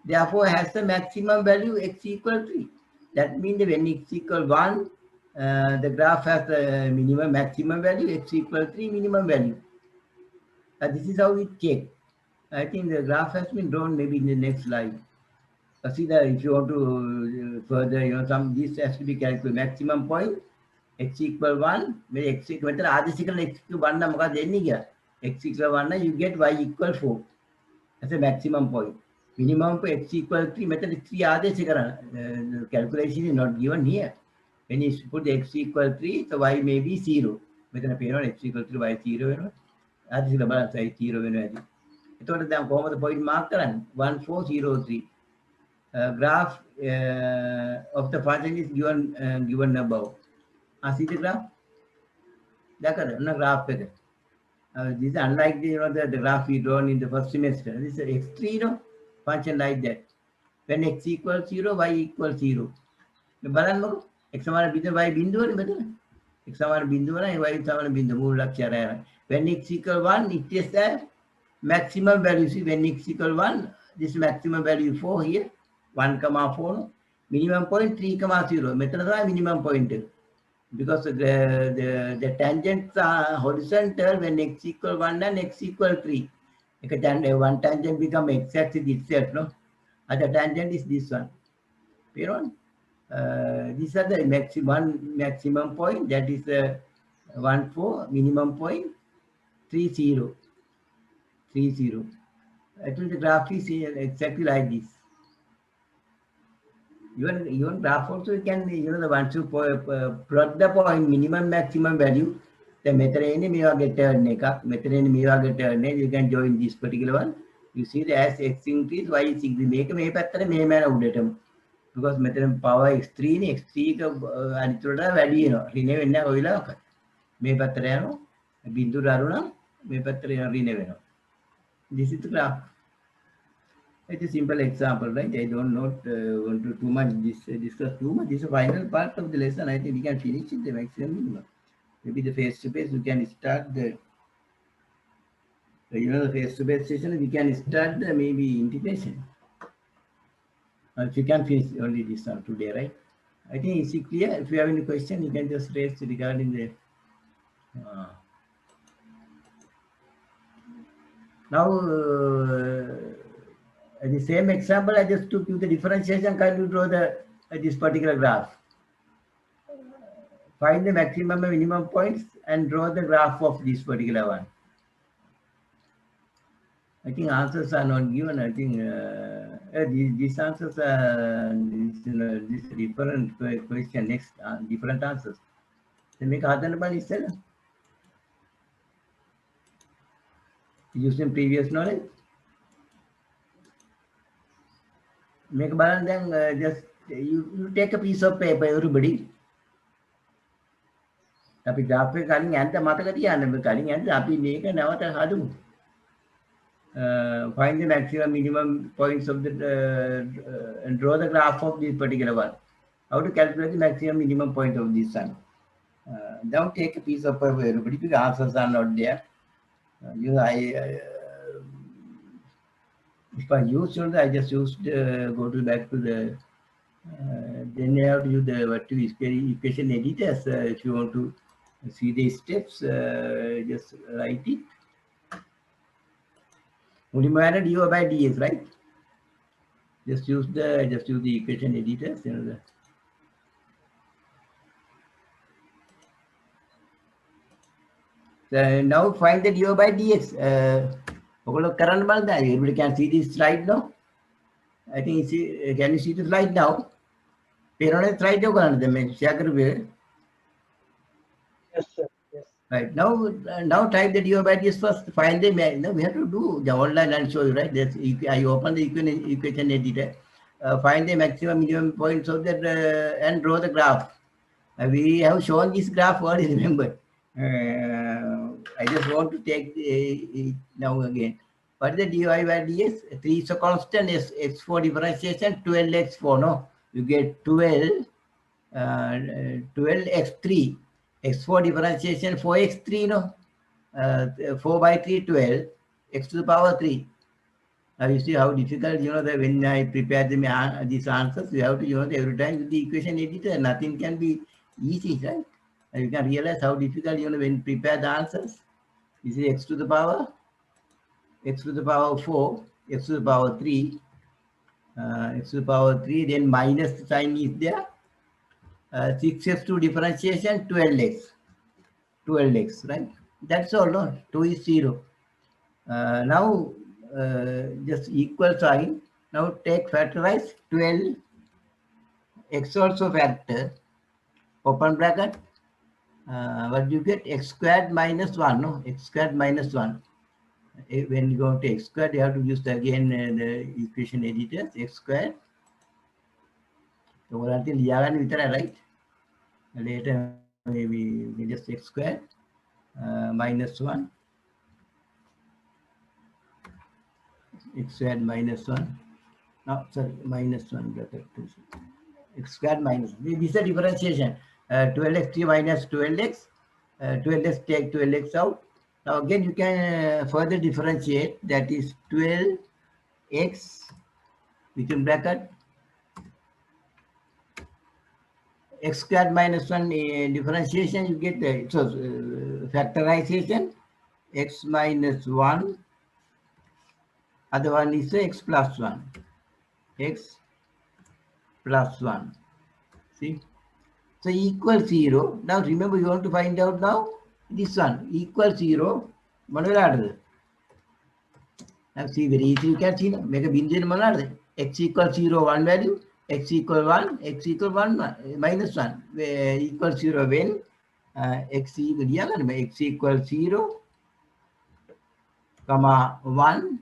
Therefore, has the maximum value x equal 3. That means when x equal 1, the graph has the minimum maximum value, x equal 3 minimum value. This is how we check. I think the graph has been drawn maybe in the next slide. See that if you want to further, this has to be calculated. Maximum point, x equal 1, x equal 1, x equal 1, you get y equal 4. That's a maximum point. Minimum for x equal 3, method 3 calculation is not given here. When you put x equal 3, so y may be 0. Method x equal 3, y 0. That's the balance size 0. So the point mark 1, 4, 0, 3. Graph of the function is given above. See the graph? That's a graph. This is unlike the graph we drawn in the first semester. This is x3 function like that. When x equals 0, y equals 0. X bindu y bindu x bindu y bindu. When x equal 1, it is the maximum value. See, when x equal 1, this maximum value 4 here. 1, 4. Minimum point 3, 0. Method minimum point. Because the tangents are horizontal when x equal 1 and x equal 3. One tangent become x-axis itself, no? Other tangent is this one. These are the maximum point, that is 1, 4, minimum point 3, 0. 3, 0. Actually, the graph is exactly like this. Even graph also you can, the once you plot the point minimum maximum value, the method you can join this particular one. You see that as x increase, y is increase. Make because method power x3 x3 value this is the graph. It's a simple example, right? I don't want to too much discuss too much. This is the final part of the lesson. I think we can finish it the maximum. Maybe the face-to-face, we can start the face-to-face session. We can start the maybe integration. If you can finish only this one today, right? I think it's clear. If you have any question, you can just raise regarding the. Now. The same example I just took you the differentiation. Can you draw this particular graph? Find the maximum and minimum points and draw the graph of this particular one. I think answers are not given. I think these answers are this different question. Next, different answers. They make using previous knowledge. Make balance, then just you take a piece of paper, everybody. Tapi graph කලින් යන්න මතක තියාගන්න. කලින් යන්න අපි මේක නැවත හදමු. Find the maximum minimum points of the and draw the graph of this particular one. How to calculate the maximum minimum point of the sun? Now take a piece of paper. Everybody, the answers are not there. If I use I just used go to back to the then you have to use the what to equation editors if you want to see the steps. Just write it. Only matter du by dx, right? Just use the equation editors. So now find the du by dx. Everybody can see this slide now. I think can you see the slide now? Slide
Yes, sir. Yes.
right now type the du by dx first. Find the now we have to do the online and show you, right? I open the equation editor. Find the maximum minimum points of that and draw the graph. We have shown this graph already, remember. I just want to take it now again. What is the dy by dx? 3 is a constant, x4 differentiation, 12x4, no? You get 12, 12x3, x4 differentiation, 4x3, no? 4 by 3, 12, x to the power 3. Now you see how difficult, that when I prepare these answers, you have to, every time with the equation editor, nothing can be easy, right? And you can realize how difficult, when you prepare the answers. This is x to the power 4, x to the power 3, x to the power 3, then minus sign is there. 6x to differentiation, 12x, right? That's all, no? 2 is 0. Now, just equal sign. Now take factorize 12, x also factor, open bracket. What do you get? X squared minus 1, no? X squared minus 1. When you go to x squared, you have to use again the equation editors, x squared. So until right? Later maybe just x squared minus 1. X squared minus 1. No, sorry, minus 1 bracket 2. X squared minus. This is a differentiation. 12x 3 minus 12x. 12x take 12x out. Now again you can further differentiate. That is 12x within bracket x squared minus 1 differentiation. You get the factorization x minus 1. Other one is x plus 1. X plus 1. See? So equal 0. Now remember you want to find out now this one equal 0. Now see very easy you can see now. Make a bindu x equal 0 1 value, x equal 1, x equal 1 minus 1 equal 0 when x equal 0 comma 1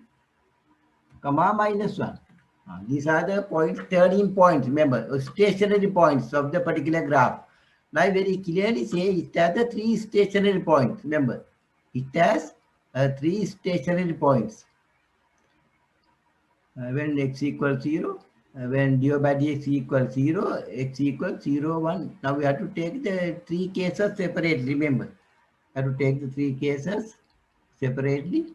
comma minus 1. These are the points, 13 points, remember, stationary points of the particular graph. Now I very clearly say it has the 3 stationary points, remember. It has 3 stationary points. When x equals 0, when du by dx equals 0, x equals 0, 1. Now we have to take the 3 cases separately, remember. We have to take the 3 cases separately.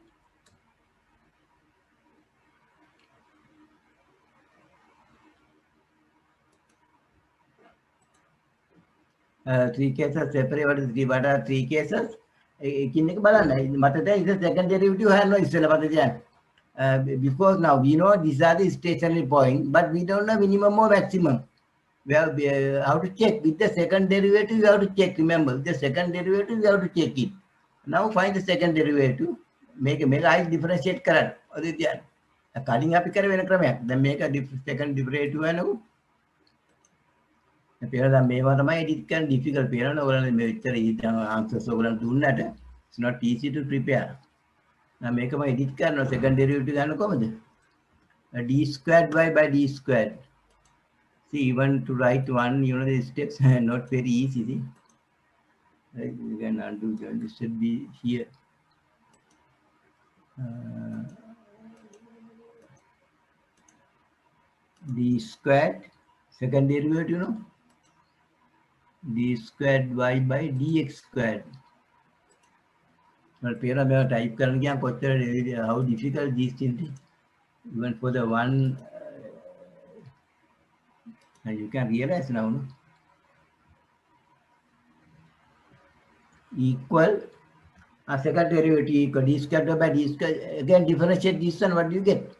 Three cases separate. What are 3 cases? The second derivative because now we know these are the stationary points, but we don't know minimum or maximum. We have how to check with the second derivative. You have to check. Remember, the second derivative you have to check it. Now find the second derivative. Make I differentiate correct. Calling up then make a second derivative. Difficult answers it's not easy to prepare. Now make my edit second derivative d squared by d squared. See, even to write one, the steps are not very easy. See? Right? You can undo this should be here. D squared, second derivative, d squared y by dx squared. But पेरा मेरा type करने क्या Kochhar how difficult these things even for the one you can realize now no? Equal second derivative equal d squared by d squared again differentiate this one what do you get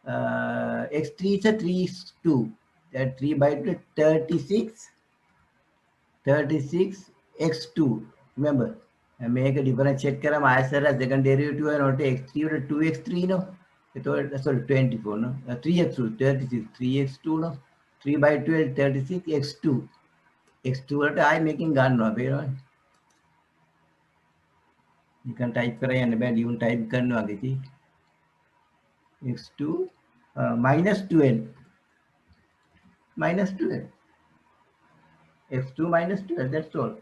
x3 is a 3 is 2 that 3 by 2 36 36 x2 remember and make a differentiate kara myself as second derivative and not x3 or 2x3 no sorry 24 no 3x2 36 3x2 no 3 by 12 36 x2 x2 what I making gun no you can type kara and bad you type करना आगे थी x2 minus 12 minus 12 x2 minus 12 that's all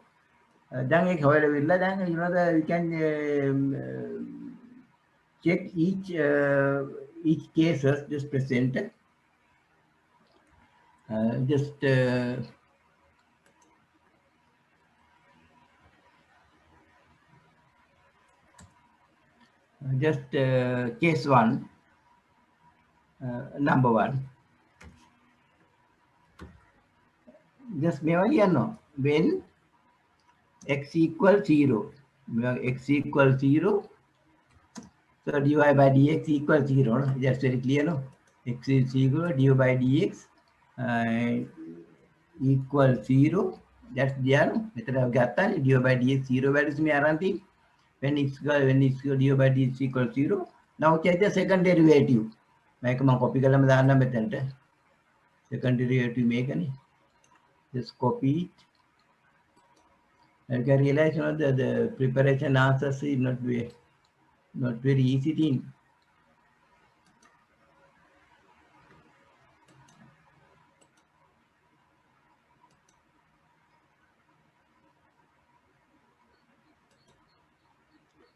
then however then you know the we can check each cases just present just case one number one just no when x equals 0 x equals 0 so dy by dx equals 0 no? That's very clear no x is equal dy by dx equal 0 that's there no method of gata dy by dx 0 values me aranti when x dy by dx equal 0 now check the second derivative make ma copy kalam dana method second derivative make any just copy it you can realize you know the preparation answers is not very easy thing.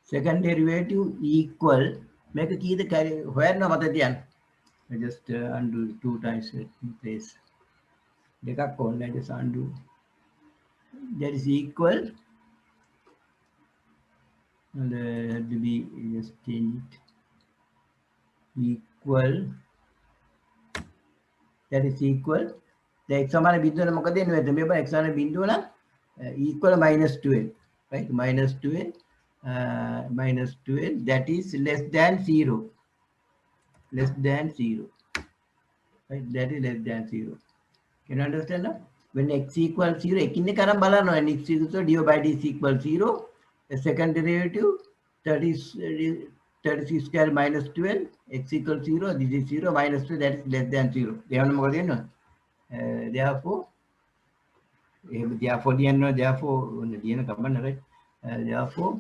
Second derivative equal make a key the carry where no matadian I just undo 2 times in place I just undo that is equal and have to be just change it equal that is equal the x samana bindu na මොකද එන්නේ මෙතන x samana bindu na equal minus 12 right minus 12 minus 12 that is less than 0 less than 0 right that is less than 0 can you understand now when x equals 0 එකින් එක අරන් බලන්න when x equals dy by d is equal 0 the second derivative 36 square minus 12 x equals 0 this is 0 minus 2 that is less than 0 දෙවන්න මොකද වෙන්නේ therefore therefore ලියන කමන්න right therefore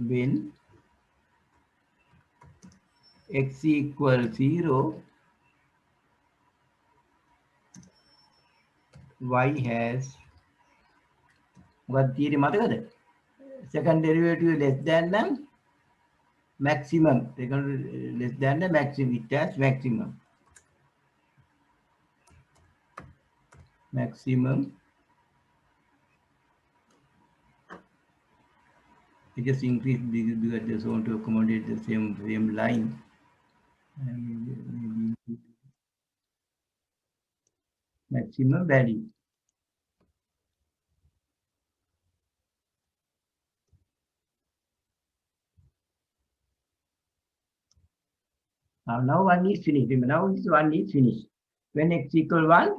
when x equals 0 y has what theory මතකද second derivative less than the maximum less than the maximum it has maximum I just increase this because I just want to accommodate the same line maximum value now one is finished now this one is finished when x equal 1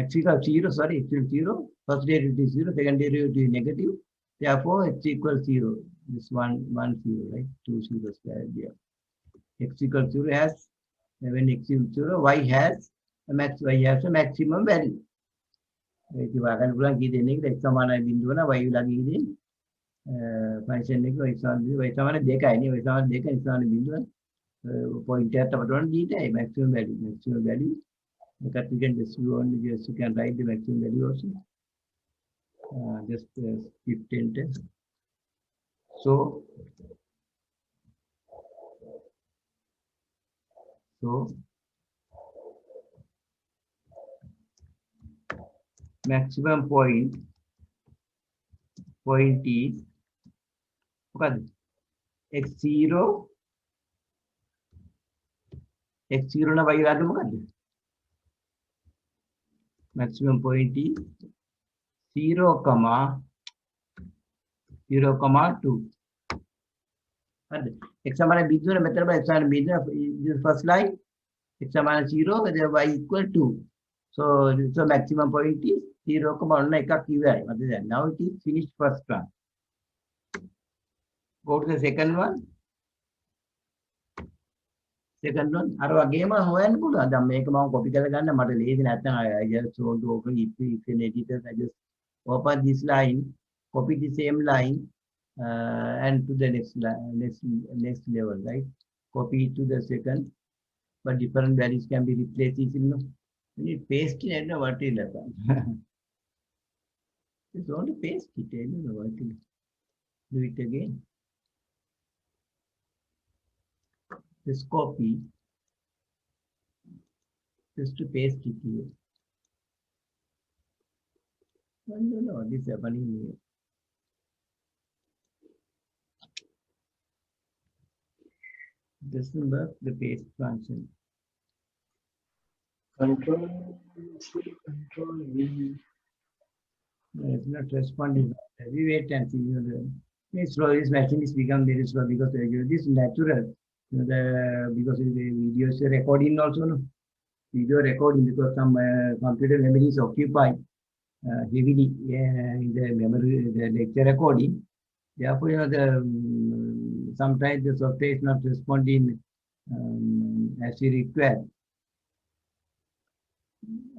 x equals 0 sorry x equals 0 first derivative is 0 second derivative is negative therefore x equals 0 this one 0 right 2 zeros there x equals 0 has when x equals 0 y has a maximum value ඒක වාගන්න පුළුවන් කී දෙන්නේ කියලා x සමානයි බිඳුව නම් y ළඟ ඉදී function එක y සමාන 2යි නේ y සමාන 2 x සමාන බිඳුව point එකකට අපිට ඕන දීටයි maximum value because we can just you can write the maximum value also just skip 10 So maximum point is x0 na bayilado mo maximum point is 0, 2. X mana bidu na method by x mana bidu this first line x mana 0 whether y equal 2. So maximum point is 0, 1 ekak kiwai. Now it is finished first one. Go to the second one. Second one, අර වගේම හොයන්න පුළුවන්. දැන් මේක මම copy කරලා ගන්න මට ලේසි නැත්නම් I just want to open it in editor. I just open this line, copy the same line and to the next level, right? Copy it to the second, but different values can be replaced easily. When you paste it, I don't know what will happen. Just want to paste it, I don't know what will do it again. Just copy, just to paste it here. I don't know what is happening here. Doesn't work the paste function.
Control C, Control V.
No, it's not responding. We wait and see. It's slow. This machine is become very slow because this is natural. Because the video is recording also. No? Video recording because some computer memory is occupied heavily in the memory, the lecture recording. Therefore, sometimes the software is not responding as we require.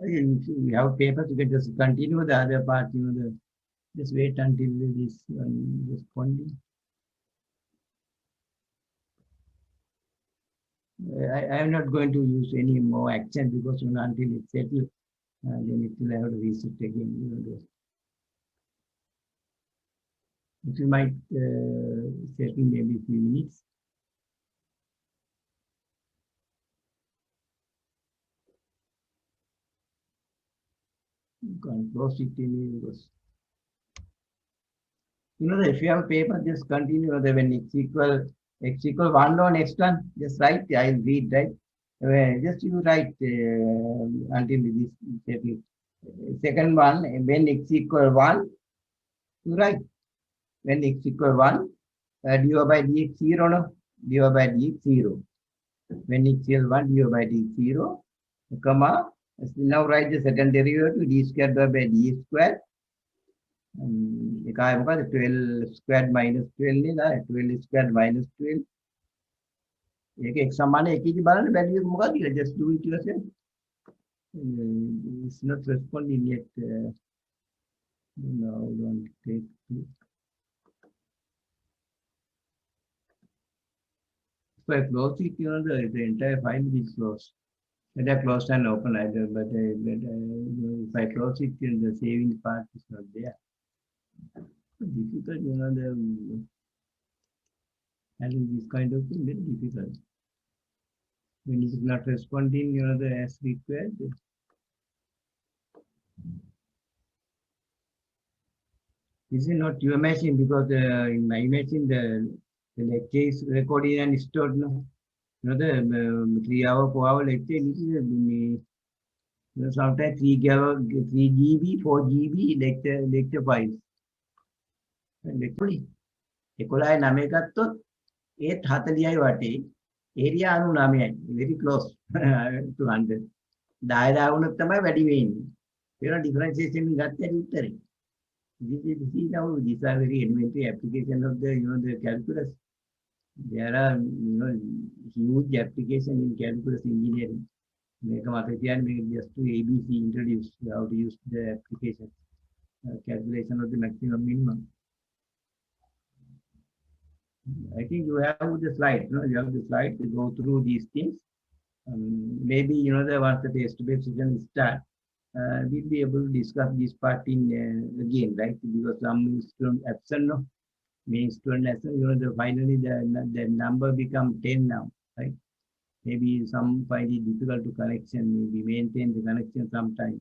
If you have papers, you can just continue the other part. Just wait until this one responding. I am not going to use any more action because until it's settled, then it will have to reset again. It might settle maybe a few minutes. You can close it because if you have paper, just continue when x equal 1 on next one, just write. I will read, right? Just you write until this settle. Second one, when x equal 1, you write. When x equal 1, dy by dx 0, no? dy by dx 0. When x equal 1, dy by dx 0, comma. Now write the second derivative, d squared by dx squared. 12 squared minus 12 12 squared minus 12. X value just do it yourself. It's not responding yet. Now don't take it. So I close it, the entire file is closed. And I closed and open either, but if I close it, the saving part is not there. Difficult, handling this kind of thing, very difficult. When it is not responding, as required. This is not your machine because in my machine the lecture is recorded and stored. No, the 3 hour, 4 hour lecture. Sometimes 3 GB, 4 GB lecture files. Lecture. 11 ගත්තොත් ඒත් 40යි වටේ area 99යි very close to 100 10 වුණොත් තමයි වැඩි වෙන්නේ ඒන differentiation ගත්තේ උත්තරේ these are very elementary application of the calculus. There are huge application in calculus engineering. Just to ABC introduce how to use the application calculation of the maximum minimum. I think you have the slide. You have the slide to go through these things. Maybe once the test-based session start, we'll be able to discuss this part in again, right? Because some students absent, no? Means student lesson, finally the number become 10 now, right? Maybe some find it difficult to connection, maybe maintain the connection sometimes,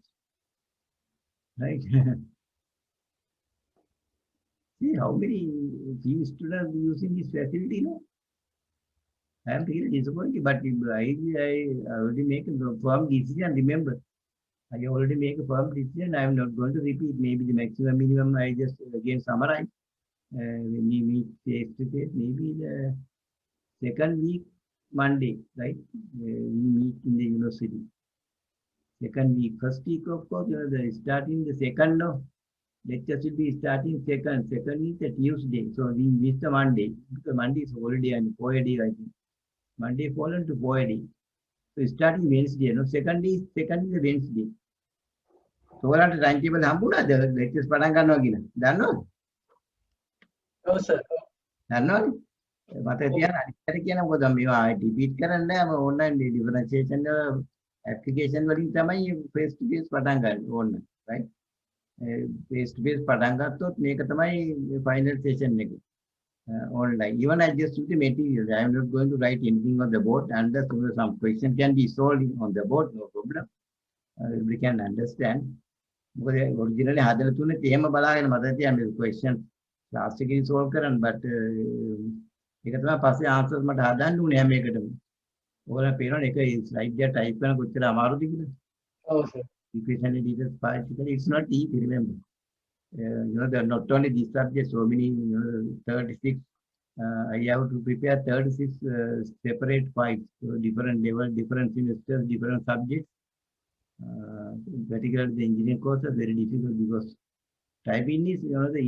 right? See how many few students using this facility, no? I am really disappointed, but I already make a firm decision. Remember, I already make a firm decision. I am not going to repeat. Maybe the maximum, minimum. I just again summarize. When we meet face to face, maybe the second week, Monday, right? We meet in the university. Second week, first week, of course, starting the second of lecture should be starting second. Second is a Tuesday, so we miss the Monday because Monday is holiday and holiday, I think. Monday fallen to holiday. So starting Wednesday, no, second is a Wednesday. So what are the timetable? Hambuna the lectures padangano gina. Dano?
No, sir.
දන්නවනේ මට තියන අනිත් කියන මොකද මේවා repeat කරන්නේ නැහැ ඕන්ලයින් ඩිෆරන්ෂියේෂන් application වලින් තමයි ෆේස් ටු ෆේස් පටන් ගන්න ඕන රයිට් ෆේස් ටු ෆේස් පටන් ගත්තොත් මේක තමයි ෆයිනල් සෙෂන් එක online even I just do the material I am not going to write anything on the board unless some question can be solved on the board no problem we can understand මොකද originally හදලා තුනේ තේම බලාගෙන මට තියන්නේ question last එකේ solve කරන්න but ඒක තමයි පස්සේ answers මට හදන්න උනේ හැම එකටම. ඔයාලා පේනවනේ එක slide එක type කරන කොච්චර අමාරුද කියලා.
Oh, sir.
Equation details particularly it's not easy remember. There are not only these subjects so many 36 I have to prepare 36 separate files so different level different semesters different subjects particularly the engineering course is very difficult because typing is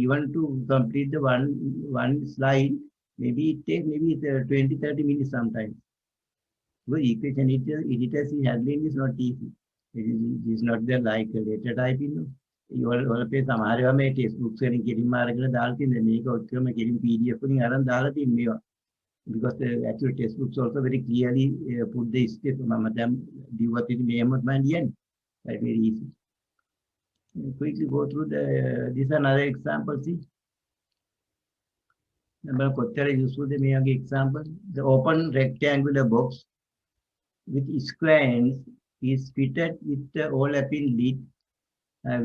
even to complete the one slide maybe it takes maybe 20-30 minutes sometimes. Because equation editors is handling is not easy. It is not there like later typing. You all pay some area may textbooks and getting market dalkin the make or getting PDF putting around dalati because the actual textbooks also very clearly put the step madam do what it may man yen. That's very easy. Quickly go through this is another example. See, useful the example. The open rectangular box with square ends is fitted with the overlapping lid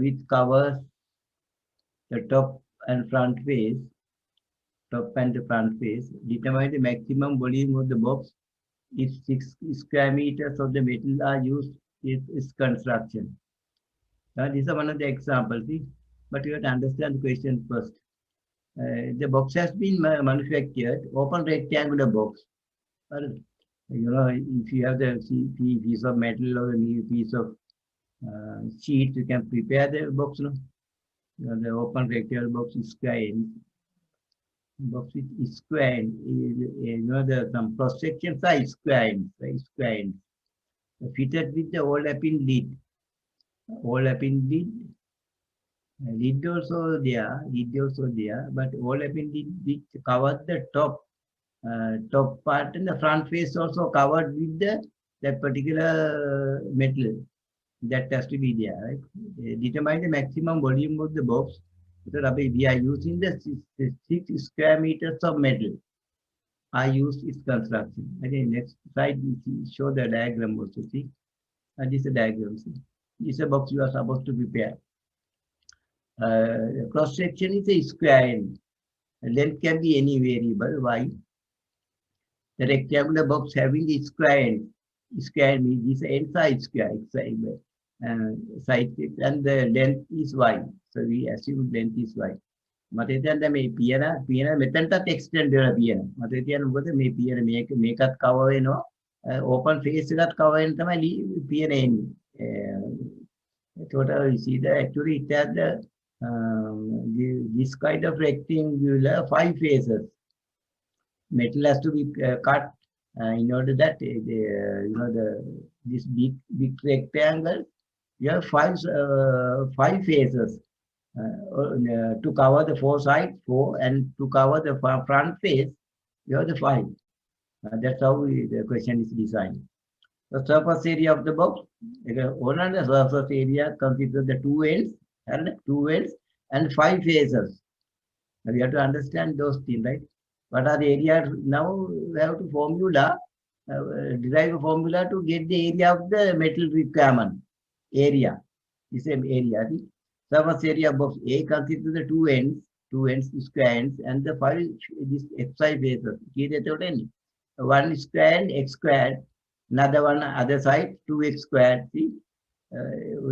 which covers the top and front face. Determine the maximum volume of the box if 6 square meters of the metal are used in its construction. This is one of the examples, see? But you have to understand the question first. The box has been manufactured, open rectangular box. If you have the piece of metal or a piece of sheet, you can prepare the box. No? The open rectangular box is square. Box is square. Some cross sections are square. Fitted with the overlapping lid. Overlapping lid also there, but overlapping lid which covers the top part and the front face also covered with that particular metal that has to be there, right? Determine the maximum volume of the box. So we are using the 6 square meters of metal. I used its construction. Again, next slide we show the diagram also. See, this is a diagram. See. This is a box you are supposed to prepare. Cross section is a square end. Length can be any variable. Why? The rectangular box having a square end. Square means this ends are square, side and the length is y. So we assume length is y. මට හිතෙන්නේ මේ පියන මෙතනටත් extend වෙලා පියන. මට හිතන්නේ මොකද මේ පියන මේකත් cover වෙනවා. ඕපන් ෆේස් එකත් කවර් වෙන තමයි පියන එන්නේ. Total you see that actually it has this kind of rectangular 5 faces. Metal has to be cut in order that this big rectangle you have 5 faces to cover the 4 sides, 4, and to cover the front face you have the 5. That's how the question is designed. The surface area of the box, the surface area consists of the 2 ends and 5 faces. Now we have to understand those things, right? What are the areas? Now we have to formula, derive a formula to get the area of the metal requirement. Area, the same area. The surface area of box A consists of the two ends, square ends, and the five this xy faces. One square and x squared, another one other side 2x squared. See,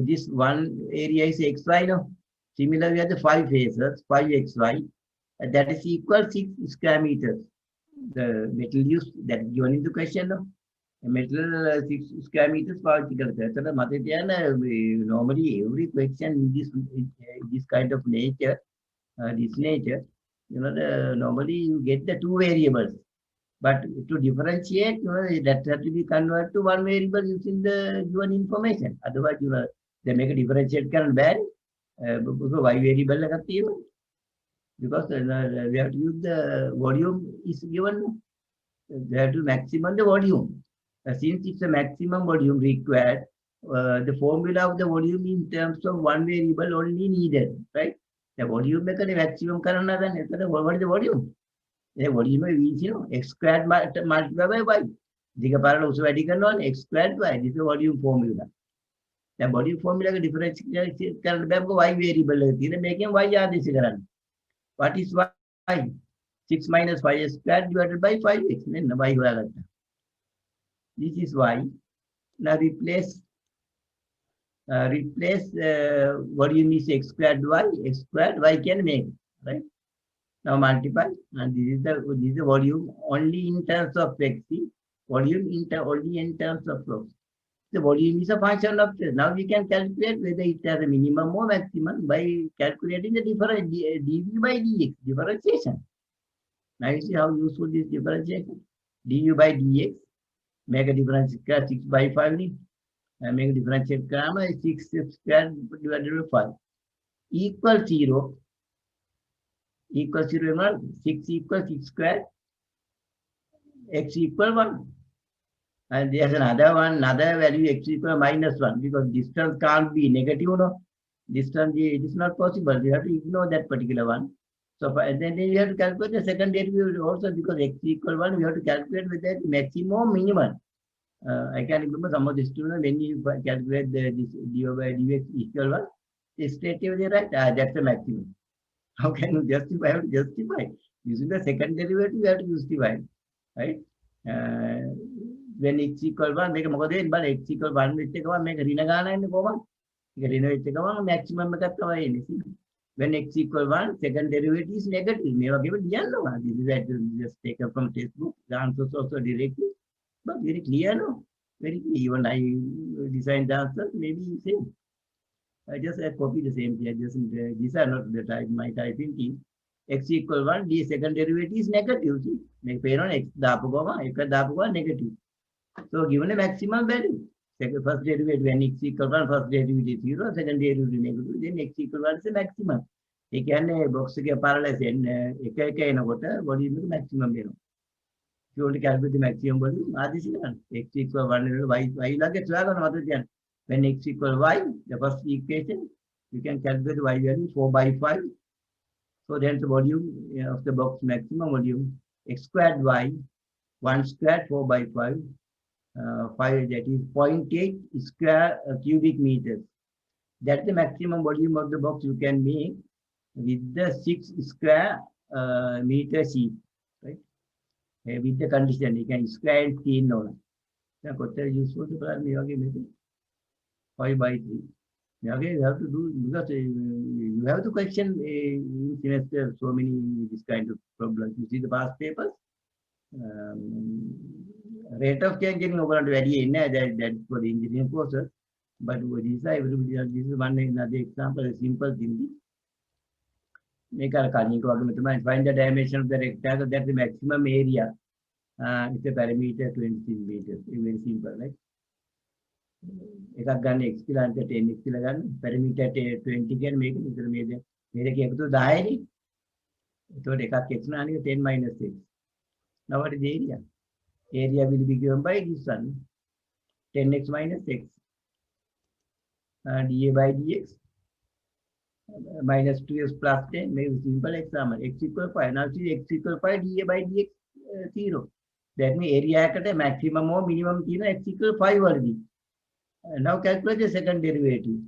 this one area is xy, no? Similarly, we have the five faces, 5xy, that is equal 6 square meters. The metal used that is given in the question, no? A metal 6 square meters particle. Normally, every question in this kind of nature, this nature, normally you get the two variables. But to differentiate, that has to be converted to one variable using the given information. Otherwise, they make a differentiate current value. Because y variable because we have to use the volume is given. We have to maximum the volume. Since it's a maximum volume required, the formula of the volume in terms of one variable only needed, right? The volume make a maximum current than what is the volume? The volume is x squared multiplied by y. The parallel also one x squared y. This is the volume formula. The volume formula difference current y variable. Making y are this current. What is y? 6 minus 5 squared divided by 5x. Y. This is y. Now replace volume is x squared y can make, right? Now multiply, and this is the volume only in terms of x. Volume only in terms of flow. The volume is a function of this. Now we can calculate whether it has a minimum or maximum by calculating the difference dv by dx differentiation. Now you see how useful this differentiation. du by dx make a difference 6 by 5 make a differentiate grammar 6 squared divided by 5 equal 0. Equal 0, 6 equals 6 squared, x equal 1. And there's another value x equal minus 1 because distance can't be negative, no? Distance it is not possible. You have to ignore that particular one. So then you have to calculate the second derivative also because x equal 1, we have to calculate with that maximum minimum. I can remember some of the students when you calculate this dy by dx equal 1, they straight away right, that's the maximum. How can you justify? Have to justify. Using the second derivative, you have to justify, right? When x equal 1, make a model, but x equal 1, we take one, make a rinagana in the common. Maximum when x equal 1, second derivative is negative. Never given yellow. This is that just taken from textbook. The answer is also directly, but very clear, no? Very clear. Even I designed the answer, maybe same. I just copy the same thing. These are not the type, my typing key. X equal 1, the second derivative is negative. See, make pay on x negative. So given a maximum value, first derivative when x equal 1, first derivative is 0, second derivative is negative, then x equal 1 is a maximum. You can box parallel and what is the maximum? If you want to calculate the maximum volume, this is x equal 1, y like a when x equal y, the first equation, you can calculate the y value 4 by 5. So then the volume of the box maximum volume x squared y, 1 squared 4 by 5, 5 that is 0.8 square cubic meters. That's the maximum volume of the box you can make with the 6 square meter sheet, right? With the condition, you can square and clean now. Useful to 5 by 3. Okay, you have to do because you have to question in semester so many this kind of problems. You see the past papers. Rate of change in over very that for the engineering courses. But this is one another example, a simple thing. Make a find the dimension of the rectangle, that's the maximum area. It's a parameter 20 meters. Very simple, right? එකක් ගන්න x කියලා අන්ත 10x කියලා ගන්න පැරමීටර් 20 කියන්නේ මේක විතර මේක එකතු 10 නේ එතකොට එකක් x නානික 10 minus x. Now what is the area? Area will be given by this one 10x minus x dA by dx minus 2x plus 10, maybe simple example. X equal 5. Now see x equal 5, dA by dx 0. That means area at a maximum or minimum x equal 5 already. Now calculate the second derivative.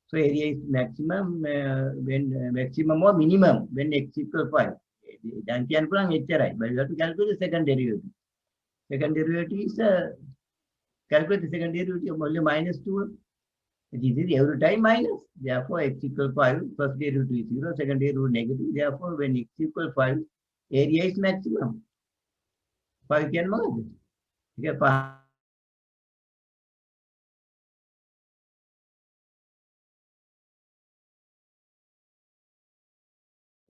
So area is maximum when maximum or minimum when x equal 5. Then can put HRI, but you have to calculate the second derivative. Second derivative is calculate the second derivative only minus 2. This is every time minus. Therefore, x equal 5. First derivative is 0. Second derivative negative. Therefore, when x equal 5, area is maximum. 5 can merge. Okay, 5.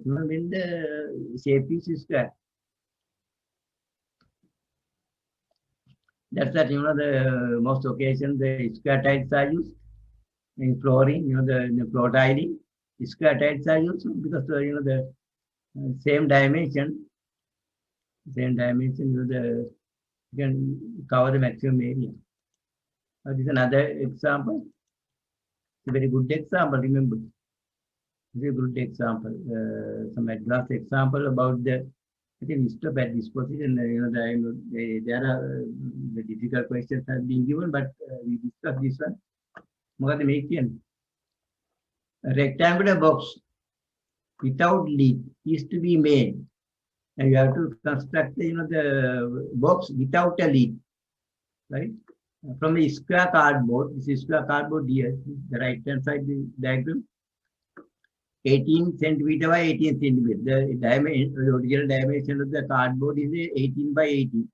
When the shape is square. That's that, the most occasions the square tiles are used in flooring, the floor tiling. Square tiles are used because, the same dimension, you can cover the maximum area. This is another example. It's a very good example, remember. Very good example. Some advanced example about the, I think we stop at this position. There are the difficult questions have been given, but we discuss this one. What the make a rectangular box without lid is to be made, and you have to construct the box without a lid, right? From the square cardboard. This is square cardboard here. The right hand side the diagram. 18 centimeter by 18 centimeter. The original dimension of the cardboard is 18 by 18.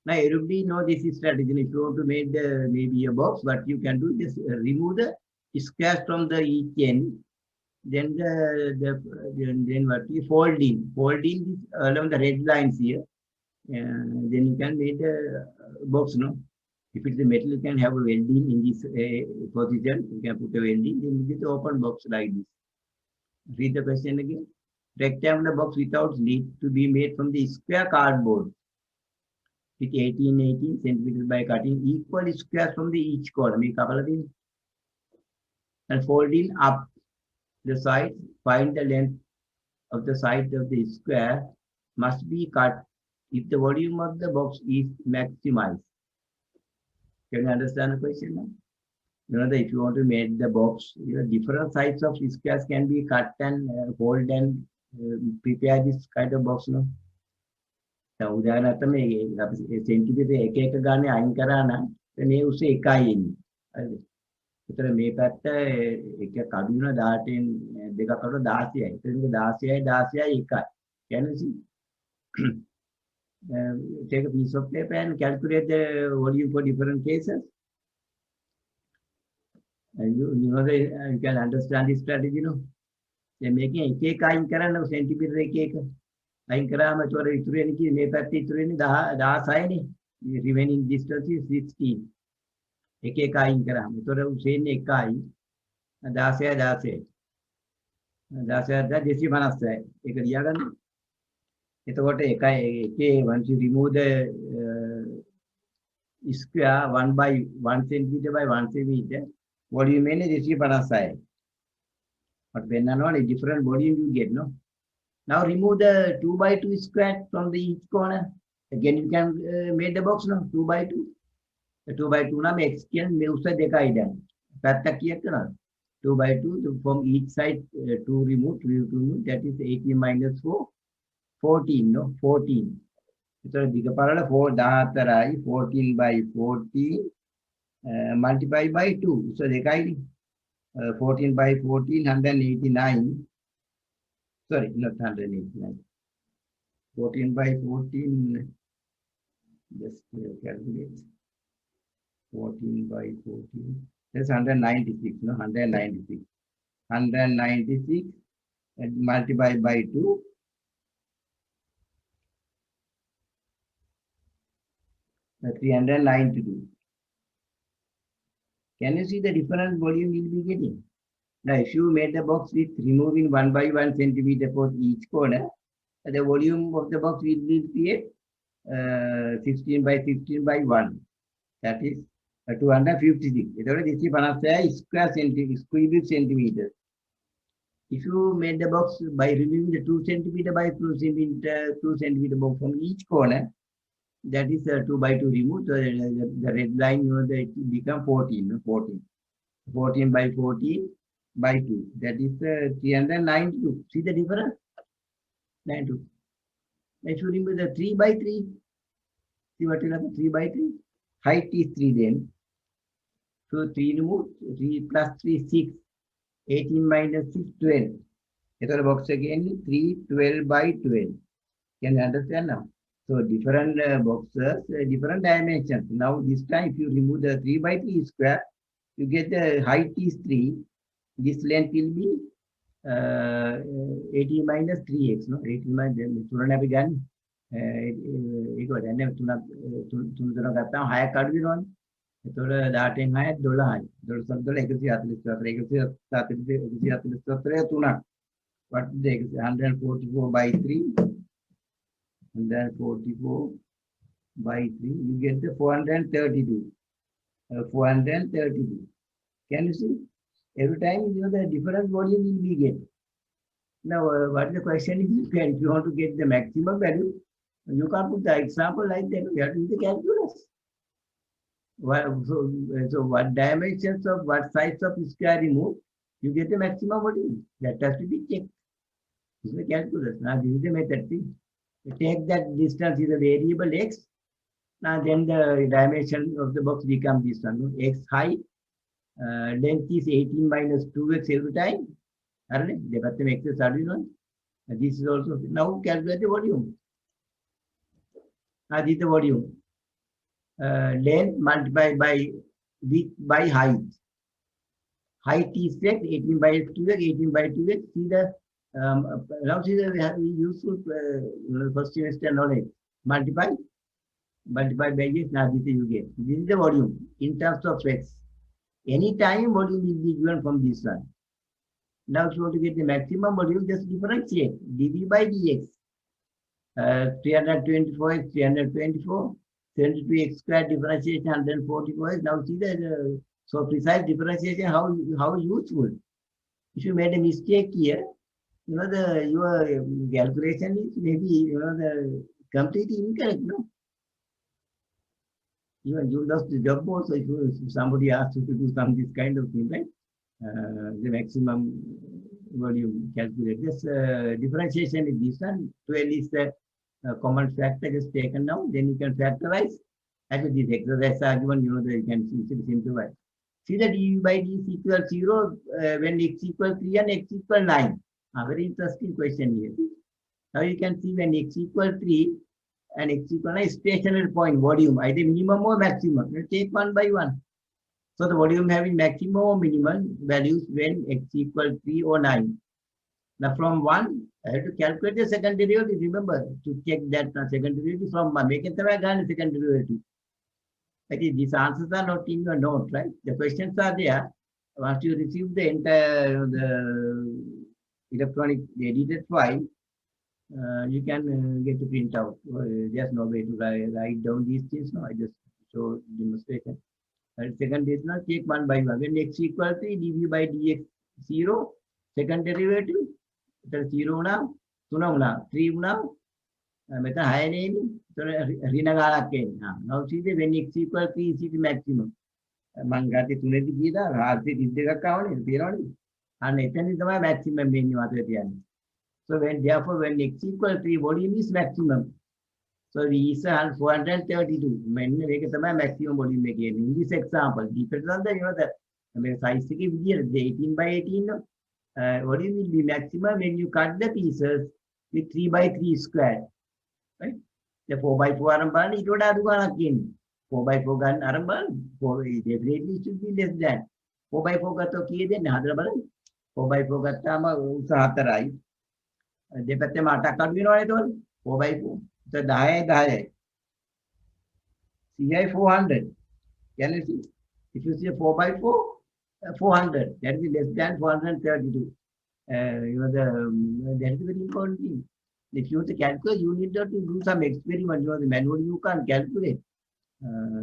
Now everybody know this is strategy. If you want to make the maybe a box, what you can do is remove the squares from the each end. Then then what you fold in this along the red lines here. Then you can make the box. No, if it's a metal, you can have a welding in this position. You can put a welding. Then you get the open box like this. Read the question again. Rectangular box without lid to be made from the square cardboard with 18 centimeters by cutting equal squares from the each corner. Make couple of things. And folding up the sides, find the length of the side of the square must be cut if the volume of the box is maximized. Can you understand the question now? If you want to make the box, different sides of squares can be cut and fold and prepare this kind of box. No? උදාහරණයක් තමයි අපි centimetre එක එක ගානේ අයින් කරා නම් මේ උස 1යි එන්නේ. හරිද? ඒතර මේ පැත්ත එක කඩු වෙන 18න් දෙකක් අතර 16යි. එතන 16යි 1යි. Can you see? Take a piece of paper and calculate the volume for different cases. And you can understand this strategy, no? They're making එක එක අයින් කරන්න සෙන්ටිමීටර් එක එක. අයින් කරාම ඒතොර ඉතුරු වෙන්නේ කී මේ පැත්තේ ඉතුරු වෙන්නේ 16නේ. Remaining distance is 16. එක එක අයින් කරාම ඒතොර උසෙන්නේ 1යි 16යි 250යි. ඒක ලියාගන්න. එතකොට එකේ once you remove the square 1 by 1 centimeter by 1 centimeter, volume එන්නේ 250යි. But when a different volume you get, no? Now remove the 2 by 2 square from the each corner. Again you can make the box, no? 2 by 2. The 2 by 2 na me x can me usa dekai dan. Patta kiya karana? 2 by 2 from each side 2 remove, that is 18 minus 4, 14, no? 14. So digaparala 4 14 14 by 14 multiply by 2. So dekai 14 by 14 189. Sorry, not 189. 14 by 14. Just calculate. 14 by 14. That's 196. No, 196. 196 and multiply by 2. That's 392. Can you see the different volume you'll be getting? Now, if you made the box with removing 1 by 1 centimeter for each corner, the volume of the box will be 16 by 16 by 1. That is 256. This is square centimeters. If you made the box by removing the 2 centimeter by 2 centimeter box from each corner, that is 2 by 2 removed. So the red line, it become 14, 14 by 14 by 2. That is 392. See the difference? 92. If you remove the 3 by 3, see what will happen? 3 by 3. Height is 3 then. So 3 remove, 3 plus 3, 6. 18 minus 6, 12. Another box again, 3, 12 by 12. Can you understand now? So different boxes, different dimensions. Now this time, if you remove the 3 by 3 square, you get the height is 3. This length will be 18 minus 3x. No, 18 minus තුනනේ අපි ගන්න. ඒක දැන් තුන ගත්තාම 6ක් අඩු වෙනවනේ. එතකොට 18න් 6ක් 12යි. 12 144 144 3ක්. What is the 144 by 3? 144 by 3. You get the 432. 432. Can you see? Every time the different volume will be get. Now, what is the question is, if you want to get the maximum value, you can't put the example like that. You have to use the calculus. So what dimensions of what size of square remove, you get the maximum volume. That has to be checked. This is the calculus. Now, this is the method. See? You take that distance is a variable x. Now, then the dimension of the box becomes this one. X height. Length is 18 minus 2x every time. This is also, now calculate the volume. This is the volume. Length multiplied by width by height. Height is set 18 by 2x, 18 by 2x. See the, now see the, we have useful first semester knowledge. Multiply by x, now this is you get. This is the volume in terms of x. Any time volume will be given from this one. Now, if you want to get the maximum volume, just differentiate dV by dx. 324x, 324, 72x square differentiation, 144x. Now, see the so precise differentiation, how useful. If you made a mistake here, your calculation is maybe the completely incorrect, no? Even you lost the job also if somebody asks you to do this kind of thing, right? The maximum volume calculate. This differentiation is this one. 12 is the common factor just taken now. Then you can factorize. Actually, this exercise argument, you can simplify. See that dv by d is equal 0 when x equal 3 and x equal 9. A very interesting question here. Now you can see when x equal 3 and x equal a stationary point volume, either minimum or maximum. Let's take one by one. So the volume having maximum or minimum values when x equal 3 or 9. Now from 1, I have to calculate the second derivative. Remember to check that second derivative from 1. Make it the second derivative. I think these answers are not in your note, right? The questions are there. Once you receive the entire the electronic edited file, you can get to print out. Just no way to write down these things. No, I just show demonstration. And second is not take one by one. When x equal 3, dv by dx 0. Second derivative, 0 now, 2 now, 3 now. Meta high name, Rinagala came. Now see the when x equal 3 is the maximum. Mangati Tuneti Gita, Harti Didaka count is beyond. And Nathan is the maximum menu at the end. So when therefore when x equal 3 volume is maximum. So we is 432. Make the maximum volume again. In this example, depends on the size the 18 by 18. Volume will be maximum when you cut the pieces with 3 by 3 square. Right? The 4 by 4 aramban, it would have gone again. 4 by 4 gun aramban, 4 definitely should be less than 4 by 4 got okay then 4 by 4 got tama usahatarai. දෙපැත්තේ මාටක් අඩු වෙනවනේ එතකොට 4/4. So 10 CI 400. Can you see? If you see a 4/4, 400, that is less than 432. That is very important thing. If you want to calculate, you need to do some experiment. The manually you can't calculate.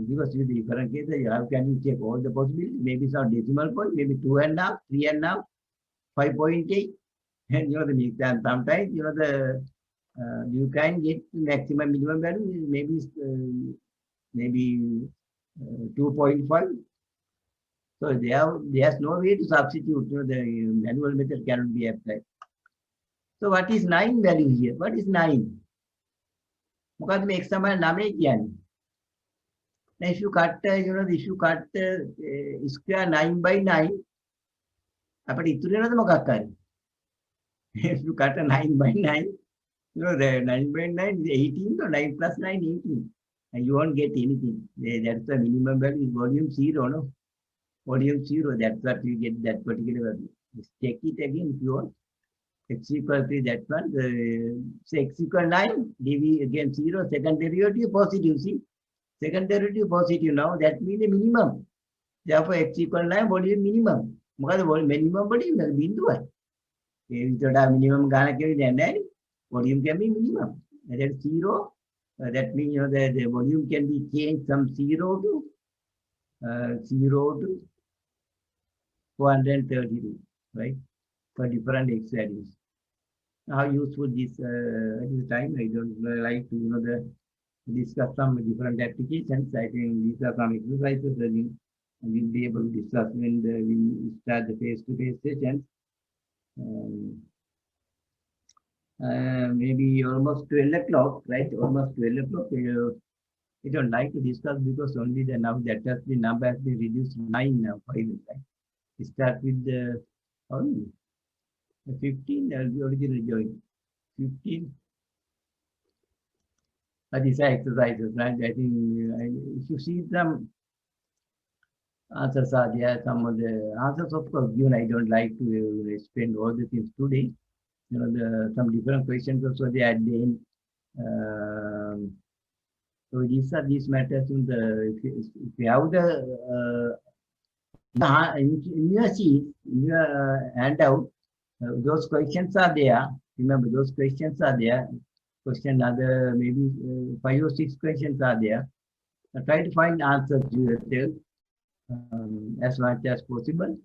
Because with the different cases, how can you check all the possibilities? Maybe some decimal point, maybe 2.5, 3.5, 5.8. And sometimes you can get maximum minimum value maybe 2.5. So there's no way to substitute. The manual method cannot be applied. So what is 9 value here? What is 9? Because the x sama 9 කියන්නේ. Now if you cut square 9 by 9, අපිට ඉතුරු වෙනවද මොකක් හරි? If you cut a 9 by 9, the 9 by 9 is 18, so 9 plus 9 18. And you won't get anything. That's the minimum value is volume 0, no? Volume 0, that's what you get that particular value. Just check it again if you want. X equal to that one. Say x equal 9, dv again 0, second derivative positive, see? Second derivative positive now, that means the minimum. Therefore, x equal 9, volume minimum. මොකද minimum volume බිඳුවයි. ඒ විතරට minimum ගාන කියන්නේ නැහැ. Volume can be minimum. And that's 0. That means the volume can be changed from 0 to 432, right? For different x values. How useful this time? I don't like to discuss some different applications. I think these are some exercises that we'll be able to discuss when we start the face-to-face sessions. Maybe almost 12 o'clock, right? Almost 12 o'clock. I don't like to discuss because only now that has the number has been reduced to 9 now, 5, right? We start with the 15, the original join. 15. These are exercises, right? I think if you see some answers are there, some of the answers, of course, given. I don't like to spend all the things today. Some different questions also there at the end. So these matters in the if you have the in your sheet, in your handout, those questions are there. Remember, those questions are there. Question other maybe 5 or 6 questions are there. Try to find answers to yourself as much as possible.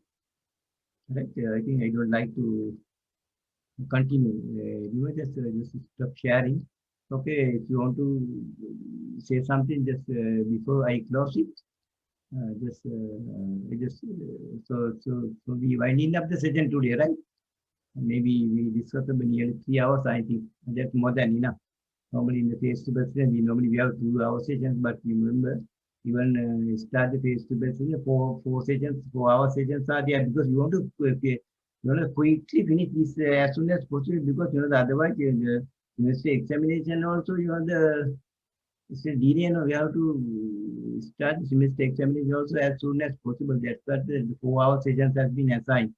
Right? I think I would like to continue. Just stop sharing. Okay, if you want to say something just before I close it, so we winding up the session today, right? Maybe we discussed about nearly 3 hours. I think that's more than enough. Normally in the face-to-face session, we have 2-hour sessions, but you remember, even start the face-to-face session, 4-hour sessions are there because you want to quickly finish this as soon as possible because otherwise the university examination also we have to start the semester examination also as soon as possible. That's what the 4-hour sessions have been assigned.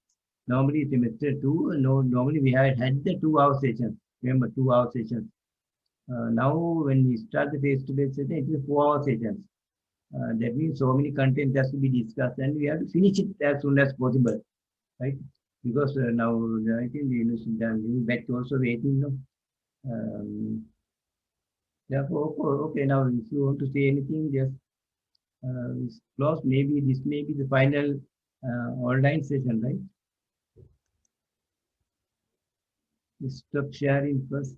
Normally semester 2, normally we had the 2-hour sessions. Remember, 2-hour sessions. Now when we start the face-to-face session, it is 4-hour sessions. That means so many content has to be discussed and we have to finish it as soon as possible, right? Because now I think the new batch also waiting. Therefore, okay, now if you want to say anything, just close. Maybe this may be the final online session, right? Stop sharing first.